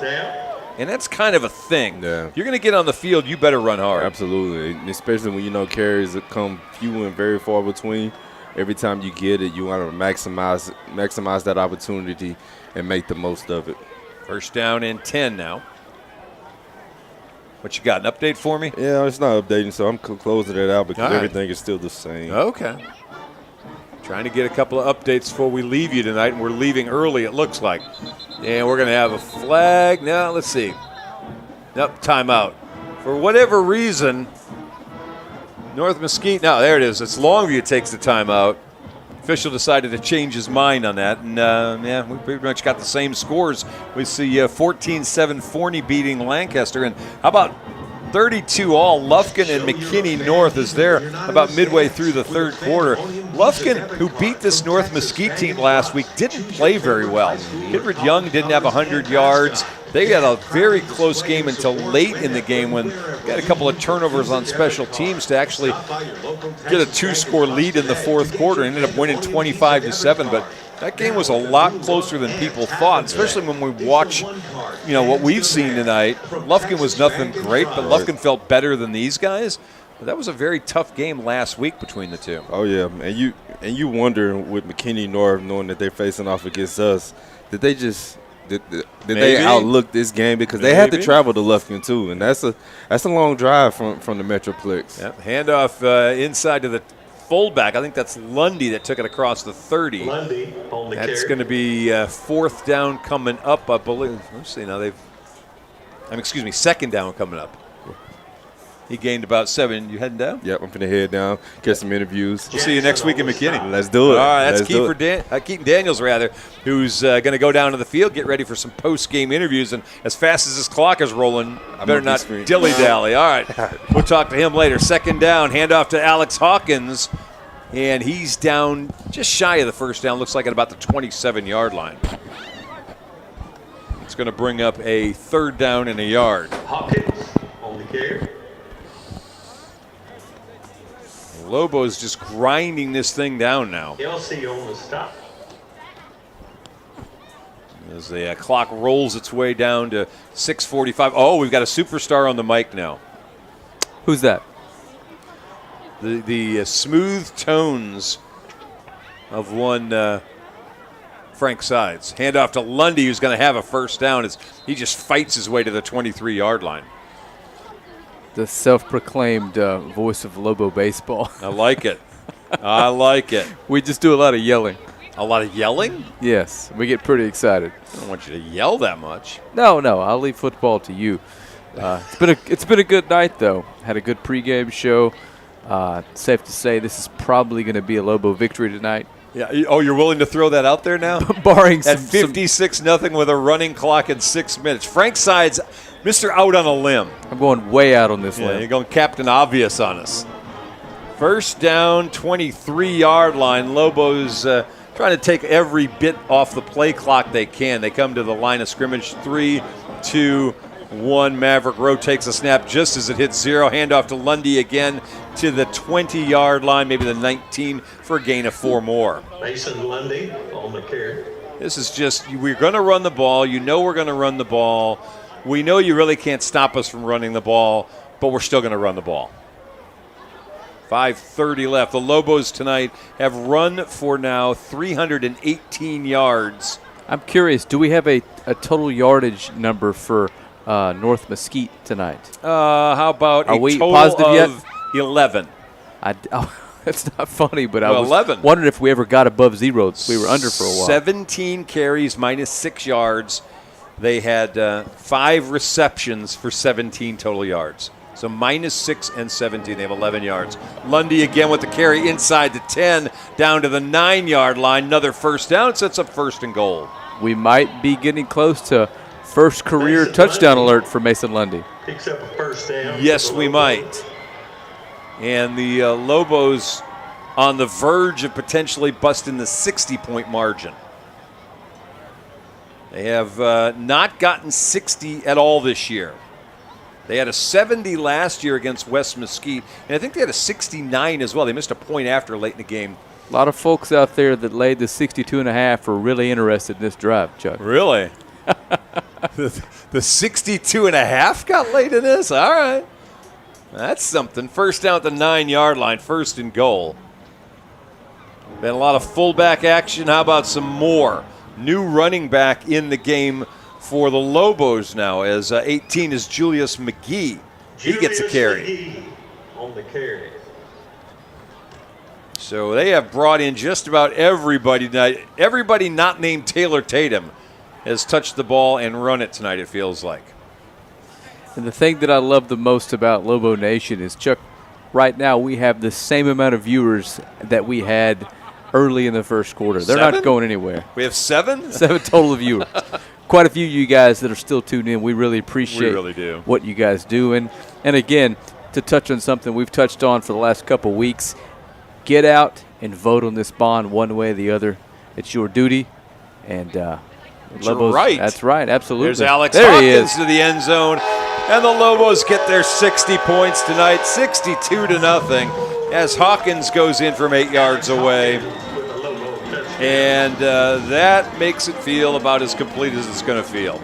And that's kind of a thing. Yeah. You're going to get on the field, you better run hard. Absolutely, especially when you know carries that come few and very far between. Every time you get it, you want to maximize that opportunity and make the most of it. First down and 10 now. What you got, an update for me? Yeah, it's not updating, so I'm closing it out because All right. everything is still the same. Okay. Trying to get a couple of updates before we leave you tonight, and we're leaving early, it looks like. And we're going to have a flag. Now, let's see. Nope, timeout. For whatever reason, North Mesquite, no, there it is. It's Longview takes the timeout. Official decided to change his mind on that. And, yeah, we pretty much got the same scores. We see 14-7 Forney beating Lancaster. And how about 32 all? Lufkin and McKinney North is there about midway through the third quarter. Lufkin, who beat this North Mesquite team last week, didn't play very well. Kidred Young didn't have 100 yards. They had a very close game until late in the game when they had a couple of turnovers on special teams to actually get a 2-score lead in the fourth quarter. Ended up winning 25-7, but that game was a lot closer than people thought, especially when we watch, what we've seen tonight. Lufkin was nothing great, but Lufkin felt better than these guys. But that was a very tough game last week between the two. Oh yeah, and you wonder with McKinney North knowing that they're facing off against us, did they just did they outlook this game because they had to travel to Lufkin too, and that's a long drive from the Metroplex. Yep. Handoff inside to the fullback. I think that's Lundy that took it across the 30. Lundy on the That's carry. going to be fourth down coming up, I believe. Let's see now. Second down coming up. He gained about 7. You heading down? Yep, I'm finna head down, get some interviews. We'll see you next week in McKinney. Let's do it. All right, that's Let's Keaton Daniels, who's going to go down to the field, get ready for some post-game interviews. And as fast as this clock is rolling, better not dilly-dally. All right, we'll talk to him later. Second down, handoff to Alex Hawkins. And he's down just shy of the first down. Looks like at about the 27-yard line. It's going to bring up a third down and a yard. Hawkins on the carry. Lobo's just grinding this thing down now. LC on the stop. As the clock rolls its way down to 6:45. Oh, we've got a superstar on the mic now. Who's that? The smooth tones of one Frank Sides. Handoff to Lundy, who's going to have a first down as he just fights his way to the 23-yard line. The self-proclaimed voice of Lobo baseball. I like it. I like it. We just do a lot of yelling. A lot of yelling? Yes, we get pretty excited. I don't want you to yell that much. No, I'll leave football to you. It's been a good night though. Had a good pregame show. Safe to say this is probably going to be a Lobo victory tonight. Yeah. Oh, you're willing to throw that out there now? Barring at 56-0 with a running clock in 6 minutes. Frank Sides, Mr. Out on a limb. I'm going way out on this limb. You're going Captain Obvious on us. First down, 23-yard line. Lobos trying to take every bit off the play clock they can. They come to the line of scrimmage. 3, 2, 1. Maverick Rowe takes a snap just as it hits 0. Handoff to Lundy again to the 20-yard line, maybe the 19 for a gain of 4 more. Mason Lundy on the carry. This is just, we're going to run the ball. You know we're going to run the ball. We know you really can't stop us from running the ball, but we're still going to run the ball. 5:30 left. The Lobos tonight have run for now 318 yards. I'm curious, do we have a total yardage number for North Mesquite tonight? How about Are we total positive of yet? 11? It's not funny, but I was 11. wondering if we ever got above 0. We were under for a while. 17 carries, minus 6 yards. They had 5 receptions for 17 total yards. So minus 6 and 17. They have 11 yards. Lundy again with the carry inside the 10, down to the 9-yard line. Another first down. Sets up 1st and goal. We might be getting close to first career touchdown alert for Mason Lundy. Picks up a first down. Yes, we might. And the Lobos on the verge of potentially busting the 60-point margin. They have not gotten 60 at all this year. They had a 70 last year against West Mesquite, and I think they had a 69 as well. They missed a point after late in the game. A lot of folks out there that laid the 62.5 were really interested in this drive, Chuck. Really? The 62.5 got laid in this? All right. That's something. First down at the 9-yard line, 1st and goal. Been a lot of fullback action. How about some more? New running back in the game for the Lobos now, as 18 is Julius McGee. He gets a carry. McGee on the carry. So they have brought in just about everybody tonight. Everybody not named Taylor Tatum has touched the ball and run it tonight, it feels like. And the thing that I love the most about Lobo Nation is, Chuck, right now we have the same amount of viewers that we had early in the first quarter. They're 7? not going anywhere. We have 7? 7 total viewers. Quite a few of you guys that are still tuned in. We really appreciate what you guys do. And again, to touch on something we've touched on for the last couple weeks, get out and vote on this bond one way or the other. It's your duty. And Lobos, right. That's right, absolutely. There's Alex there Hawkins to the end zone. And the Lobos get their 60 points tonight, 62-0, as Hawkins goes in from 8 yards away. And that makes it feel about as complete as it's going to feel.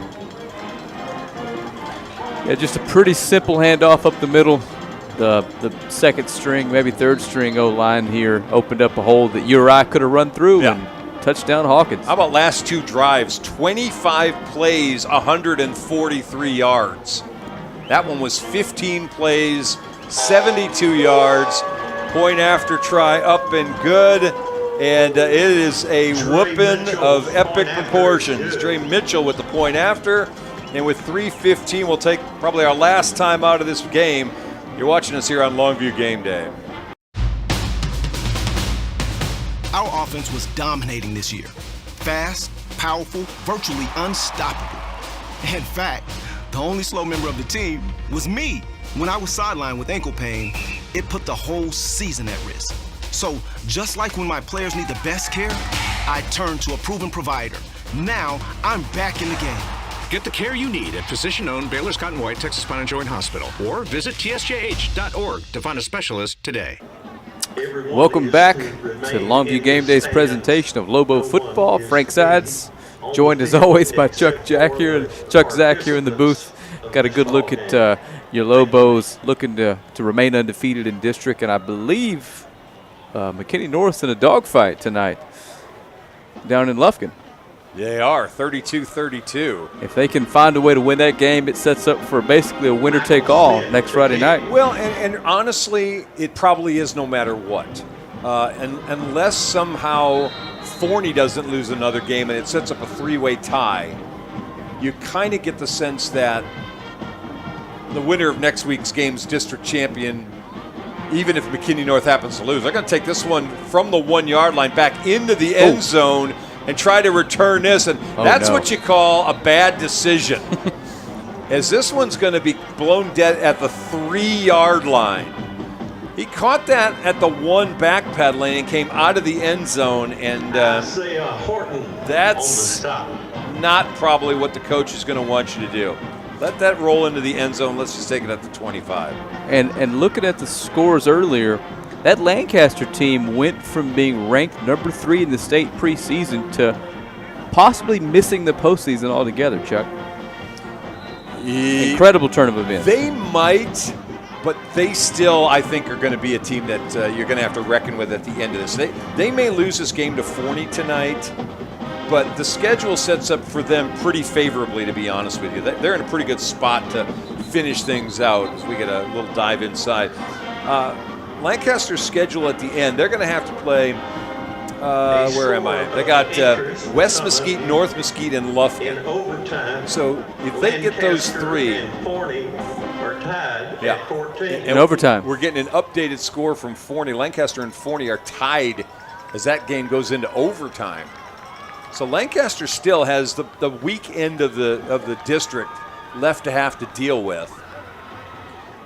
Yeah, just a pretty simple handoff up the middle. The second string, maybe third string O-line here opened up a hole that you or I could have run through, and touchdown Hawkins. How about last 2 drives? 25 plays, 143 yards. That one was 15 plays, 72 yards. Point after try up and good. And it is a whooping of epic proportions. Dre Mitchell with the point after. And with 3:15, we'll take probably our last time out of this game. You're watching us here on Longview Game Day. Our offense was dominating this year. Fast, powerful, virtually unstoppable. In fact, the only slow member of the team was me. When I was sidelined with ankle pain, it put the whole season at risk. So, just like when my players need the best care, I turn to a proven provider. Now, I'm back in the game. Get the care you need at physician-owned Baylor Scott & White Texas Spine and Joint Hospital, or visit tsjh.org to find a specialist today. Welcome back to Longview Game Day's presentation of Lobo football. Frank Sides, joined as always by Chuck Zach here in the booth. Got a good look at your Lobos looking to remain undefeated in district, and I believe McKinney North's in a dogfight tonight down in Lufkin. They are 32-32. If they can find a way to win that game, it sets up for basically a winner-take-all next Friday night. Well, and honestly, it probably is no matter what. And unless somehow Forney doesn't lose another game and it sets up a three-way tie, you kind of get the sense that the winner of next week's game's district champion, even if McKinney North happens to lose, they're going to take this one from the 1 yard line back into the end zone and try to return this, and that's what you call a bad decision. As this one's going to be blown dead at the 3 yard line. He caught that at the 1 backpedaling and came out of the end zone, and that's not probably what the coach is going to want you to do. Let that roll into the end zone. Let's just take it at the 25. And looking at the scores earlier, that Lancaster team went from being ranked number 3 in the state preseason to possibly missing the postseason altogether, Chuck. Incredible turn of events. They might, but they still, I think, are going to be a team that you're going to have to reckon with at the end of this. They may lose this game to Forney tonight, but the schedule sets up for them pretty favorably, to be honest with you. They're in a pretty good spot to finish things out as we get a little dive inside. Lancaster's schedule at the end, they're going to have to play, where am I? They got West Mesquite, North Mesquite, and Lufkin. So if they get those 3. In overtime. We're getting an updated score from Forney. Lancaster and Forney are tied as that game goes into overtime. So Lancaster still has the weak end of the district left to have to deal with.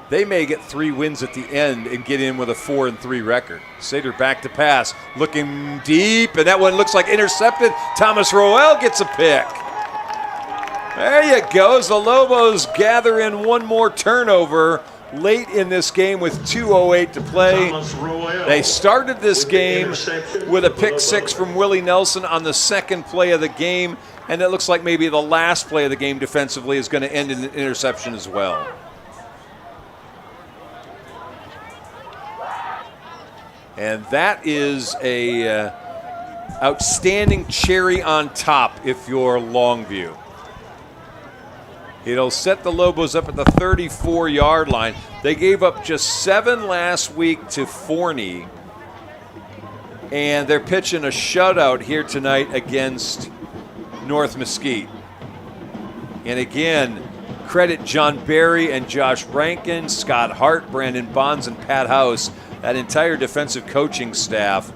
They may get 3 wins at the end and get in with a 4-3 record. Sater back to pass, looking deep, and that one looks like intercepted. Thomas Roel gets a pick. There you go. The Lobos gather in one more turnover late in this game with 2:08 to play. They started this game with a pick 6 from Willie Nelson on the second play of the game, and it looks like maybe the last play of the game defensively is going to end in an interception as well. And that is a outstanding cherry on top if you're Longview. It'll set the Lobos up at the 34-yard line. They gave up just 7 last week to Forney, and they're pitching a shutout here tonight against North Mesquite. And again, credit John Berry and Josh Rankin, Scott Hart, Brandon Bonds, and Pat House. That entire defensive coaching staff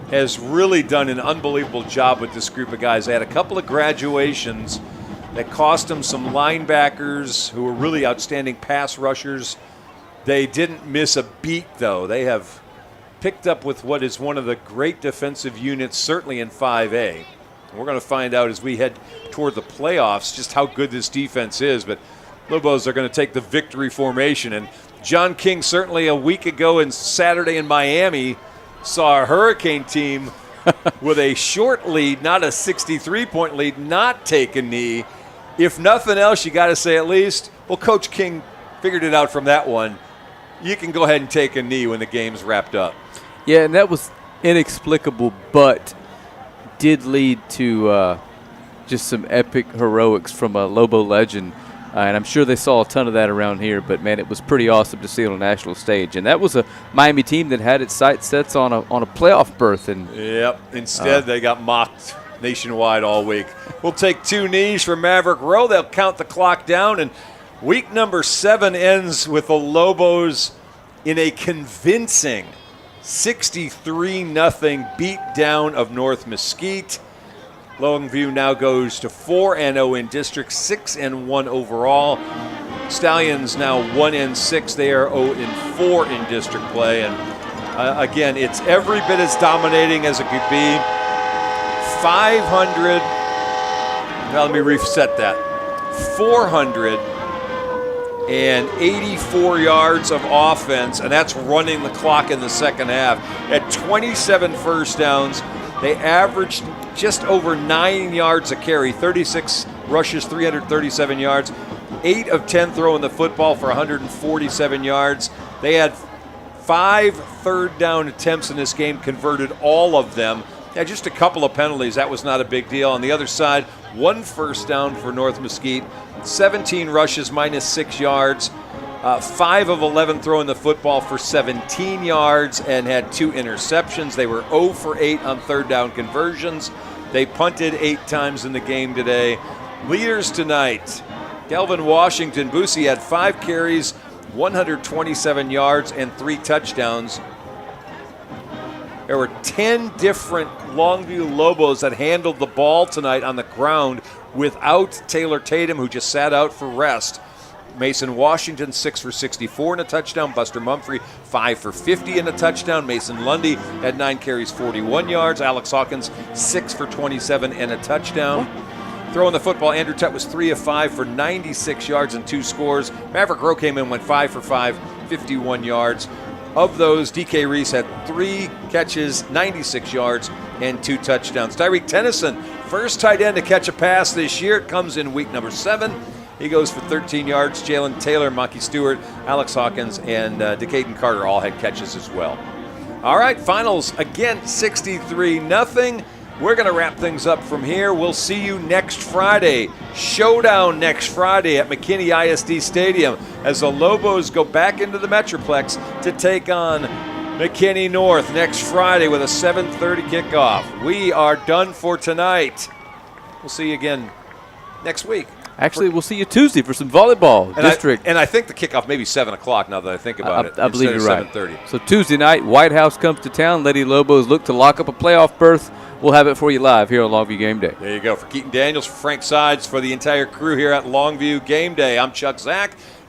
has really done an unbelievable job with this group of guys. They had a couple of graduations that cost them some linebackers who were really outstanding pass rushers. They didn't miss a beat, though. They have picked up with what is one of the great defensive units, certainly in 5A. And we're going to find out as we head toward the playoffs just how good this defense is. But Lobos are going to take the victory formation. And John King certainly a week ago and Saturday in Miami saw a Hurricane team with a short lead, not a 63-point lead, not take a knee. If nothing else, you got to say at least, well, Coach King figured it out from that one. You can go ahead and take a knee when the game's wrapped up. Yeah, and that was inexplicable, but did lead to just some epic heroics from a Lobo legend. And I'm sure they saw a ton of that around here, but, man, it was pretty awesome to see it on a national stage. And that was a Miami team that had its sights set on a playoff berth. And yep. Instead, they got mocked nationwide all week. We'll take 2 knees from Maverick Row. They'll count the clock down. And week number 7 ends with the Lobos in a convincing 63-0 beatdown of North Mesquite. Longview now goes to 4-0 in district, 6-1 overall. Stallions now 1-6. They are 0-4 in district play. And again, it's every bit as dominating as it could be. 500. Now let me reset that. 484 yards of offense, and that's running the clock in the second half. At 27 first downs, they averaged just over 9 yards a carry, 36 rushes, 337 yards, 8 of 10 throwing the football for 147 yards. They had 5 third down attempts in this game, converted all of them. Yeah, just a couple of penalties. That was not a big deal. On the other side, 1 first down for North Mesquite, 17 rushes, minus 6 yards, 5 of 11 throwing the football for 17 yards, and had 2 interceptions. They were 0 for 8 on third down conversions. They punted 8 times in the game today. Leaders tonight, Kelvin Washington. Boosie had 5 carries, 127 yards, and 3 touchdowns. There were 10 different Longview Lobos that handled the ball tonight on the ground without Taylor Tatum, who just sat out for rest. Mason Washington, 6 for 64 and a touchdown. Buster Mumphrey, 5 for 50 and a touchdown. Mason Lundy had 9 carries, 41 yards. Alex Hawkins, 6 for 27 and a touchdown. Throwing the football, Andrew Tutt was 3 of 5 for 96 yards and 2 scores. Maverick Rowe came in, went 5 for 5, 51 yards. Of those, DK Reese had 3 catches, 96 yards, and 2 touchdowns. Tyreek Tennyson, first tight end to catch a pass this year, comes in week number 7. He goes for 13 yards. Jalen Taylor, Monkey Stewart, Alex Hawkins, and Decaden Carter all had catches as well. All right, finals again, 63-0. We're going to wrap things up from here. We'll see you next Friday. Showdown next Friday at McKinney ISD Stadium as the Lobos go back into the Metroplex to take on McKinney North next Friday with a 7:30 kickoff. We are done for tonight. We'll see you again next week. Actually, we'll see you Tuesday for some volleyball district. I think the kickoff may be 7 o'clock now that I think about it. I believe you're right. 7:30. So Tuesday night, White House comes to town. Lady Lobos look to lock up a playoff berth. We'll have it for you live here on Longview Game Day. There you go. For Keaton Daniels, for Frank Sides, for the entire crew here at Longview Game Day, I'm Chuck Zach.